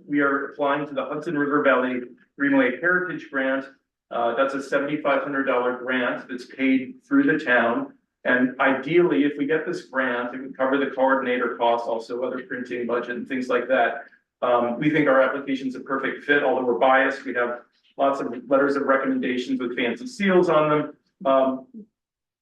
we are applying to the Hudson River Valley Greenway Heritage Grant. That's a $7,500 grant that's paid through the town. And ideally, if we get this grant, it would cover the coordinator costs, also other printing budget and things like that. We think our application's a perfect fit, although we're biased. We have lots of letters of recommendations with fancy seals on them.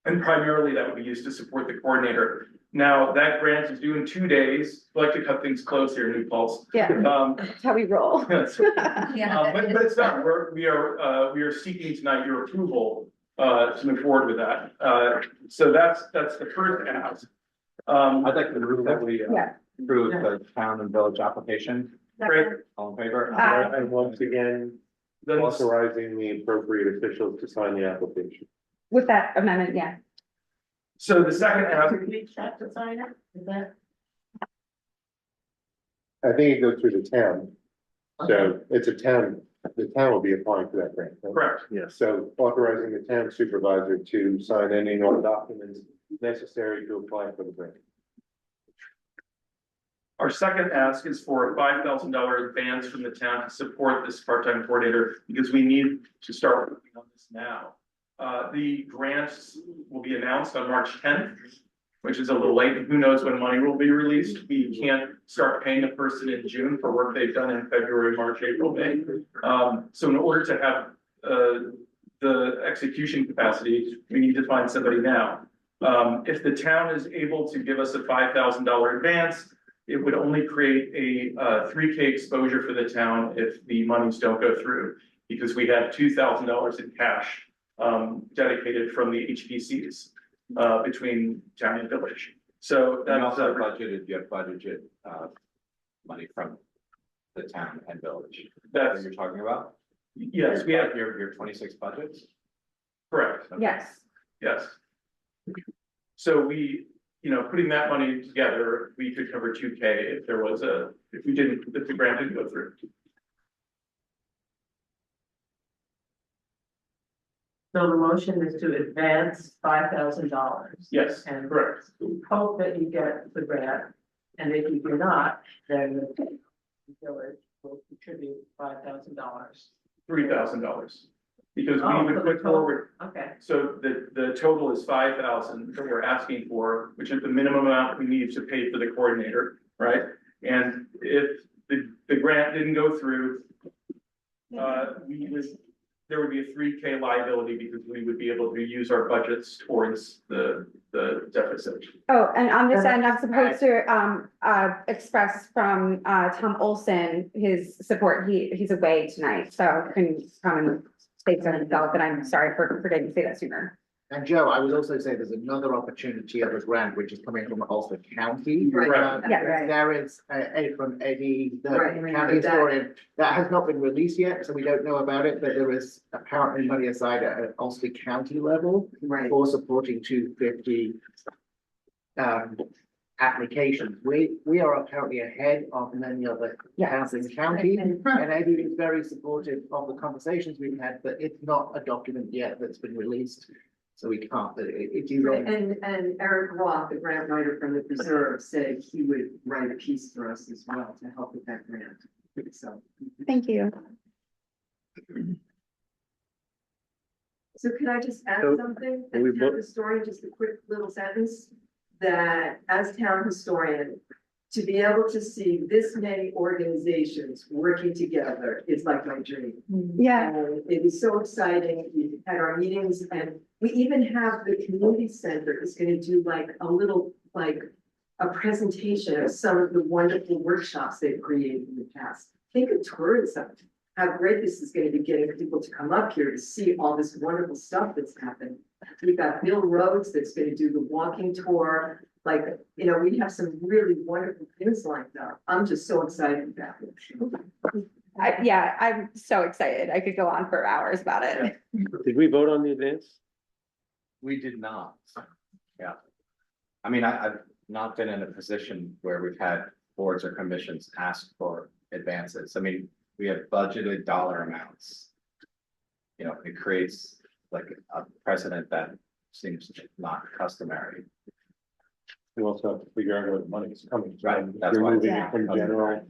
And primarily that would be used to support the coordinator. Now, that grant is due in 2 days. We like to cut things close here in New Paltz. Yeah, that's how we roll. But it's not, we are seeking tonight your approval to move forward with that. So that's the first ask. I'd like to move that we Yeah. approve the town and village application. Great. All in favor? And once again, authorizing the appropriate officials to sign the application. With that amendment, yeah. So the second ask, To sign it, is that? I think it goes through the town. So it's a town, the town will be applying for that grant. right? correct. Yes. So authorizing the town supervisor to sign any and all documents necessary to apply for the grant. Our second ask is for a $5,000 advance from the town to support this part-time coordinator because we need to start working on this now. The grants will be announced on March 10th, which is a little late. Who knows when money will be released? We can't start paying a person in June for work they've done in February, March, April, May. So in order to have the execution capacity, we need to find somebody now. If the town is able to give us a $5,000 advance, it would only create a $3,000 exposure for the town if the monies don't go through, because we have $2,000 in cash dedicated from the HPCs between town and village. So And that's also budgeted, you have budgeted money from the town and village. That's what you're talking about? yes, we have, your 26 budgets? correct, Yes. yes. So we, putting that money together, we could cover $2,000 if there was if the grant didn't go through. So the motion is to advance $5,000. Yes, And correct. hope that you get the grant, and if you do not, then the village will contribute $5,000. $3,000. Because Oh, we would so the put forward, Okay, so the total is 5,000 that we're asking for, which is the minimum amount we need to pay for the coordinator, right? And if the grant didn't go through, there would be a $3,000 liability because we would be able to use our budgets towards the deficit. Oh, and on this end, I'm supposed to express from Tom Olson his support. He's away tonight, so can come and say so himself, and I'm sorry for forgetting to say that sooner. And Joe, I would also say there's another opportunity of a grant which is coming from Ulster County. Right. Yeah. There is from Eddie, the Right. county But that- historian, that has not been released yet, so we don't know about it, but there is apparently money aside at an Ulster County level Right. for supporting 250 applications. We are apparently ahead of many other towns in the county, and Eddie is very supportive of the conversations we've had, but it's not a document yet that's been released. So we can't, it is. Right, and Eric Roth, the grant writer from the Preserve, said he would write a piece for us as well to help with that grant. So. Thank you. So can I just add So, something? we As both- town historian, just a quick little sentence, that as town historian, to be able to see this many organizations working together is like my dream. Yeah. And it is so exciting. We had our meetings and we even have the community center is gonna do like a little, like a presentation of some of the wonderful workshops they've created in the past. Think of tourism, how great this is gonna be getting people to come up here to see all this wonderful stuff that's happened. We've got Bill Rhodes that's gonna do the walking tour. Like, you know, we have some really wonderful things like that. I'm just so excited about it. Yeah, I'm so excited. I could go on for hours about it. Did we vote on the advance? We did not. Yeah. I mean, I've not been in a position where we've had boards or commissions ask for advances. I mean, we have budgeted dollar amounts. You know, it creates like a precedent that seems not customary. You also have to figure out where the money is coming from. Right, that's You're why- moving yeah. it from general,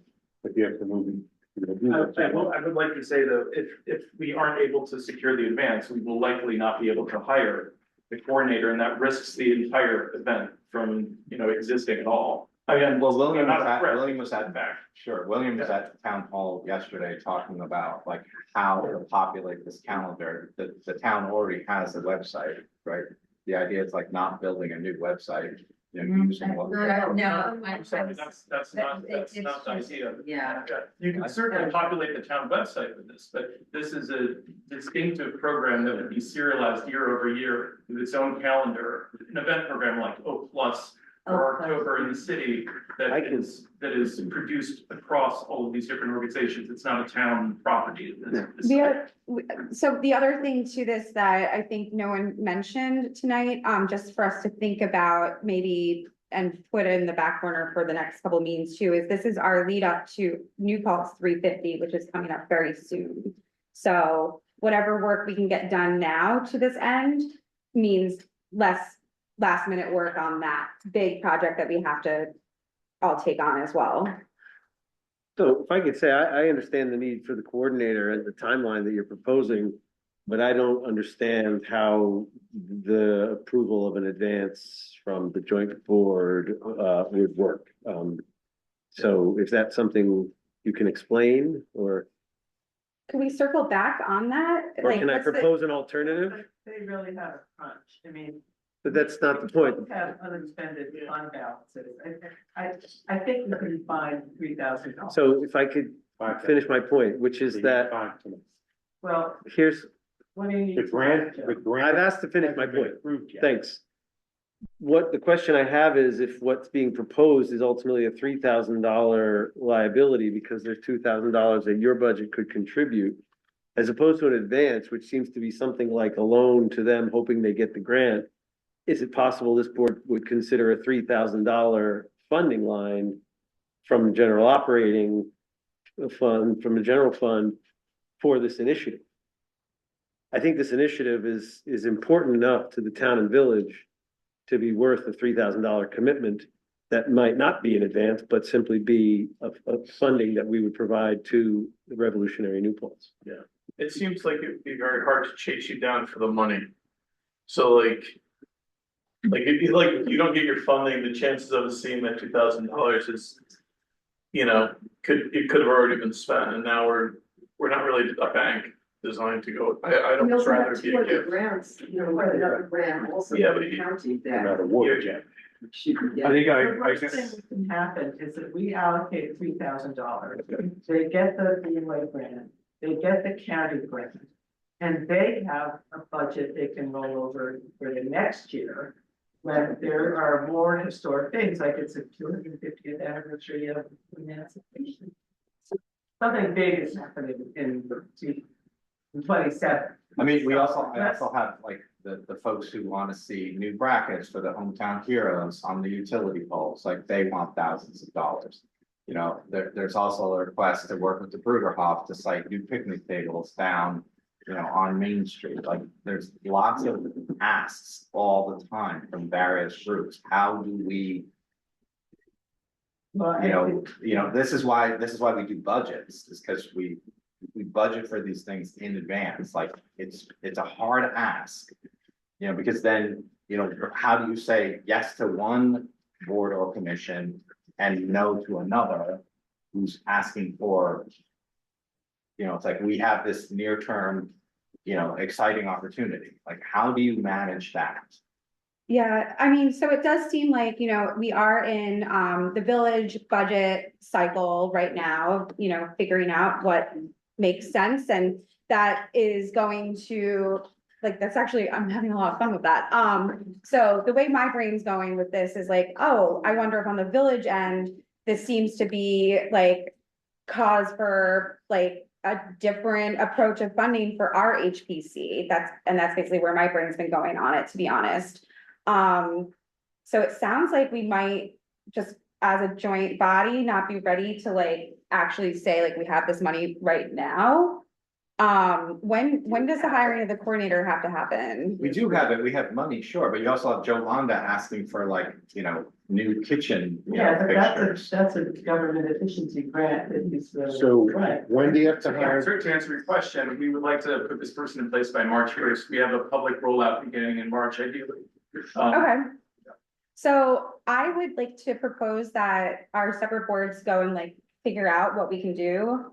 but you have to move it. I would like to say that if we aren't able to secure the advance, we will likely not be able to hire the coordinator, and that risks the entire event from, you know, existing at all. I mean, Well, William not was a at, threat, William was at, fact. sure, William was at town hall yesterday talking about like how to populate this calendar. The town already has a website, right? The idea is like not building a new website, you know, using what. I'm sorry, that's not the idea. Yeah. You can certainly populate the town website with this, but this is a distinctive program that would be serialized year over year with its own calendar, an event program like O Plus or October in the city that is produced across all of these different organizations. It's not a town property. So the other thing to this that I think no one mentioned tonight, just for us to think about maybe and put in the back burner for the next couple meetings too, is this is our lead up to New Paltz 350, which is coming up very soon. So whatever work we can get done now to this end means less last minute work on that big project that we have to all take on as well. So if I could say, I understand the need for the coordinator and the timeline that you're proposing, but I don't understand how the approval of an advance from the joint board would work. So is that something you can explain, or? Can we circle back on that? Or Like, can I what's the- propose an alternative? They really have a crunch. I mean, But that's not the point. both have unexpended fund balances. I think we can find $3,000. So if I could finish my point, which is that, Well, here's, what do you need? The grant. I've asked to finish my hasn't been point. approved yet. Thanks. What the question I have is if what's being proposed is ultimately a $3,000 liability because there's $2,000 that your budget could contribute, as opposed to an advance, which seems to be something like a loan to them hoping they get the grant. Is it possible this board would consider a $3,000 funding line from the general operating fund, from the general fund for this initiative? I think this initiative is important enough to the town and village to be worth a $3,000 commitment that might not be in advance, but simply be a funding that we would provide to the Revolutionary New Paltz. Yeah, it seems like it would be very hard to chase you down for the money. So like if you don't get your funding, the chances of us seeing that $2,000 is, you know, could have already been spent, and now we're not really a bank designed to go. I'd We almost also rather have be two a other gift. grants, you know, another grant also Yeah, from but the county Not that. awarded yet. Should be I think The worst thing that can happen is that we allocate $3,000. They get the BMA grant, they get the county grant. And they have a budget they can roll over for the next year. When there are more historic things, like it's a 250th anniversary of emancipation. Something big is happening in 27. I mean, I also have like the folks who want to see new brackets for the hometown heroes on the utility poles, like they want thousands of dollars. You know, there's also a request to work with the Bruderhof to site new picnic tables down, you know, on Main Street. Like, there's lots of asks all the time from various groups. How do we, you know, this is why we do budgets, is because we budget for these things in advance. Like, it's a hard ask, you know, because then, you know, how do you say yes to one board or commission and no to another who's asking for, you know, it's like, we have this near term, you know, exciting opportunity. Like, how do you manage that? Yeah, I mean, so it does seem like, you know, we are in the village budget cycle right now, you know, figuring out what makes sense, and that is going to, like, that's actually, I'm having a lot of fun with that. So the way my brain's going with this is like, oh, I wonder if on the village end, this seems to be like cause for like a different approach of funding for our HPC. That's basically where my brain's been going on it, to be honest. So it sounds like we might just, as a joint body, not be ready to like actually say like we have this money right now. When does the hiring of the coordinator have to happen? We do have it, we have money, sure, but you also have Joe Londa asking for, like, you know, new kitchen, you know, Yeah, but fixtures. that's a government efficiency grant that he's. So Right. when do you have to Yeah, hire? to answer your question, we would like to put this person in place by March 1st. We have a public rollout beginning in March ideally. Okay. So I would like to propose that our separate boards go and like figure out what we can do.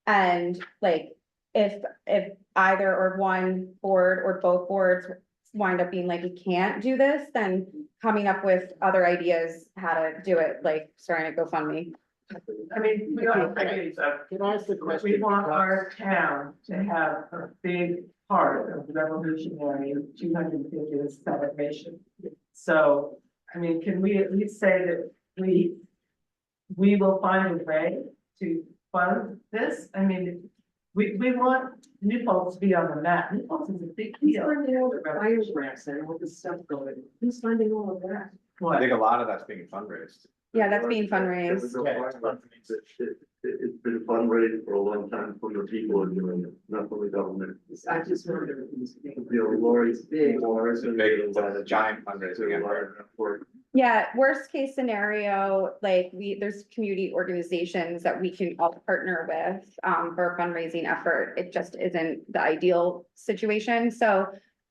And like, if either or one board or both boards wind up being like, we can't do this, then coming up with other ideas how to do it, like starting a GoFundMe. I mean, we don't, I mean, Can I ask the question? we want our town to have a big part of the revolutionary 250th celebration. So, I mean, can we at least say that we will find a way to fund this? I mean, we want New Paltz to be on the map. New Paltz is a big deal. Who's funding all the fire grants and all this stuff going? Who's funding all of that? I think a lot of that's being fundraised. Yeah, that's being fundraised. It's been fundraised for a long time from the people who are doing it, not from the government. I just heard everything's big. You know, Lori's big, Lori's It's a giant fundraising effort. Yeah, worst case scenario, like there's community organizations that we can all partner with for a fundraising effort. It just isn't the ideal situation. So,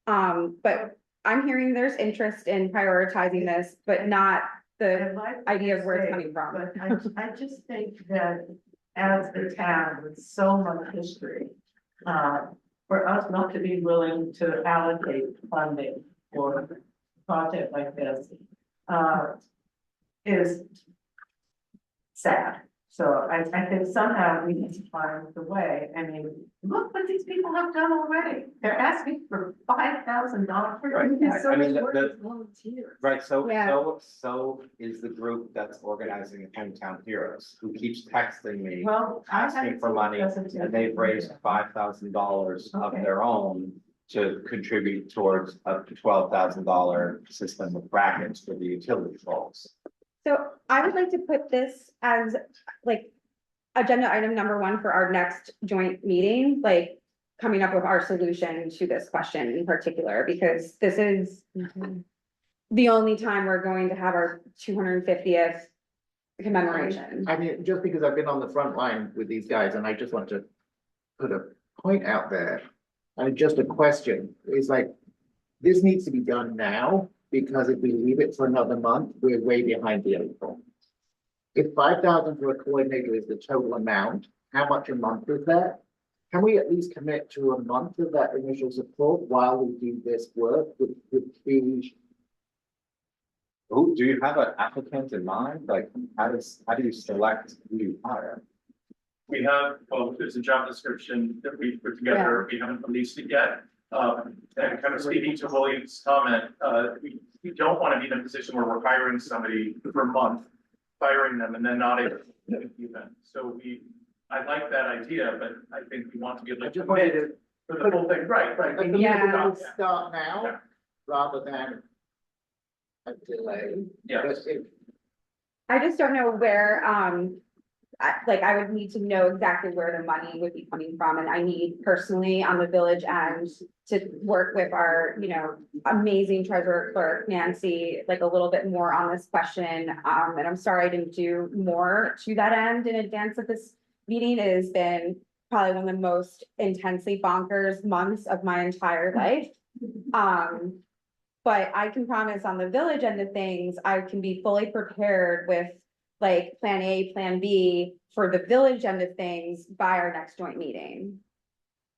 but I'm hearing there's interest in prioritizing this, but not the idea of where it's coming from. But I just think that as a town with so much history, for us not to be willing to allocate funding for a project like this, is sad. So I think somehow we need to find the way. I mean, look what these people have done already. They're asking for $5,000. Right. I mean, volunteers. Right, so Yeah. is the group that's organizing the Hometown Heroes, who keeps texting me, Well, I asking haven't for seen money, presentations and they've raised $5,000 of Okay. their own to contribute towards a $12,000 system of brackets for the utility poles. So I would like to put this as like agenda item number 1 for our next joint meeting, like coming up with our solution to this question in particular, because this is the only time we're going to have our 250th commemoration. I mean, just because I've been on the front line with these guys, and I just want to put a point out there. And just a question, is like, this needs to be done now, because if we leave it for another month, we're way behind the eight ball. If 5,000 for a coordinator is the total amount, how much a month is that? Can we at least commit to a month of that initial support while we do this work? Would be. Who, do you have an applicant in mind? Like, how do you select who you hire? We have, well, there's a job description that we put together, we haven't released it yet. And kind of speaking to William's comment, we don't want to be in a position where we're hiring somebody for a month, firing them and then not able to do the event. So I like that idea, but I think we want to be able to commit for the whole thing, right? But We yeah, need to we'll start now rather than a delay. Yeah. Because if I just don't know where, I would need to know exactly where the money would be coming from, and I need personally on the village end to work with our, amazing treasurer clerk, Nancy, like a little bit more on this question. And I'm sorry I didn't do more to that end in advance of this meeting. It has been probably one of the most intensely bonkers months of my entire life. But I can promise on the village end of things, I can be fully prepared with like plan A, plan B for the village end of things by our next joint meeting.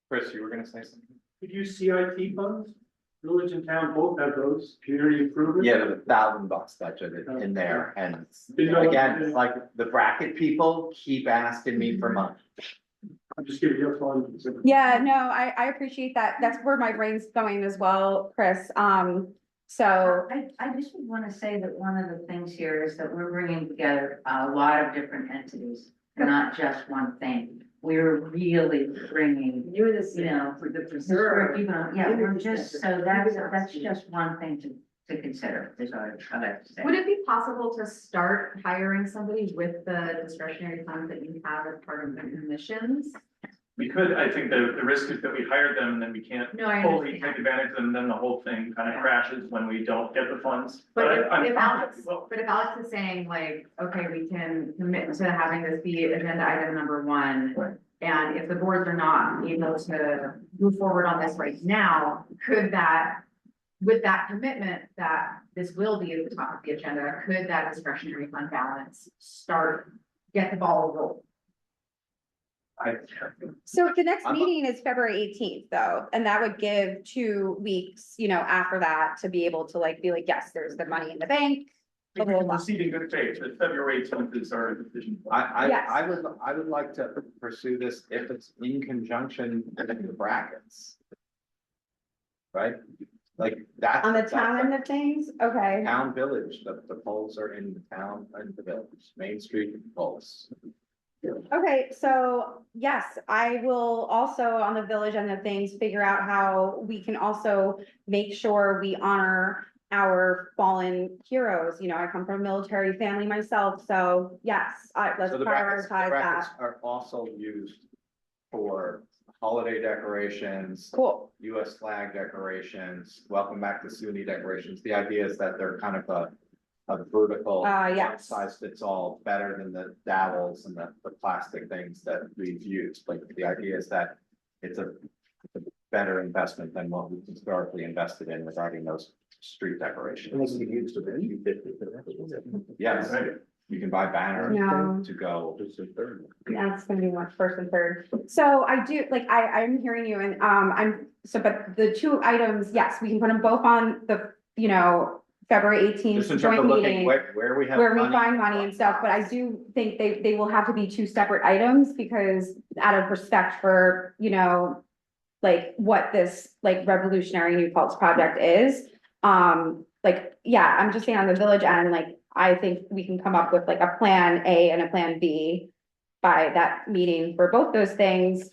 Chris, you were gonna say something? Could you CIT funds? Village and town both have those, community improvement. Yeah, there's $1,000 budgeted in there, and You know what? again, like the bracket people keep asking me for money. I'm just giving you a fund. Yeah, no, I appreciate that. That's where my brain's going as well, Chris. So I just would want to say that one of the things here is that we're bringing together a lot of different entities, not just one thing. We're really bringing, For the preserve. we're just, so that's just one thing to consider, is what I'd like to say. Would it be possible to start hiring somebody with the discretionary funds that you have as part of the commissions? We could, I think the risk is that we hire them and then we can't No, I fully understand. take advantage of them, then the whole thing kind of crashes when we don't get the funds. But I'm if Alex, well, but if Alex is saying like, okay, we can commit to having this be agenda item number one. And if the boards are not able to move forward on this right now, could that, with that commitment that this will be at the top of the agenda, could that discretionary fund balance get the ball rolling? So the next I'm- meeting is February 18th though, and that would give 2 weeks, after that to be able to be like, yes, there's the money in the bank. we can proceed in good faith, but February 18th is our decision. Yes. I would like to pursue this if it's in conjunction with the brackets. Right? Like that. On the town end of things, okay. Town village, the polls are in the town and the village, Main Street polls. Okay, so yes, I will also on the village end of things, figure out how we can also make sure we honor our fallen heroes. I come from a military family myself, so yes, let's So the prioritize brackets that. are also used for holiday decorations. Cool. US flag decorations, welcome back to SUNY decorations. The idea is that they're kind of a vertical. Yes. One size fits all, better than the dowels and the plastic things that we've used. Like the idea is that it's a better investment than what we've historically invested in regarding those street decorations. Yes, you can buy banners No. to go. That's gonna be much first and third. So I do, I'm hearing you and, but the 2 items, yes, we can put them both on the, February 18th Just in terms joint of looking meeting. where we have. Where we find money and stuff, but I do think they will have to be 2 separate items because out of respect for, what this revolutionary New Paltz project is. Yeah, I'm just saying on the village end, I think we can come up with a plan A and a plan B by that meeting for both those things.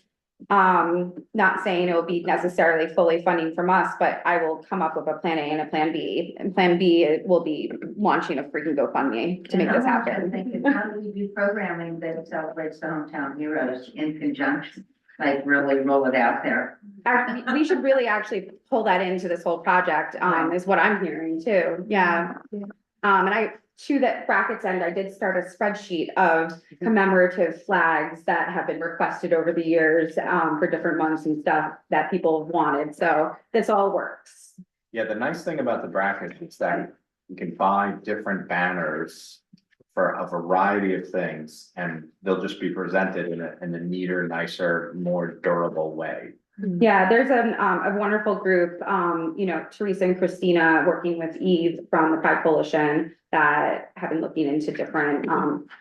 Not saying it will be necessarily fully funding from us, but I will come up with a plan A and a plan B. And plan B will be launching a freaking GoFundMe to make this happen. How do we do programming that celebrates the hometown heroes in conjunction? Really roll it out there. We should really actually pull that into this whole project, is what I'm hearing too, yeah. And to that brackets end, I did start a spreadsheet of commemorative flags that have been requested over the years, for different months and stuff that people have wanted, so this all works. Yeah, the nice thing about the bracket is that you can buy different banners for a variety of things, and they'll just be presented in a neater, nicer, more durable way. Yeah, there's a wonderful group, Teresa and Christina working with Eve from the Pride Coalition that have been looking into different,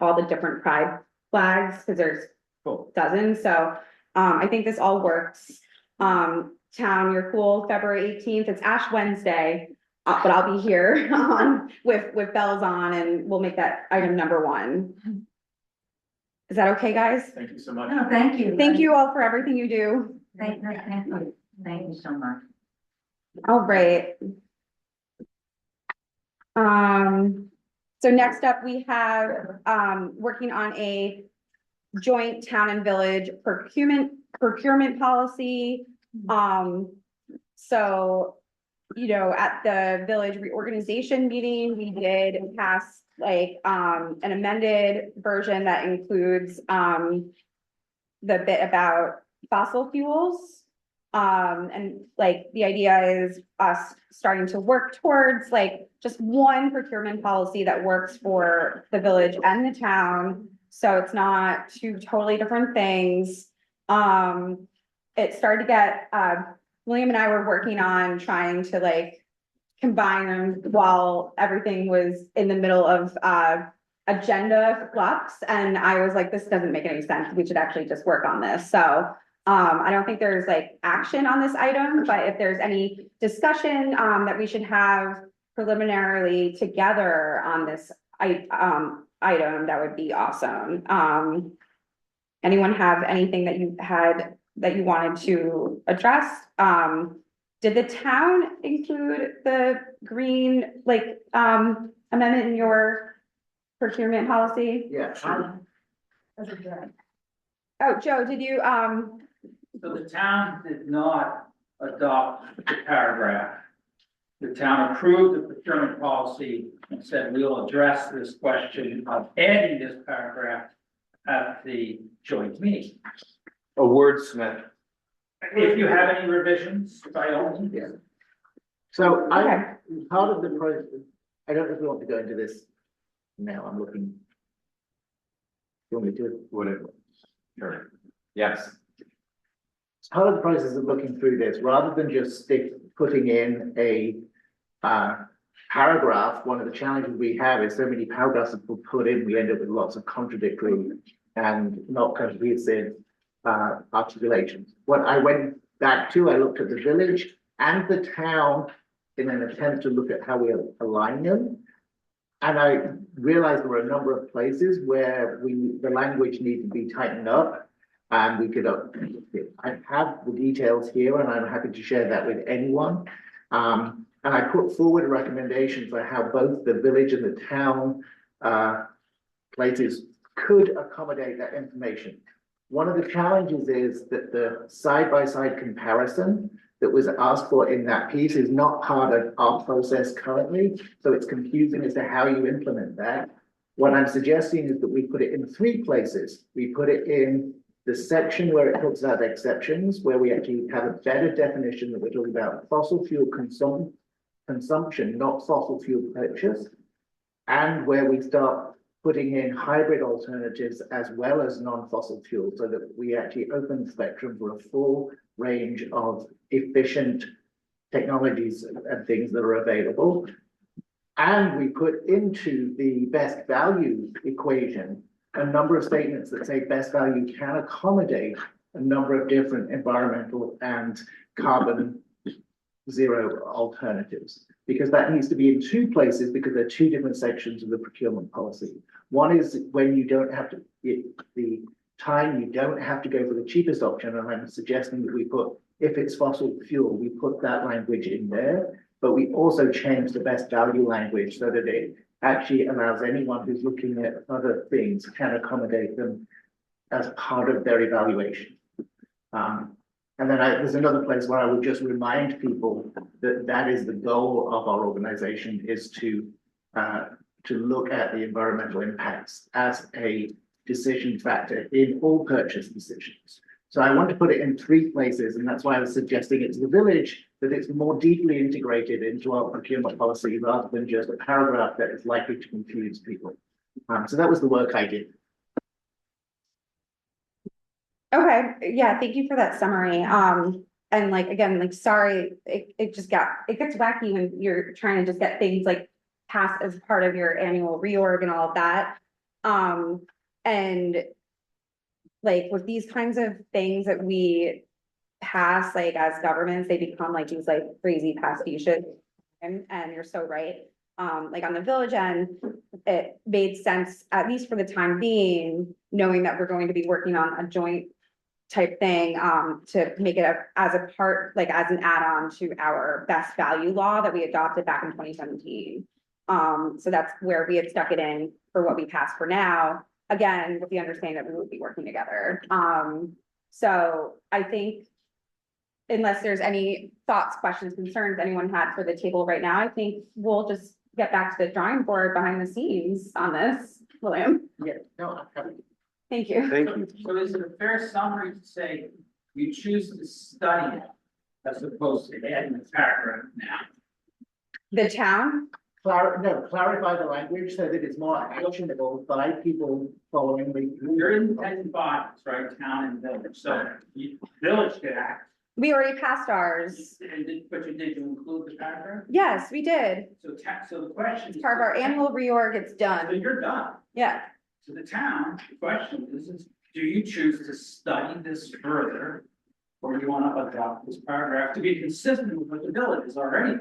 all the different pride flags, because there's Cool. doesn't, so, I think this all works. Town, you're cool, February 18th, it's Ash Wednesday, but I'll be here, with bells on, and we'll make that item number 1. Is that okay, guys? Thank you so much. No, thank you. Thank you all for everything you do. Thank you so much. All right. So next up, we have, working on a joint town and village procurement policy. So, you know, at the village reorganization meeting, we did pass like, an amended version that includes, the bit about fossil fuels. And like, the idea is us starting to work towards like just one procurement policy that works for the village and the town. So it's not two totally different things. It started to get, William and I were working on trying to like combine them while everything was in the middle of, agenda flux. And I was like, this doesn't make any sense. We should actually just work on this. So I don't think there's like action on this item, but if there's any discussion that we should have preliminarily together on this item, that would be awesome. Anyone have anything that you had that you wanted to address? Did the town include the green like amendment in your procurement policy? Yeah, sure. Oh, Joe, did you So the town did not adopt the paragraph. The town approved the procurement policy and said, we will address this question of adding this paragraph at the joint meeting. A wordsmith. If you have any revisions, by all means. Yeah. So part of the process, I don't know if we want to go into this now, I'm looking. You want me to? Whatever. Sure. Yes. Part of the process of looking through this, rather than just putting in a paragraph, one of the challenges we have is so many paragraphs that we put in, we end up with lots of contradictory and not cohesive articulations. What I went back to, I looked at the village and the town in an attempt to look at how we align them. And I realized there were a number of places where the language needed to be tightened up. And we could, I have the details here and I'm happy to share that with anyone. And I put forward a recommendation for how both the village and the town places could accommodate that information. One of the challenges is that the side-by-side comparison that was asked for in that piece is not part of our process currently. So it's confusing as to how you implement that. What I'm suggesting is that we put it in 3 places. We put it in the section where it talks about exceptions, where we actually have a better definition that we're talking about fossil fuel consumption, not fossil fuel purchase, and where we start putting in hybrid alternatives as well as non-fossil fuel, so that we actually open the spectrum for a full range of efficient technologies and things that are available. And we put into the best value equation a number of statements that say best value can accommodate a number of different environmental and carbon zero alternatives, because that needs to be in 2 places because they're 2 different sections of the procurement policy. One is when you don't have to, the time you don't have to go for the cheapest option, and I'm suggesting that we put, if it's fossil fuel, we put that language in there, but we also change the best value language so that it actually allows anyone who's looking at other things can accommodate them as part of their evaluation. And then there's another place where I would just remind people that that is the goal of our organization, is to look at the environmental impacts as a decision factor in all purchase decisions. So I want to put it in 3 places, and that's why I was suggesting it to the village, that it's more deeply integrated into our procurement policy rather than just a paragraph that is likely to confuse people. So that was the work I did. Okay, yeah, thank you for that summary. And like, again, like, sorry, it gets wacky when you're trying to just get things like passed as part of your annual reorg and all of that. And like with these kinds of things that we pass, like as governments, they become like these like crazy pastiches. And you're so right. Like on the village end, it made sense, at least for the time being, knowing that we're going to be working on a joint type thing, to make it as a part, like as an add-on to our best value law that we adopted back in 2017. So that's where we had stuck it in for what we passed for now, again, with the understanding that we would be working together. So I think unless there's any thoughts, questions, concerns anyone had for the table right now, I think we'll just get back to the drawing board behind the scenes on this, William. Yeah, no, I'm happy. Thank you. Thank you. So is it a fair summary to say you choose to study it as opposed to adding a paragraph now? The town? Clarify the language so that it's more actionable by people following the. You're independent bodies, right, town and village, so village could act. We already passed ours. But did you include the paragraph? Yes, we did. So the question. It's part of our annual reorg, it's So done. you're done. Yeah. So the town, the question is, do you choose to study this further? Or do you want to adopt this paragraph to be consistent with what the village is already?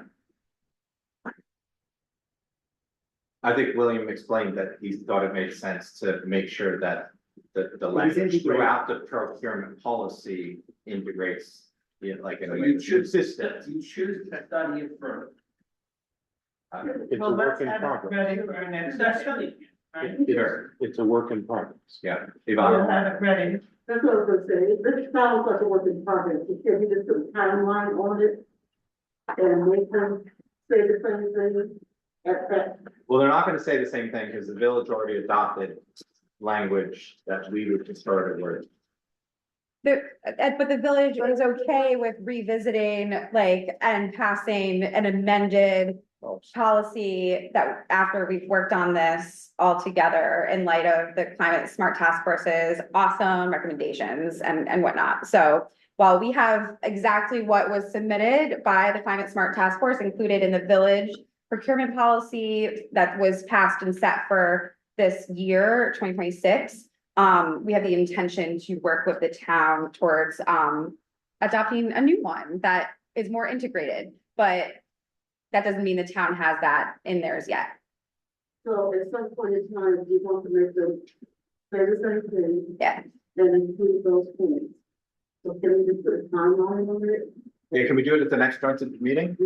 I think William explained that he thought it made sense to make sure that the language integrated. throughout the procurement policy integrates. Like in a So way you that's choose consistent. to study it further. It's a work in progress. That's study. It's a work in progress. Yeah. Have it ready. That's what I was gonna say, this sounds like a work in progress, can we just put a timeline on it? And make them say the same thing at that. Well, they're not gonna say the same thing because the village already adopted language that we would have started with. But the village is okay with revisiting, like, and passing an amended policy that after we've worked on this all together in light of the climate smart task force's awesome recommendations and whatnot. So while we have exactly what was submitted by the climate smart task force included in the village procurement policy that was passed and set for this year, 2026, we have the intention to work with the town towards adopting a new one that is more integrated, but that doesn't mean the town has that in theirs yet. So at some point in time, you want to make them say the same thing. Yeah. And include those points. So can we just put a timeline on it? Yeah, can we do it at the next joint meeting?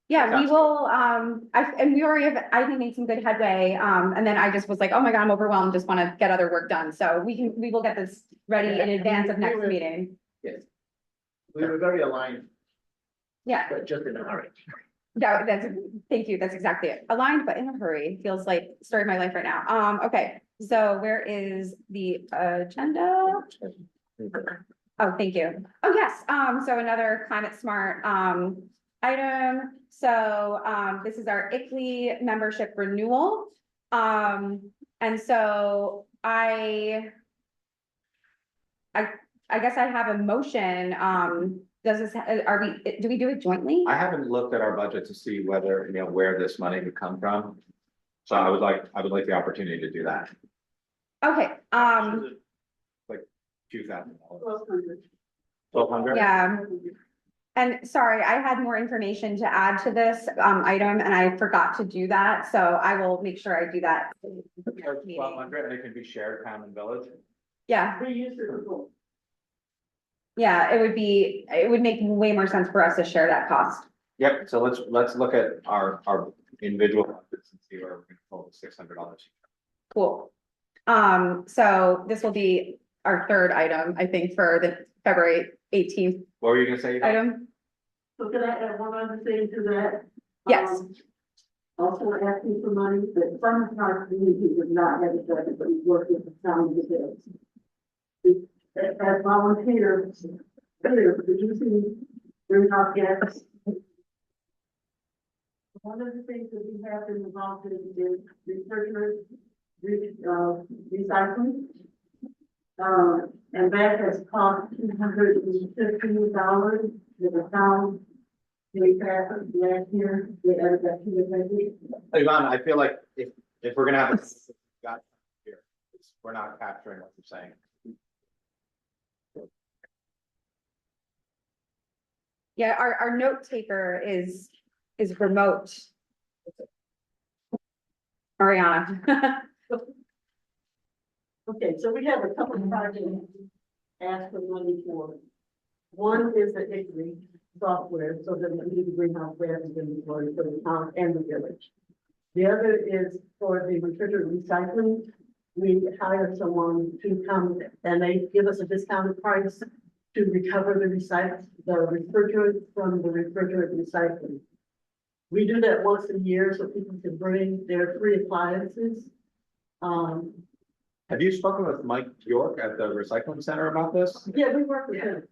Yeah, we will, and we already have, I think, made some good headway, and then I just was like, oh my God, I'm overwhelmed, just wanna get other work done, so we will get this ready in advance of next meeting. Yes. We were very aligned, Yeah, but just in a hurry. thank you, that's exactly it, aligned but in a hurry, feels like story of my life right now, okay, so where is the agenda? Oh, thank you. Oh, yes, so another climate smart, item, so, this is our ICLEI membership renewal. And so I guess I have a motion, does this, do we do it jointly? I haven't looked at our budget to see whether, where this money would come from. So I would like the opportunity to do that. Okay, Like $2,000. 1,200. 1,200? yeah. And sorry, I had more information to add to this, item and I forgot to do that, so I will make sure I do that. 1,200 and it can be shared town and village. Yeah, We used to go. yeah, it would make way more sense for us to share that cost. Yep, so let's look at our individual budgets and see where we're gonna pull the $600. Cool. So this will be our third item, I think, for the February 18th What were you gonna say? item. So can I add one other thing to that? Yes. Also asking for money, that some of our communities have not had a budget, but we work with the town of the hills. As volunteers, reducing greenhouse gas. One of the things that we have been involved in is recycling. And that has cost $250 to the town. We passed last year, we added that to the budget. Yvonne, I feel like if we're gonna have got here, we're not capturing what you're saying. Yeah, our note taker is remote. Ariana. Okay, so we have a couple of projects asked for money for. One is the ICRI software, so that we need to bring out gas inventory for the town and the village. The other is for the refrigerator recycling. We hire someone to come and they give us a discounted price to recover the refrigerant from the refrigerator recycling. We do that once a year so people can bring their free appliances. Have you spoken with Mike York at the recycling center about this? Yeah, we work with him.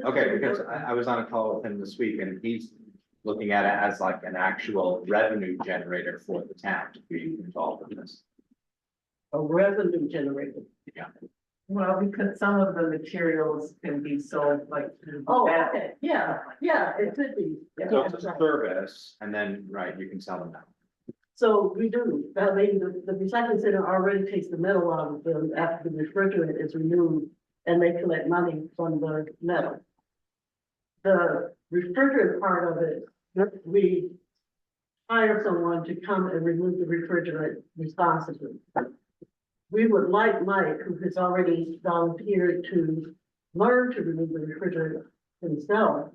Okay, because I was on a call with him this week and he's looking at it as like an actual revenue generator for the town to be involved in this. A revenue generator. Yeah. Well, because some of the materials can be sold like. Oh, okay, yeah, it could be. So it's a service and then, right, you can sell them now. So we do, I mean, the recycling center already takes the metal out of them after the refrigerant is removed, and they collect money from the metal. The refrigerant part of it, we hire someone to come and remove the refrigerant responsibly. We would like Mike, who has already volunteered to learn to remove the refrigerant himself,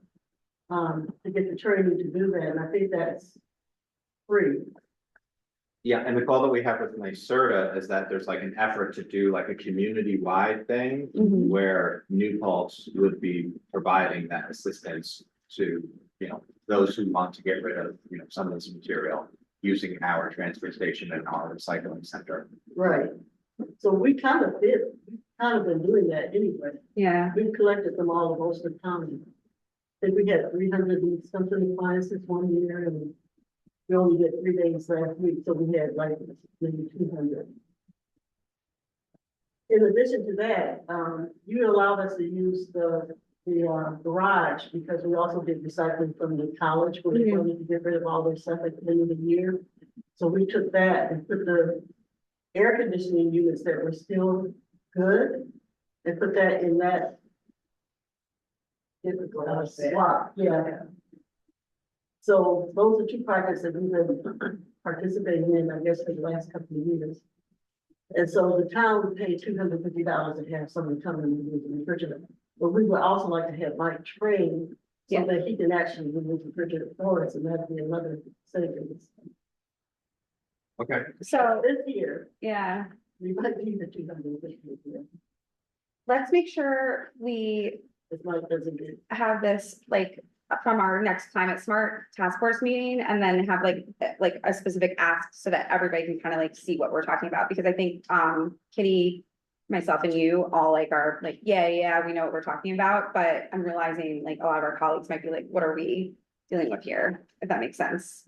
to get the training to do that, and I think that's free. Yeah, and the call that we have with NYSERDA is that there's like an effort to do like a community-wide thing where New Paltz would be providing that assistance to, those who want to get rid of, some of this material using our transfer station and our recycling center. Right. So we kind of been doing that anyway. Yeah. We've collected them all of Ulster County. I think we had 300 and something appliances one year and we only did 3 days last week, so we had like maybe 200. In addition to that, you allowed us to use the garage because we also did recycling from the college where we wanted to get rid of all their stuff at the end of the year. So we took that and put the air conditioning units that were still good and put that in that. Swap, yeah. So those are 2 projects that we've been participating in, I guess, for the last couple of years. And so the town would pay $250 to have someone come and remove the refrigerator. But we would also like to have Mike trained so that he can actually remove the refrigerator for us, and that'd be another savings. Okay. So this year, yeah, we might need the 250. Let's make sure we have this like from our next Climate Smart Task Force meeting and then have like a specific ask so that everybody can kind of like see what we're talking about. Because I think Kitty, myself and you all like are like, yeah, we know what we're talking about, but I'm realizing like a lot of our colleagues might be like, what are we dealing with here? If that makes sense.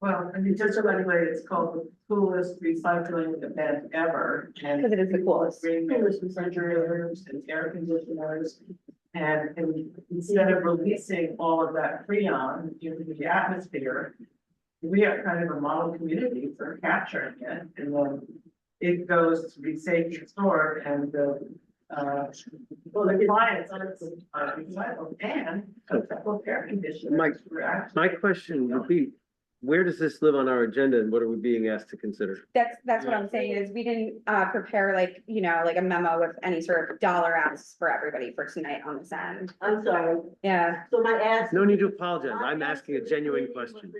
Well, I mean, just so anyway, it's called the coolest recycling event ever. Because it is the coolest. Coolest refrigerators and air conditioners. And instead of releasing all of that freon into the atmosphere, we are kind of a model community for capturing it. And then it goes to be safely stored and the clients are recycled and air conditioners. My question would be, where does this live on our agenda and what are we being asked to consider? That's what I'm saying is we didn't prepare like a memo with any sort of dollar asks for everybody for tonight on this end. I'm sorry. Yeah. So my ask. No need to apologize. I'm asking a genuine question.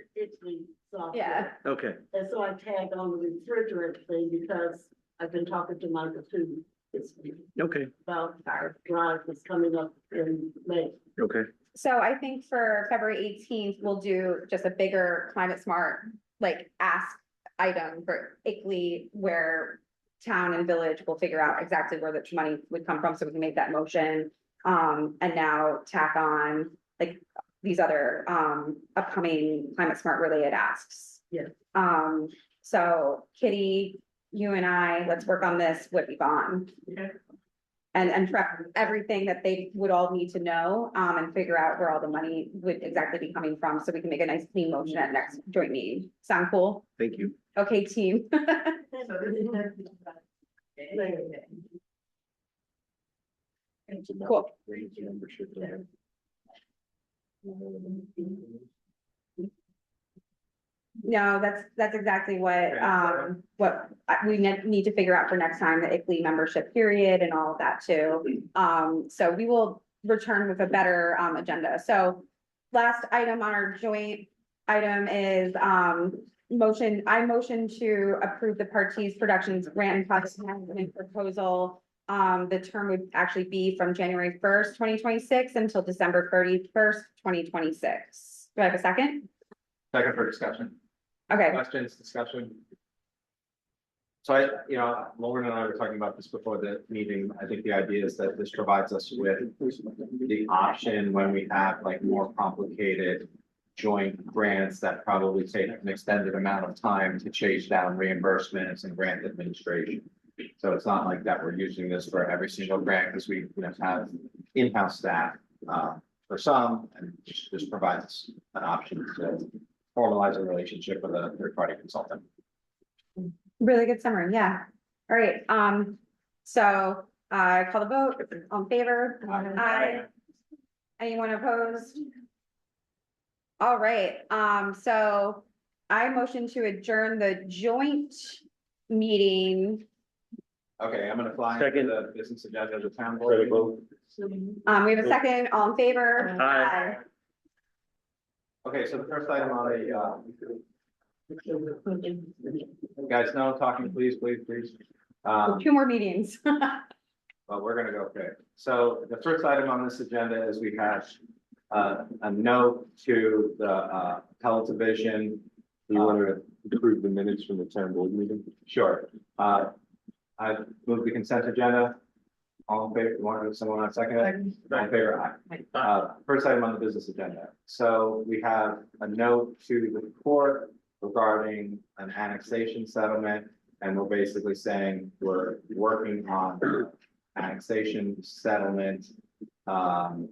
Yeah. Okay. And so I tagged on the refrigerant thing because I've been talking to Michael too this week. Okay. About our drive that's coming up in May. Okay. So I think for February 18th, we'll do just a bigger Climate Smart, like ask item for ICLEI where town and village will figure out exactly where the money would come from. So we can make that motion. And now tack on like these other upcoming Climate Smart related asks. Yeah. So Kitty, you and I, let's work on this with Yvonne. Okay. And prep everything that they would all need to know, and figure out where all the money would exactly be coming from, so we can make a nice clean motion at next joint meeting. Sound cool? Thank you. Okay, team. Cool. No, that's exactly what we need to figure out for next time, the ICLEI membership period and all of that too. So we will return with a better, agenda. So last item on our joint item is, I motion to approve the Paltz Productions grant and project management proposal. The term would actually be from January 1st, 2026 until December 31st, 2026. Do I have a second? Second for discussion. Okay. Questions, discussion? So Lauren and I were talking about this before the meeting. I think the idea is that this provides us with the option when we have like more complicated joint grants that probably take an extended amount of time to chase down reimbursements and grant administration. So it's not like that we're using this for every single grant because we have in-house staff for some, and this provides an option to formalize a relationship with a third-party consultant. Really good summary, yeah. All right, so call the vote, all in favor? Aye. Anyone opposed? All right, so I motion to adjourn the joint meeting. Okay, I'm gonna fly Second. the business agenda of the town board. We have a second, all in favor? Aye. Okay, so the first item on the, guys, no talking, please. Two more meetings. Well, we're gonna go quick. So the first item on this agenda is we have a note to the Paltz division. Do you want to approve the minutes from the town board meeting? Sure. I move the consent agenda. All in favor, someone want to second it? All in favor, aye. First item on the business agenda. So we have a note to the court regarding an annexation settlement. And we're basically saying we're working on annexation settlement.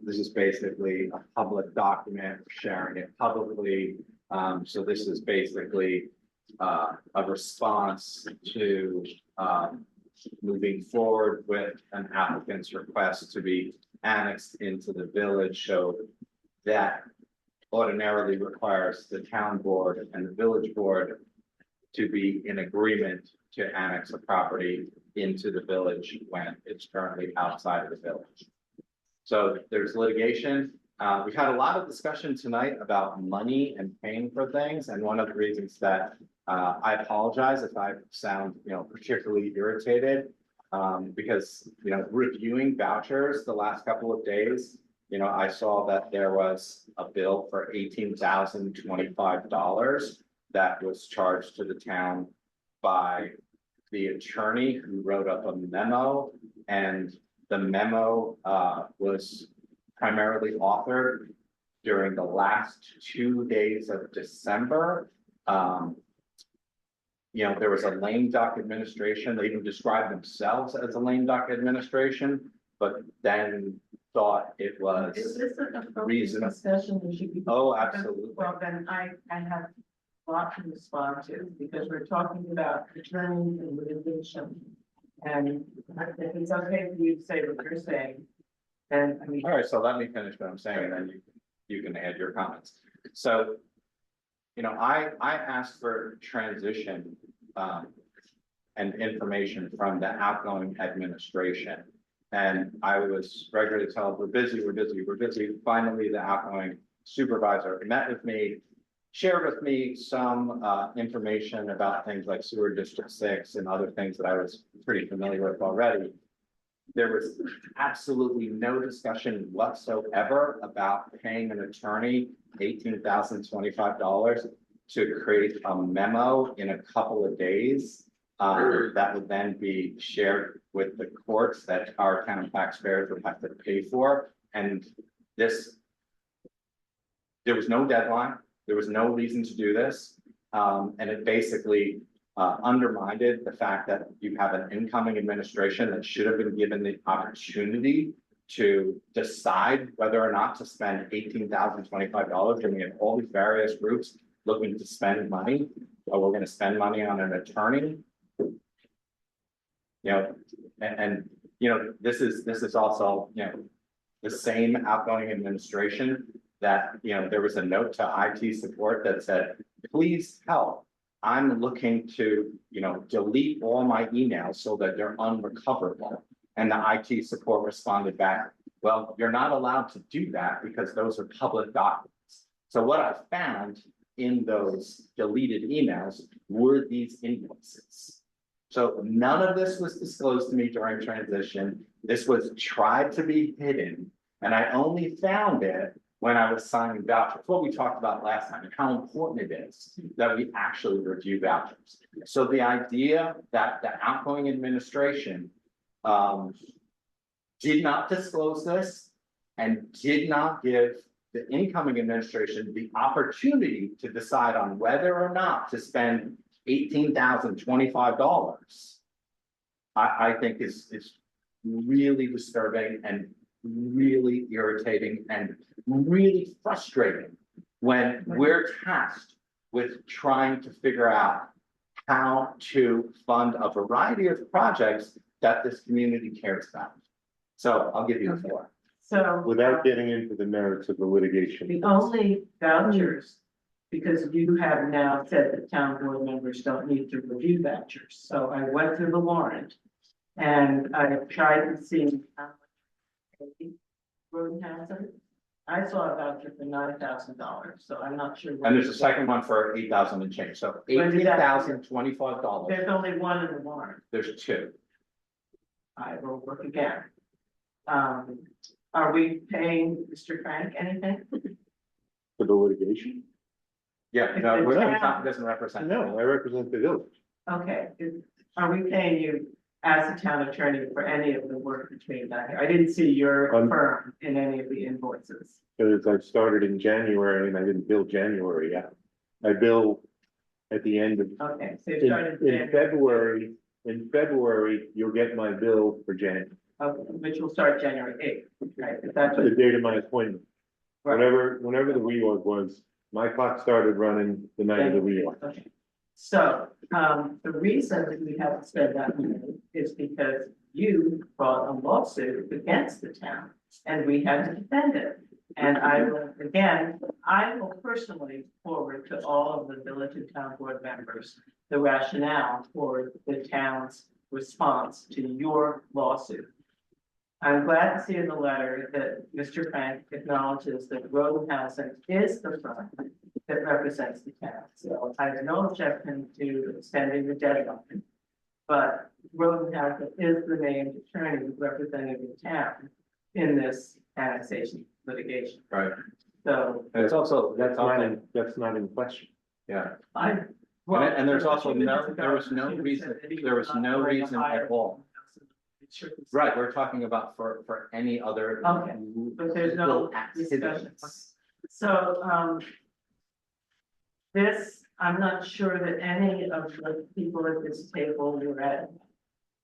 This is basically a public document, we're sharing it publicly. So this is basically a response to moving forward with an applicant's request to be annexed into the village. So that ordinarily requires the town board and the village board to be in agreement to annex a property into the village when it's currently outside of the village. So there's litigation. We've had a lot of discussion tonight about money and paying for things. And one of the reasons that I apologize if I sound, particularly irritated, because, reviewing vouchers the last couple of days, I saw that there was a bill for $18,025 that was charged to the town by the attorney who wrote up a memo, and the memo was primarily authored during the last 2 days of December. There was a lame duck administration. They even described themselves as a lame duck administration, but then thought it was Is this an appropriate reasonable. discussion we should be? Oh, absolutely. Well, then I have a lot to respond to, because we're talking about attorneys and litigation. And if it's okay for you to say what you're saying, then I mean. All right, so let me finish what I'm saying, and then you can add your comments. So, I asked for transition and information from the outgoing administration. And I was regularly told, we're busy. Finally, the outgoing supervisor met with me, shared with me some information about things like Sewer District 6 and other things that I was pretty familiar with already. There was absolutely no discussion whatsoever about paying an attorney $18,025 to create a memo in a couple of days that would then be shared with the courts that our town taxpayers would have to pay for. And there was no deadline. There was no reason to do this. And it basically undermined the fact that you have an incoming administration that should have been given the opportunity to decide whether or not to spend $18,025. And we have all these various groups looking to spend money, or we're going to spend money on an attorney. This is also, the same outgoing administration that, you know, there was a note to IT support that said, please help. I'm looking to, you know, delete all my emails so that they're unrecoverable. And the IT support responded back, well, you're not allowed to do that because those are public documents. So what I found in those deleted emails were these invoices. So none of this was disclosed to me during transition. This was tried to be hidden. And I only found it when I was signing vouchers, what we talked about last time, and how important it is that we actually review vouchers. So the idea that the outgoing administration did not disclose this and did not give the incoming administration the opportunity to decide on whether or not to spend $18,025, I think is really disturbing and really irritating and really frustrating when we're tasked with trying to figure out how to fund a variety of projects that this community cares about. So I'll give you the floor. So. Without getting into the merits of the litigation. The only vouchers, because you have now said that town board members don't need to review vouchers, so I went through the warrant. And I tried to see how much Rodenhausen. I saw a voucher for $9,000, so I'm not sure. And there's a second one for 8,000 and change, so $18,025. There's only one in the warrant. There's two. I will look again. Are we paying Mr. Frank anything? For the litigation? Yeah, no, we're not, doesn't represent. No, I represent the village. Okay, are we paying you as a town attorney for any of the work between that? I didn't see your firm in any of the invoices. Because I started in January and I didn't bill January yet. I bill at the end of. Okay, so you started In February, you'll get my bill for January. Okay, which will start January 8th, right? If that's The what, date of my appointment. Right. Whenever the reorg was, my clock started running the night of the reorg. okay. So, the reason that we haven't spent that money is because you brought a lawsuit against the town and we had to defend it. And I will personally forward to all of the village and town board members the rationale for the town's response to your lawsuit. I'm glad to see in the letter that Mr. Frank acknowledges that Rodenhausen is the firm that represents the town. So I have no objection to extending the deadline. But Rodenhausen is the named attorney representing the town in this annexation litigation. Right. So. And it's also, That's not in question. yeah. Well, And there's also there was no reason at all. Right, we're talking about for any other. Okay, but there's no discussions. So, I'm not sure that any of the people at this table were at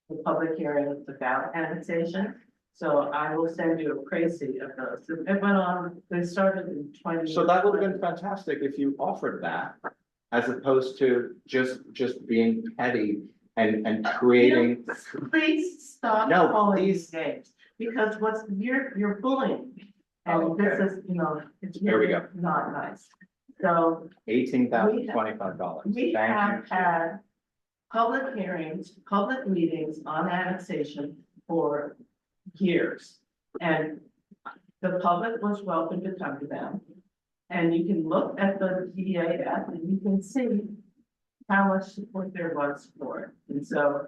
the public hearings about annexation. So I will send you a précis of those. It went on, they started in 20. So that would have been fantastic if you offered that, as opposed to just being petty and creating. Please stop No, calling please. these names, because you're bullying me. And this is, it's Here we really go. not nice. So $18,025. we Thank have you. had public hearings, public meetings on annexation for years. And the public was welcome to come to them. And you can look at the DAF and you can see how much support there was for it. And so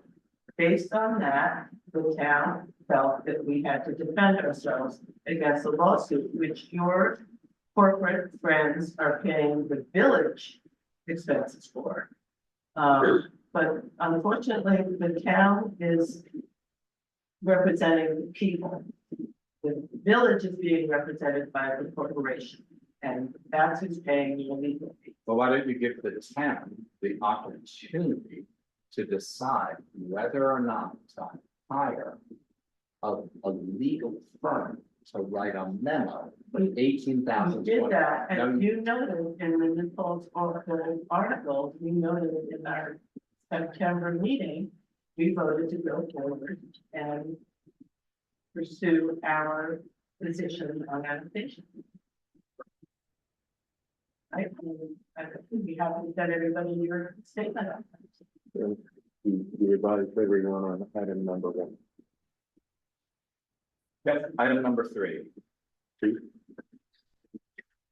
based on that, the town felt that we had to defend ourselves against the lawsuit, which your corporate friends are paying the village expenses for. But unfortunately, the town is representing the people. The village is being represented by the corporation, and that's who's paying the legal fee. But why don't you give the town the opportunity to decide whether or not to hire a legal firm to write a memo for $18,000. We did that, and you noted in the Nichols article, we noted in our September meeting, we voted to go forward and pursue our position on annexation. I would be happy to send everybody your statement. You advise everyone on item number 1. Yep, item number 3.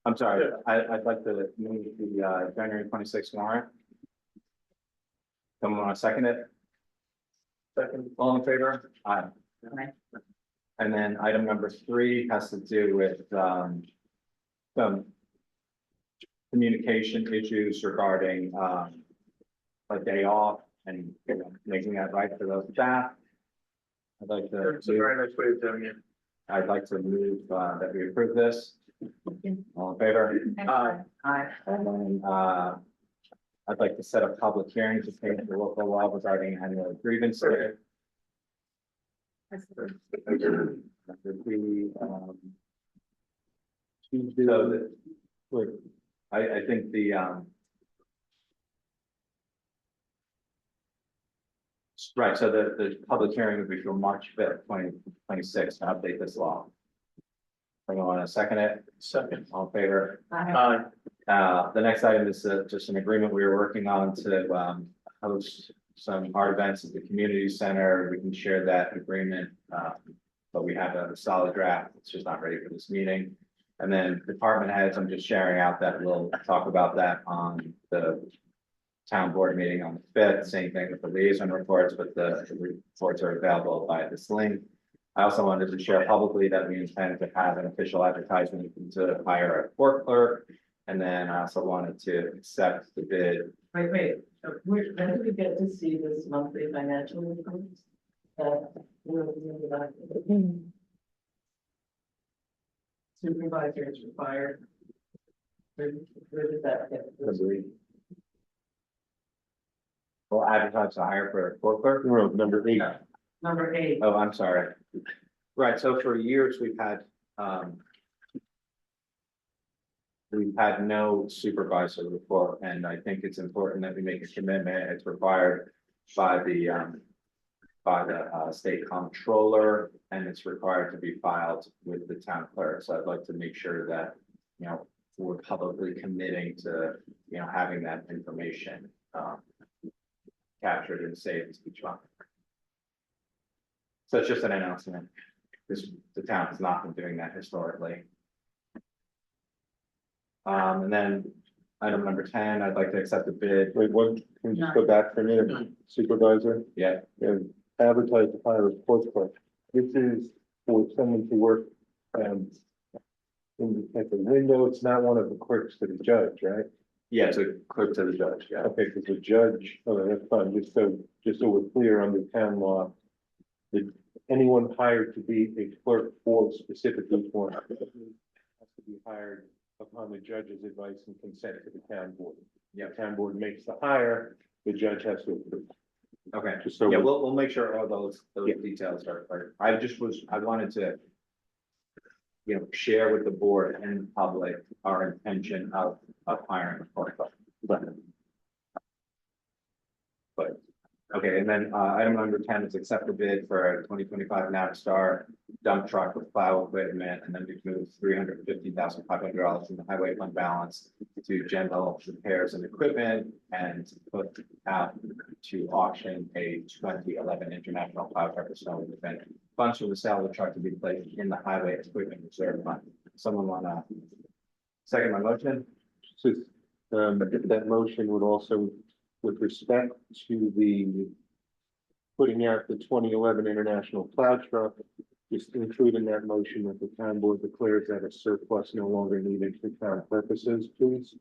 I'm sorry, I'd like to move the January 26th warrant. Someone want to second it? Second. All in favor? Aye. And then item number 3 has to do with some communication issues regarding a day off and making that right for those staff. I'd like to. It's a very nice way of doing it. I'd like to move that we approve this. All in favor? Aye. And then I'd like to set a public hearing to change the local law regarding annual grievance. That would be, I think the right, so the public hearing would be for March 5th, 2026 to update this law. Anyone want to second it? Second. All in favor? Aye. The next item is just an agreement we were working on to host some art events at the community center. We can share that agreement, but we have a solid draft. It's just not ready for this meeting. And then department heads, I'm just sharing out that we'll talk about that on the town board meeting on the 5th. Same thing with the liaison reports, but the reports are available by this link. I also wanted to share publicly that we intend to have an official advertisement to hire a court clerk. And then I also wanted to accept the bid. Wait, when do we get to see this monthly financial report? Supervisors required. Where did that get? We'll advertise to hire for a court clerk. No, number 8. Number 8. Oh, I'm sorry. Right, so for years, we've had no supervisor report, and I think it's important that we make a commitment. It's required by the state comptroller, and it's required to be filed with the town clerk. So I'd like to make sure that, we're publicly committing to, having that information captured and saved each month. So it's just an announcement. The town has not been doing that historically. And then item number 10, I'd like to accept the bid. Wait, what, can you just go back for a minute, supervisor? Yeah. And advertise to hire a court clerk. This is for someone to work, at the window. It's not one of the clerks to the judge, right? Yeah, it's a clerk to the judge, yeah. Okay, because the judge, that's fine, just so we're clear under town law. Anyone hired to be a clerk for specifically for has to be hired upon the judge's advice and consent to the town board. Yeah, town board makes the hire, the judge has to approve. Okay, Just so yeah, we'll make sure all those details are. I wanted to, share with the board and the public our intention of hiring a court clerk. But okay, and then item number 10 is accept the bid for a 2025 Navistar dump truck with plow equipment, and then we've moved $350,500 from the highway fund balance to general repairs and equipment, and put out to auction a 2011 International plow truck for snow event. Funds from the sale of the truck to be placed in the highway equipment reserve fund. Someone want to second my motion? So, that motion would also, with respect to the putting out the 2011 International plow truck, just include in that motion that the town board declares that a surplus no longer needed for town purposes, please.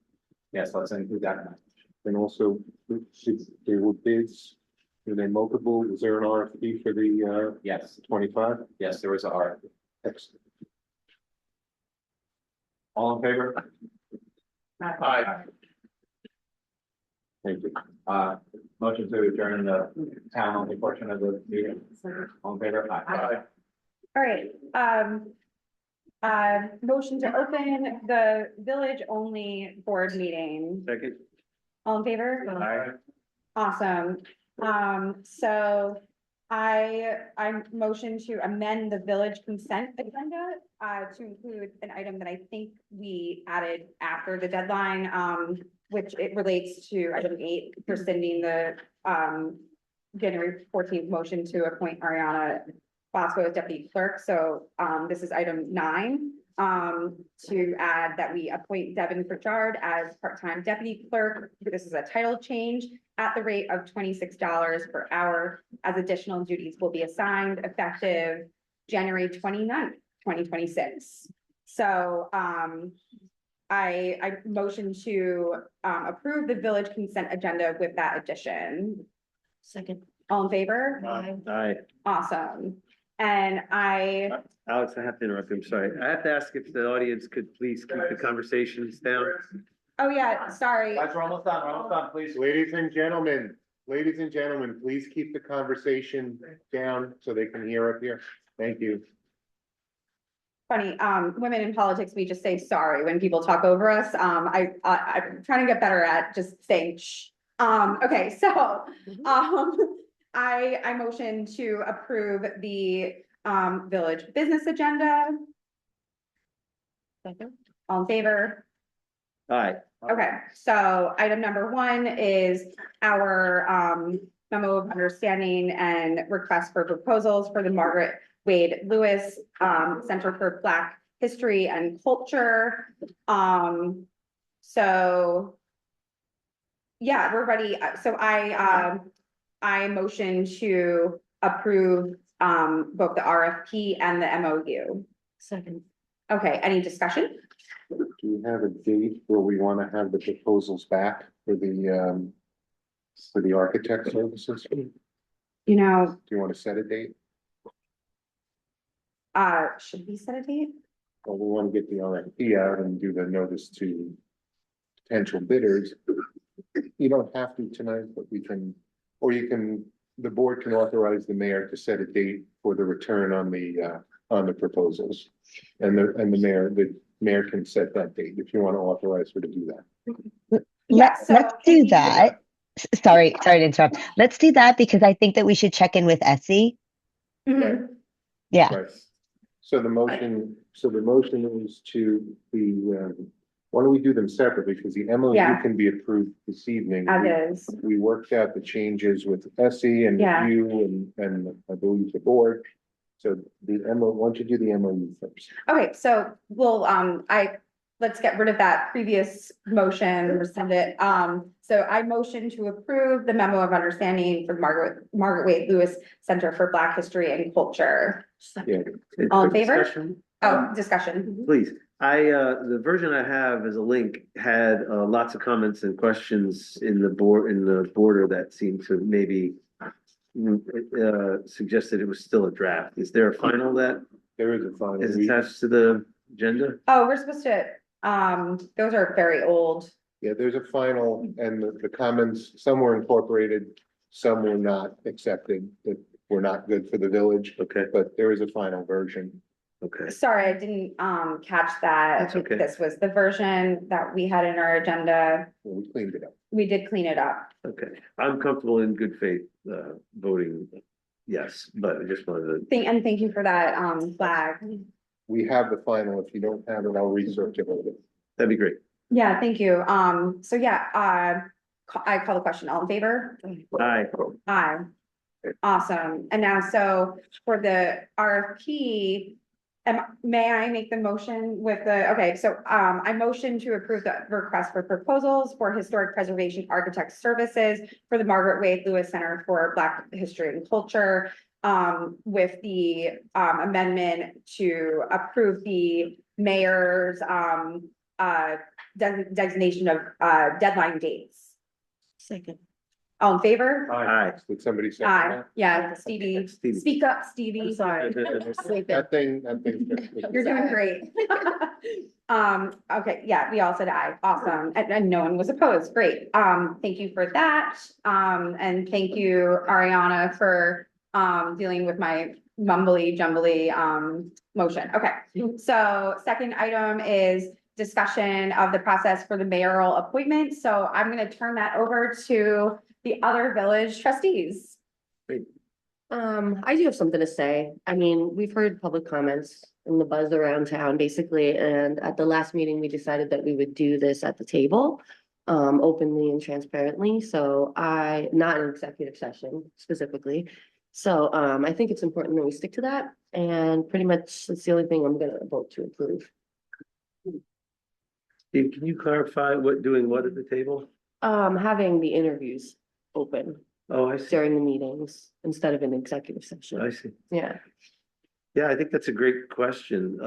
Yes, let's include that. And also, there were bids, were they multiple? Was there an RFP for the Yes, 25? yes, there was a RFP. Excellent. All in favor? Aye. Thank you. Motion to adjourn the town only portion of the meeting. All in favor? Aye. All right, motion to open the village only board meeting. I motion to amend the village consent agenda, to include an item that I think we added after the deadline, which it relates to item 8, rescinding the, January 14th motion to appoint Ariana Bosco as deputy clerk. So, this is item 9, to add that we appoint Devin Pritchard as part-time deputy clerk. This is a title change at the rate of $26 per hour, as additional duties will be assigned effective January 29th, 2026. So, I motion to, approve the village consent agenda with that addition. Second. All in favor? Aye. Awesome. And Alex, I have to interrupt. I'm sorry. I have to ask if the audience could please keep the conversations down. oh yeah, sorry. Guys, we're almost done, please. Ladies and gentlemen, please keep the conversation down so they can hear up here. Thank you. Funny, women in politics, we just say sorry when people talk over us. I'm trying to get better at just saying shh. Okay, so, I motion to approve the, village business agenda. All in favor? Aye. Okay, so item number 1 is our, memo of understanding and request for proposals for the Margaret Wade Lewis, Center for Black History and Culture. So yeah, we're ready. So I motion to approve, both the RFP and the MOU. Second. Okay, any discussion? Do you have a date where we want to have the proposals back for the architect services? Do You know, you want to set a date? should we set a date? Well, we want to get the RFP out and do the notice to potential bidders. You don't have to tonight, but we can, or you can, the board can authorize the mayor to set a date for the return on the proposals. And the mayor can set that date if you want to authorize her to do that. Yeah, so Let's do that. Sorry to interrupt. Let's do that because I think that we should check in with Essie. Mhm. Yeah. Right. So the motion is to the, why don't we do them separately? Because the MOU Yeah. can be approved this evening. As is. We worked out the changes with Essie and Yeah. you and I believe the board. So the why don't you do the MOU first? Okay, so we'll, let's get rid of that previous motion, rescind it. So I motion to approve the memo of understanding for Margaret Wade Lewis Center for Black History and Culture. Yeah. All in Quick favor? discussion? Oh, discussion. Please. The version I have as a link had lots of comments and questions in the border that seemed to maybe suggested it was still a draft. Is there a final that There is a final. is attached to the agenda? Oh, we're supposed to, those are very old. Yeah, there's a final and the comments, some were incorporated, some were not accepted, that were not good for the village. Okay. But there is a final version. Okay. Sorry, I didn't, catch that. That's okay. This was the version that we had in our agenda. Well, we cleaned it up. We did clean it up. Okay. I'm comfortable in good faith voting yes, but I just wanted to. Thank you for that, flag. We have the final. If you don't have it, I'll recirculate it. That'd be great. Yeah, thank you. So yeah, I call the question. All in favor? Aye. Aye. Awesome. And now, so for the RFP, may I make the motion with okay, so, I motion to approve the request for proposals for historic preservation architect services for the Margaret Wade Lewis Center for Black History and Culture, with the, amendment to approve the mayor's, designation of, deadline dates. Second. All in favor? Aye. Did somebody second Aye. that? Yeah, Stevie. Stevie. Speak up, Stevie. Sorry. That thing. You're doing great. Okay, yeah, we all said aye. Awesome. And no one was opposed. Great. Thank you for that. And thank you, Ariana, for dealing with my mumbly jumbly motion. Okay. So second item is discussion of the process for the mayoral appointment. So I'm going to turn that over to the other village trustees. I do have something to say. I mean, we've heard public comments and the buzz around town, basically, and at the last meeting, we decided that we would do this at the table, openly and transparently, so not an executive session specifically. So, I think it's important that we stick to that, and pretty much that's the only thing I'm gonna vote to approve. Steve, can you clarify doing what at the table? Having the interviews open Oh, I see, during the meetings instead of an executive session. I see. Yeah. Yeah, I think that's a great question.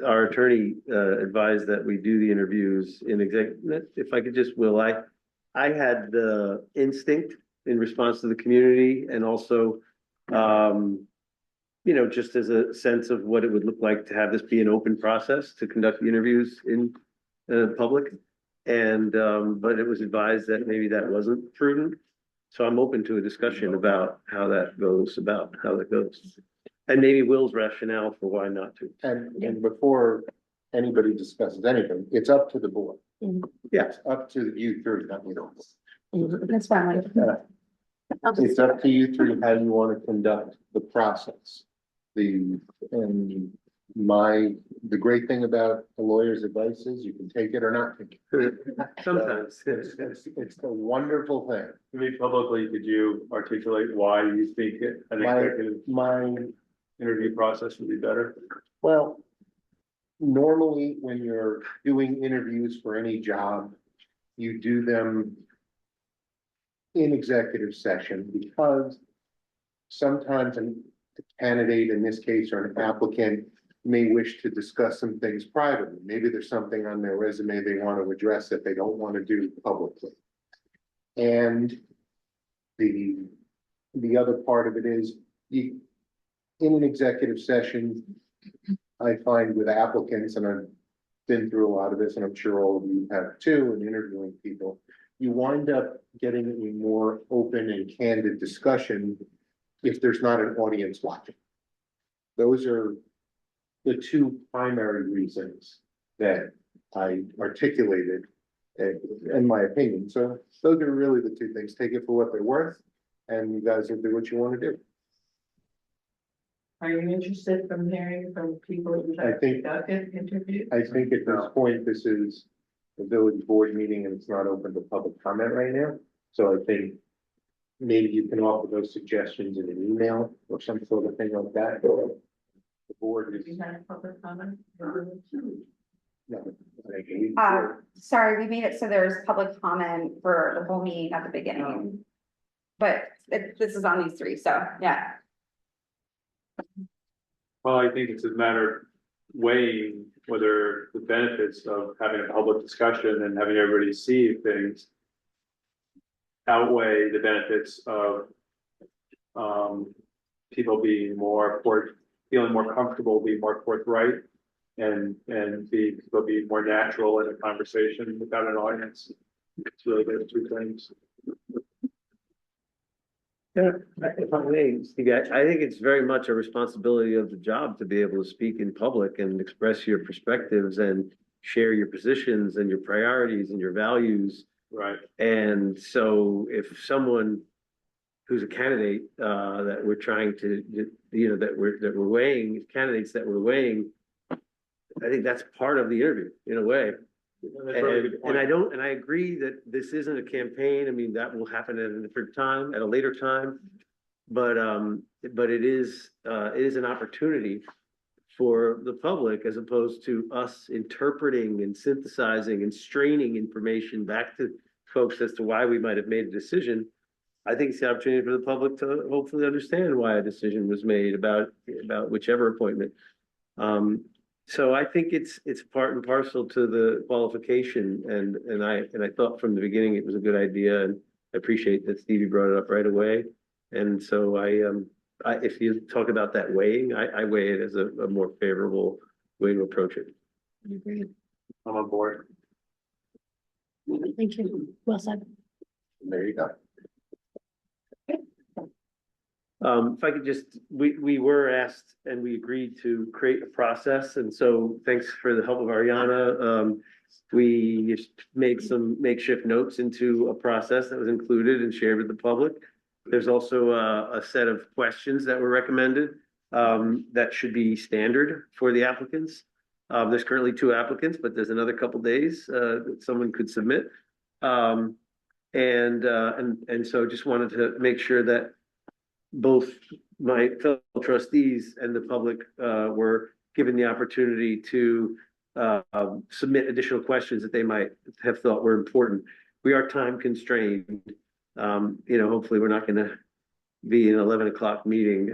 Our attorney advised that we do the interviews in if I could just, I had the instinct in response to the community and also, just as a sense of what it would look like to have this be an open process to conduct the interviews in public. And, but it was advised that maybe that wasn't prudent. So I'm open to a discussion about how that goes. And maybe Will's rationale for why not to. And before anybody discusses anything, it's up to the board. Yeah. It's up to you three, not me. That's fine. It's up to you three how you want to conduct the process. The great thing about a lawyer's advice is you can take it or not take it. Sometimes. It's a wonderful thing. I mean, publicly, could you articulate why you think an executive interview process would be better? Well, normally when you're doing interviews for any job, you do them in executive session because sometimes a candidate, in this case, or an applicant may wish to discuss some things privately. Maybe there's something on their resume they want to address that they don't want to do publicly. And the other part of it is in an executive session, I find with applicants, and I've been through a lot of this, and I'm sure all of you have too, in interviewing people, you wind up getting a more open and candid discussion if there's not an audience watching. Those are the two primary reasons that I articulated in my opinion. So those are really the two things. Take it for what they're worth, and you guys will do what you want to do. Are you interested from hearing from people who I have think- conducted interviews? I think at this point, this is a village board meeting and it's not open to public comment right now. So I think maybe you can offer those suggestions in an email or some sort of thing like that. The board is. You had public comment? No, I agree. Sorry, we made it so there's public comment for the whole meeting at the beginning. But this is on these three, so, yeah. Well, I think it's a matter of weighing whether the benefits of having a public discussion and having everybody see things outweigh the benefits of people being feeling more comfortable, being more forthright, and being more natural in a conversation without an audience. It's really those two things. Yeah, if I may, Steve, I think it's very much a responsibility of the job to be able to speak in public and express your perspectives and share your positions and your priorities and your values. Right. And so if someone who's a candidate that we're trying to, that we're weighing, candidates that we're weighing, I think that's part of the interview in a way. And I agree that this isn't a campaign. I mean, that will happen at a different time, at a later time. But it is an opportunity for the public, as opposed to us interpreting and synthesizing and straining information back to folks as to why we might have made a decision. I think it's the opportunity for the public to hopefully understand why a decision was made about whichever appointment. So I think it's part and parcel to the qualification, and I thought from the beginning it was a good idea, and I appreciate that Stevie brought it up right away. And so if you talk about that weighing, I weigh it as a more favorable way to approach it. I agree. I'm on board. Thank you. Well said. There you go. If I could just, we were asked and we agreed to create a process, and so thanks for the help of Ariana. We just made some makeshift notes into a process that was included and shared with the public. There's also a set of questions that were recommended that should be standard for the applicants. There's currently 2 applicants, but there's another couple days that someone could submit. And so just wanted to make sure that both my fellow trustees and the public were given the opportunity to submit additional questions that they might have thought were important. We are time constrained. Hopefully we're not gonna be an 11 o'clock meeting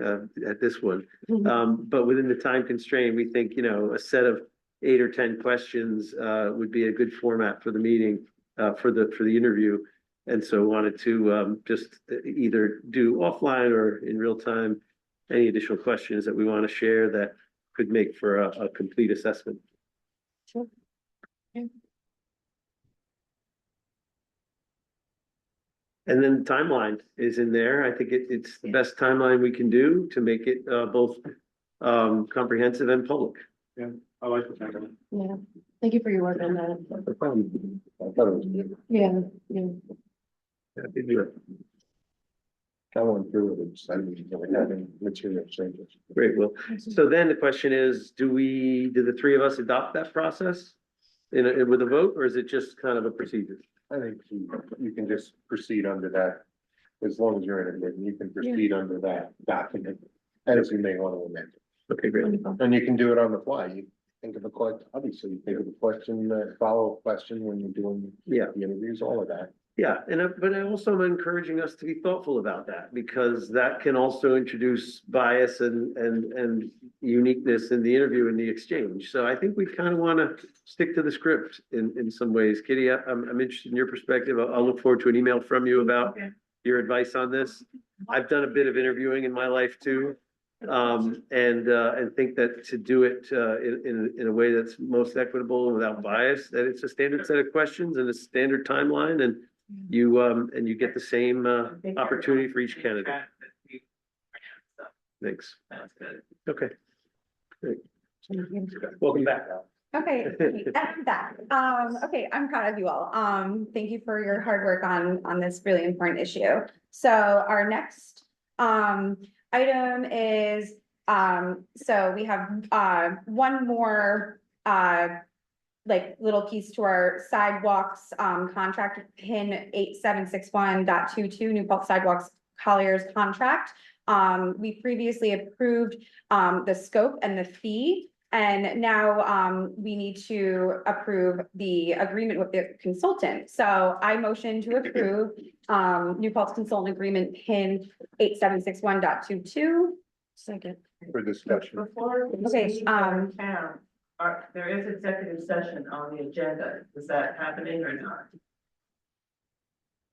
at this one. But within the time constraint, we think, a set of 8 or 10 questions would be a good format for the meeting, for the interview. And so wanted to just either do offline or in real time, any additional questions that we want to share that could make for a complete assessment. Sure. Okay. And then the timeline is in there. I think it's the best timeline we can do to make it both comprehensive and public. Yeah, I like the timeline. Yeah, thank you for your work on that. No problem. I thought it was. Yeah. Happy to do it. I went through it, and decided that we had any material changes. Great, well, so then the question is, do the 3 of us adopt that process with a vote, or is it just kind of a procedure? I think you can just proceed under that, as long as you're in it, you can proceed under that document, as you may want to amend it. Okay, great. And you can do it on the fly, you think of a question, obviously, you think of a question, follow-up question when you're doing the interviews, all of that. Yeah, but I also am encouraging us to be thoughtful about that, because that can also introduce bias and uniqueness in the interview and the exchange. So I think we kind of want to stick to the script in some ways. Kitty, I'm interested in your perspective. I'll look forward to an email from you about your advice on this. I've done a bit of interviewing in my life too. And think that to do it in a way that's most equitable and without bias, that it's a standard set of questions and a standard timeline, and you get the same opportunity for each candidate. Thanks. That's good. Okay. Great. Welcome back. Okay, I'm back. Okay, I'm proud of you all. Thank you for your hard work on this really important issue. So our next item is, so we have one more little piece to our sidewalks contract, pin 8761.22 New Paltz Sidewalks Colliers contract. We previously approved the scope and the fee, and now we need to approve the agreement with the consultant. So I motion to approve New Paltz consultant agreement pin 8761.22. Second. For discussion. Before. we Okay, proceed to town, there is executive session on the agenda. Is that happening or not?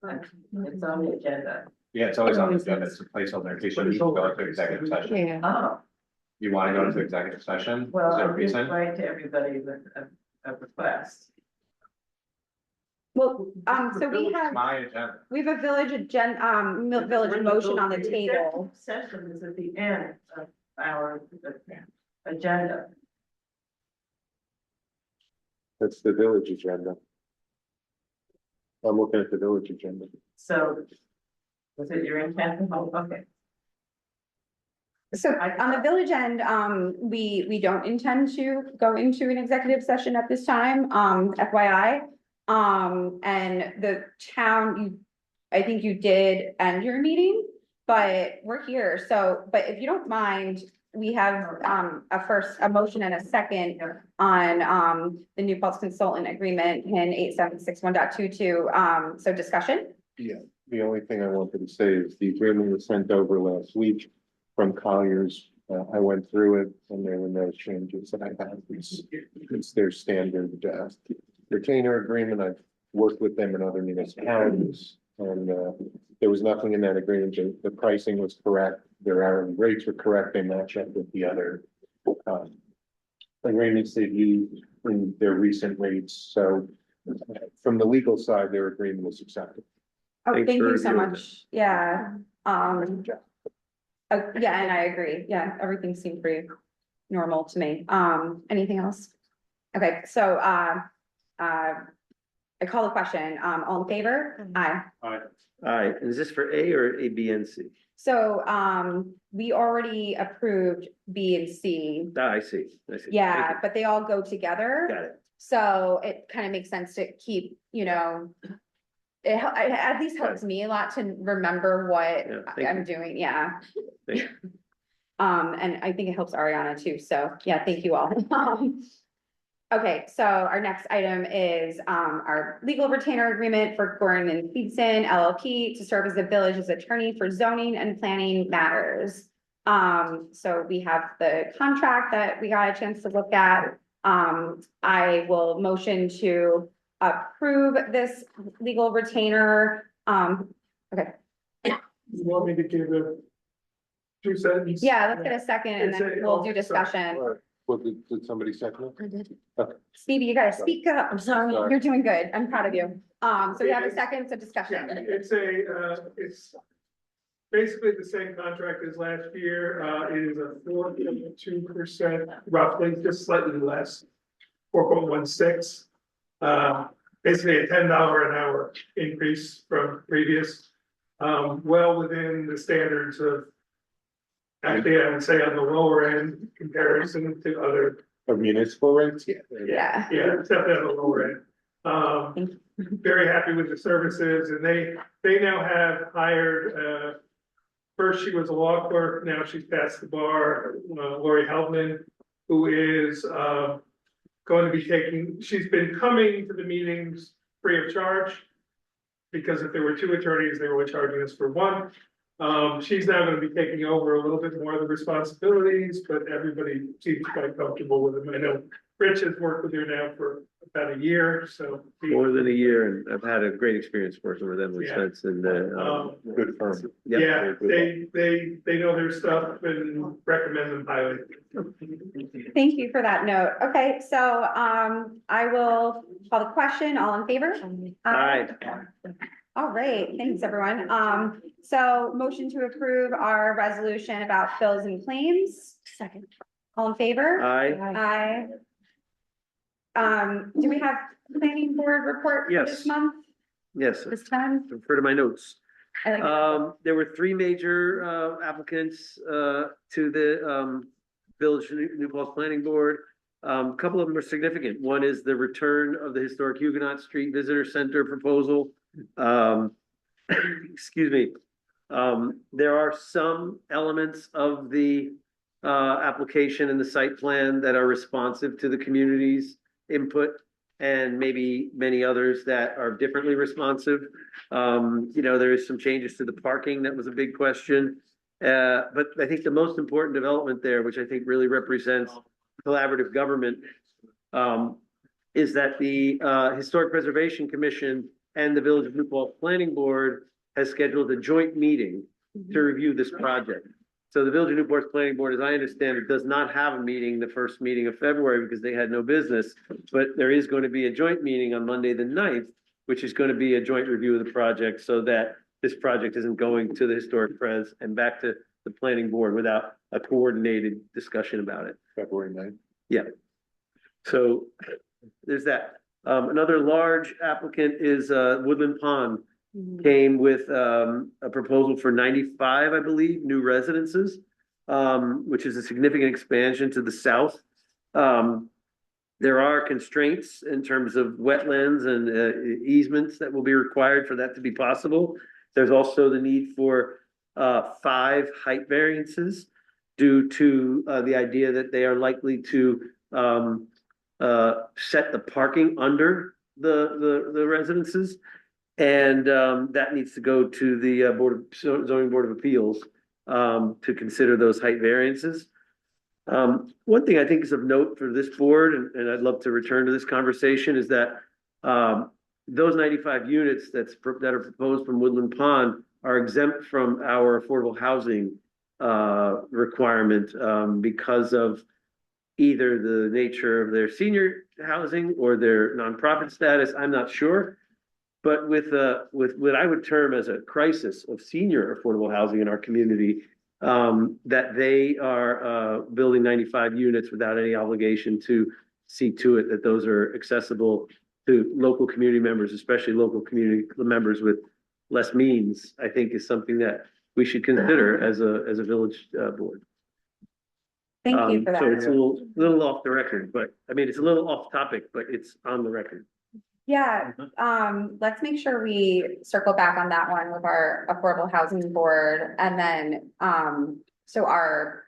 It's on the agenda. Yeah, it's always on the agenda, it's a placeholder, in case you need to go into executive session. Yeah. Oh, You want to go into executive session? Is well, there a I just reason? write to everybody with a request. Well, so we have My agenda. a village village motion on the table. Executive session is at the end of our agenda. That's the village agenda. I'm looking at the village agenda. So was it your intent? Oh, okay. So on the village end, we don't intend to go into an executive session at this time, FYI. And the town, I think you did end your meeting, but we're here. So, but if you don't mind, we have a motion and a second on the New Paltz consultant agreement in 8761.22. So discussion. Yeah, the only thing I wanted to say is the agreement was sent over last week from Colliers. I went through it and there were no changes that I had. It's their standard retainer agreement. I've worked with them in other municipalities, and there was nothing in that agreement. The pricing was correct. Their hourly rates were correct. They match up with the other agreements they've used in their recent rates. So from the legal side, their agreement was accepted. Oh, Thanks thank for you so reviewing much. Yeah. Yeah, and I agree. Yeah, everything seemed pretty normal to me. Anything else? Okay, so I call the question, all in favor? Aye. Alright, All right, and is this for A or A, B, and C? So, we already approved B and C. Ah, I see, I see. Yeah, Thank but they all go together. you. Got it. So it kind of makes sense to keep, it at least helps me a lot to remember what Yeah, thank I'm you. doing, yeah. Thank you. And I think it helps Ariana too, so, yeah, thank you all. Okay, so our next item is, our legal retainer agreement for Gordon and Peterson LLP to serve as the village's attorney for zoning and planning matters. So we have the contract that we got a chance to look at. I will motion to approve this legal retainer. Okay, You want me to give a 2 sentence? yeah, let's get a second and It's then a- we'll do oh, discussion. Well, did somebody second it? I did. Stevie, you gotta speak up. I'm sorry. Sorry. You're doing good. I'm proud of you. So we have a second, so Yeah, discussion. it's basically the same contract as last year. It is a 4.2%, roughly, just slightly less, 4.16. Basically a $10 an hour increase from previous, well within the standards of, actually, I would say on the lower end comparison to other. Of municipal rates? Yeah. Yeah. Yeah, it's definitely on the lower end. Very happy with the services, and they now have hired, first she was a law clerk, now she's passed the bar, Lori Heldman, who is, going to be she's been coming to the meetings free of charge. Because if there were 2 attorneys, they were charging us for 1. She's now gonna be taking over a little bit more of the responsibilities, but everybody seems quite comfortable with them. I know Rich has worked with her now for about a year, so. More than a year, and I've had a great experience working with them Yeah. since, and, Good firm. Yeah, very good. they know their stuff and recommend them highly. Thank you for that note. Okay, so, I will call the question. All in favor? Aye. All right, thanks, everyone. So motion to approve our resolution about bills and claims. Second. All in favor? Aye. Aye. Do we have planning board report for this Yes. month, Yes, this time? refer to my notes. I like There were 3 major applicants to the Village New Paltz Planning Board. A couple of them are significant. One is the return of the historic Huguenot Street Visitor Center proposal. Excuse me. There are some elements of the application and the site plan that are responsive to the community's input, and maybe many others that are differently responsive. There is some changes to the parking. That was a big question. But I think the most important development there, which I think really represents collaborative government, is that the Historic Preservation Commission and the Village of New Paltz Planning Board has scheduled a joint meeting to review this project. So the Village of New Paltz Planning Board, as I understand it, does not have a meeting the first meeting of February because they had no business. But there is going to be a joint meeting on Monday, the 9th, which is going to be a joint review of the project so that this project isn't going to the Historic Pres and back to the planning board without a coordinated discussion about it. February 9th. Yeah. So there's that. Another large applicant is Woodland Pond. Came with a proposal for 95, I believe, new residences, which is a significant expansion to the south. There are constraints in terms of wetlands and easements that will be required for that to be possible. There's also the need for 5 height variances due to the idea that they are likely to set the parking under the residences. And that needs to go to the zoning board of appeals to consider those height variances. One thing I think is of note for this board, and I'd love to return to this conversation, is that those 95 units that are proposed from Woodland Pond are exempt from our affordable housing requirement because of either the nature of their senior housing or their nonprofit status. I'm not sure. But with what I would term as a crisis of senior affordable housing in our community, that they are building 95 units without any obligation to see to it that those are accessible to local community members, especially local community members with less means, I think is something that we should consider as a village board. Thank you for So it's a that. little off the record, but I mean, it's a little off topic, but it's on the record. Yeah, let's make sure we circle back on that one with our affordable housing board and then, so our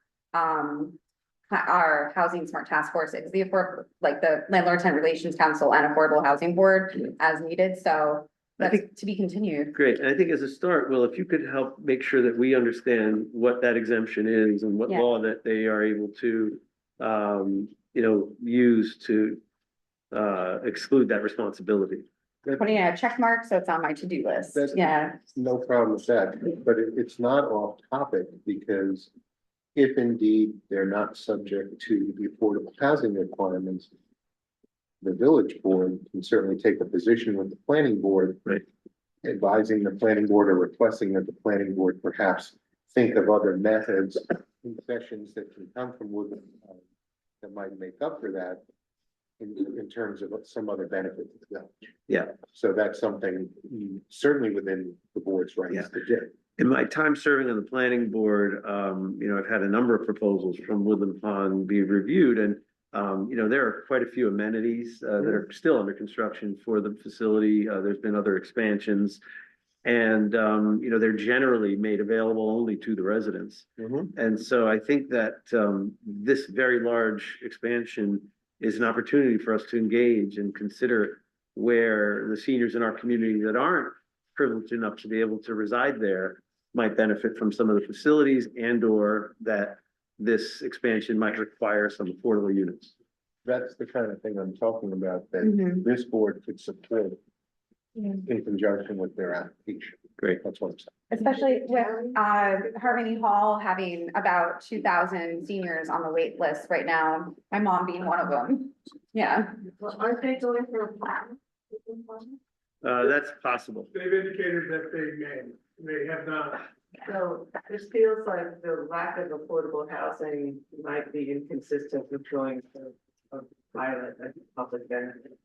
housing smart task force is the the landlord tenant relations council and affordable housing board as needed, so that's to be continued. Great, and I think as a start, Will, if you could help make sure that we understand what that exemption is and what Yeah. law that they are able to, use to exclude that responsibility. Putting a check mark, so it's on my to-do list, That's- yeah. No problem with that, but it's not off topic because if indeed they're not subject to the affordable housing requirements, the village board can certainly take a position with the planning board. Right. Advising the planning board or requesting that the planning board perhaps think of other methods, concessions that can come from Woodland that might make up for that in terms of some other benefit to the village. Yeah. So that's something certainly within the board's rights to do. In my time serving on the planning board, I've had a number of proposals from Woodland Pond be reviewed and, there are quite a few amenities that are still under construction for the facility. There's been other expansions. And, they're generally made available only to the residents. And so I think that this very large expansion is an opportunity for us to engage and consider where the seniors in our community that aren't privileged enough to be able to reside there might benefit from some of the facilities and or that this expansion might require some affordable units. That's the kind of thing I'm talking about that Mhm. this board could support Yeah. in conjunction with their application. Great. That's what I'm saying. Especially with Harmony Hall having about 2,000 seniors on the wait list right now, my mom being one of them. Yeah. Well, aren't they going for a plan? That's possible. They've indicated that they have not. So this feels like the lack of affordable housing might be inconsistent with going to a pilot and public benefit.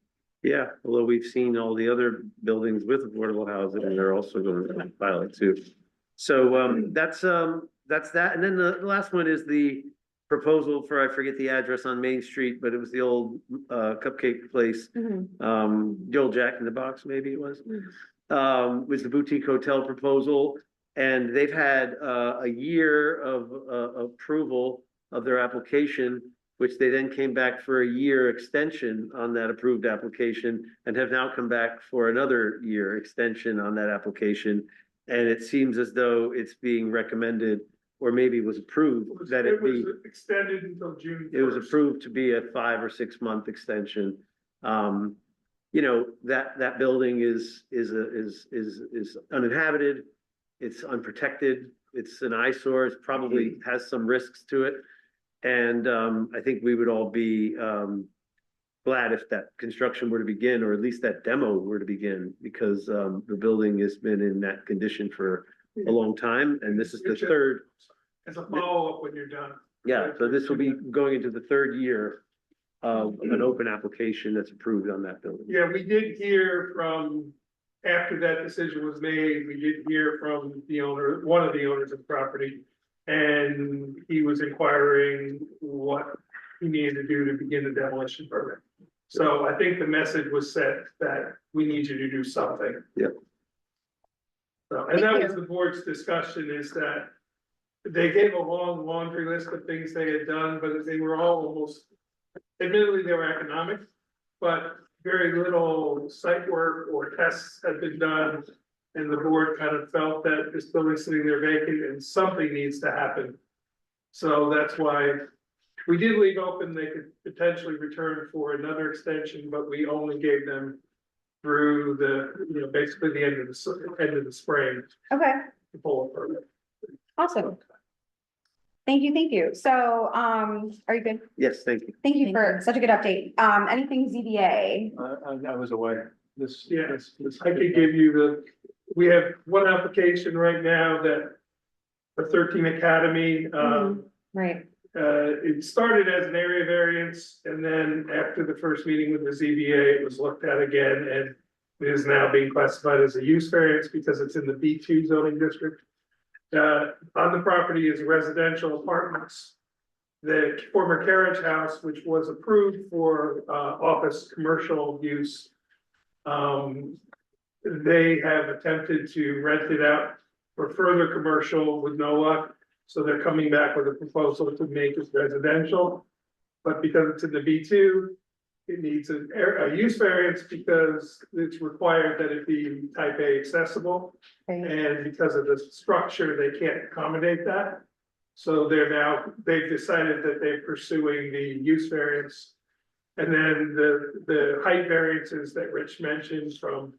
Yeah, although we've seen all the other buildings with affordable housing and they're also going to pilot too. So that's that. And then the last one is the proposal for, I forget the address on Main Street, but it was the old cupcake place. The old Jack in the Box, maybe it was. Was the boutique hotel proposal. And they've had a year of approval of their application, which they then came back for a year extension on that approved application and have now come back for another year extension on that application. And it seems as though it's being recommended, or maybe was approved, that it be. Extended until June 1st. It was approved to be a 5 or 6 month extension. That building is uninhabited. It's unprotected. It's an eyesore. It probably has some risks to it. And I think we would all be glad if that construction were to begin, or at least that demo were to begin, because the building has been in that condition for a long time. And this is the third. As a follow-up when you're done. Yeah, so this will be going into the third year of an open application that's approved on that building. Yeah, we did hear from, after that decision was made, we did hear from the owner, one of the owners of the property. And he was inquiring what he needed to do to begin the demolition permit. So I think the message was set that we need you to do something. Yep. So, and that was the board's discussion, is that they gave a long laundry list of things they had done, but they were all almost, admittedly, they were economic, but very little site work or tests had been done. And the board kind of felt that this building's sitting there vacant and something needs to happen. So that's why we did leave open, they could potentially return for another extension, but we only gave them through the, basically the end of the spring. Okay, To pull a permit. awesome. Thank you. So, are you good? Yes, thank you. Thank you for such a good update. Anything ZBA? I was away. I could give you we have one application right now that for 13 Academy, Right. It started as an area variance, and then after the first meeting with the ZBA, it was looked at again, and it is now being classified as a use variance because it's in the B2 zoning district. On the property is residential apartments. The former carriage house, which was approved for office commercial use. They have attempted to rent it out for further commercial with no luck. So they're coming back with a proposal to make it residential. But because it's in the B2, it needs a use variance because it's required that it be type A accessible. And because of the structure, they can't accommodate that. So they've decided that they're pursuing the use variance. And then the height variances that Rich mentioned from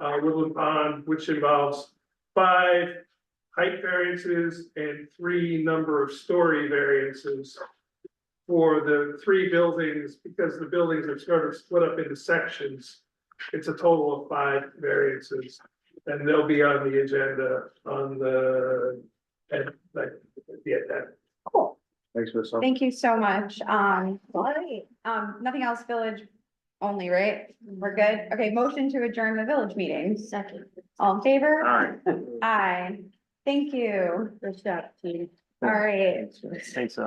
Woodland Pond, which involves 5 height variances and 3 number of story variances for the 3 buildings, because the buildings are sort of split up into sections. It's a total of 5 variances, and they'll be on the agenda on the, that. Cool. Thanks for the. Thank you so much. Nothing else village only, right? We're good? Okay, motion to adjourn the village meeting. Second. All in favor? Aye. Aye. Thank you. Good job, team. All right. Thanks,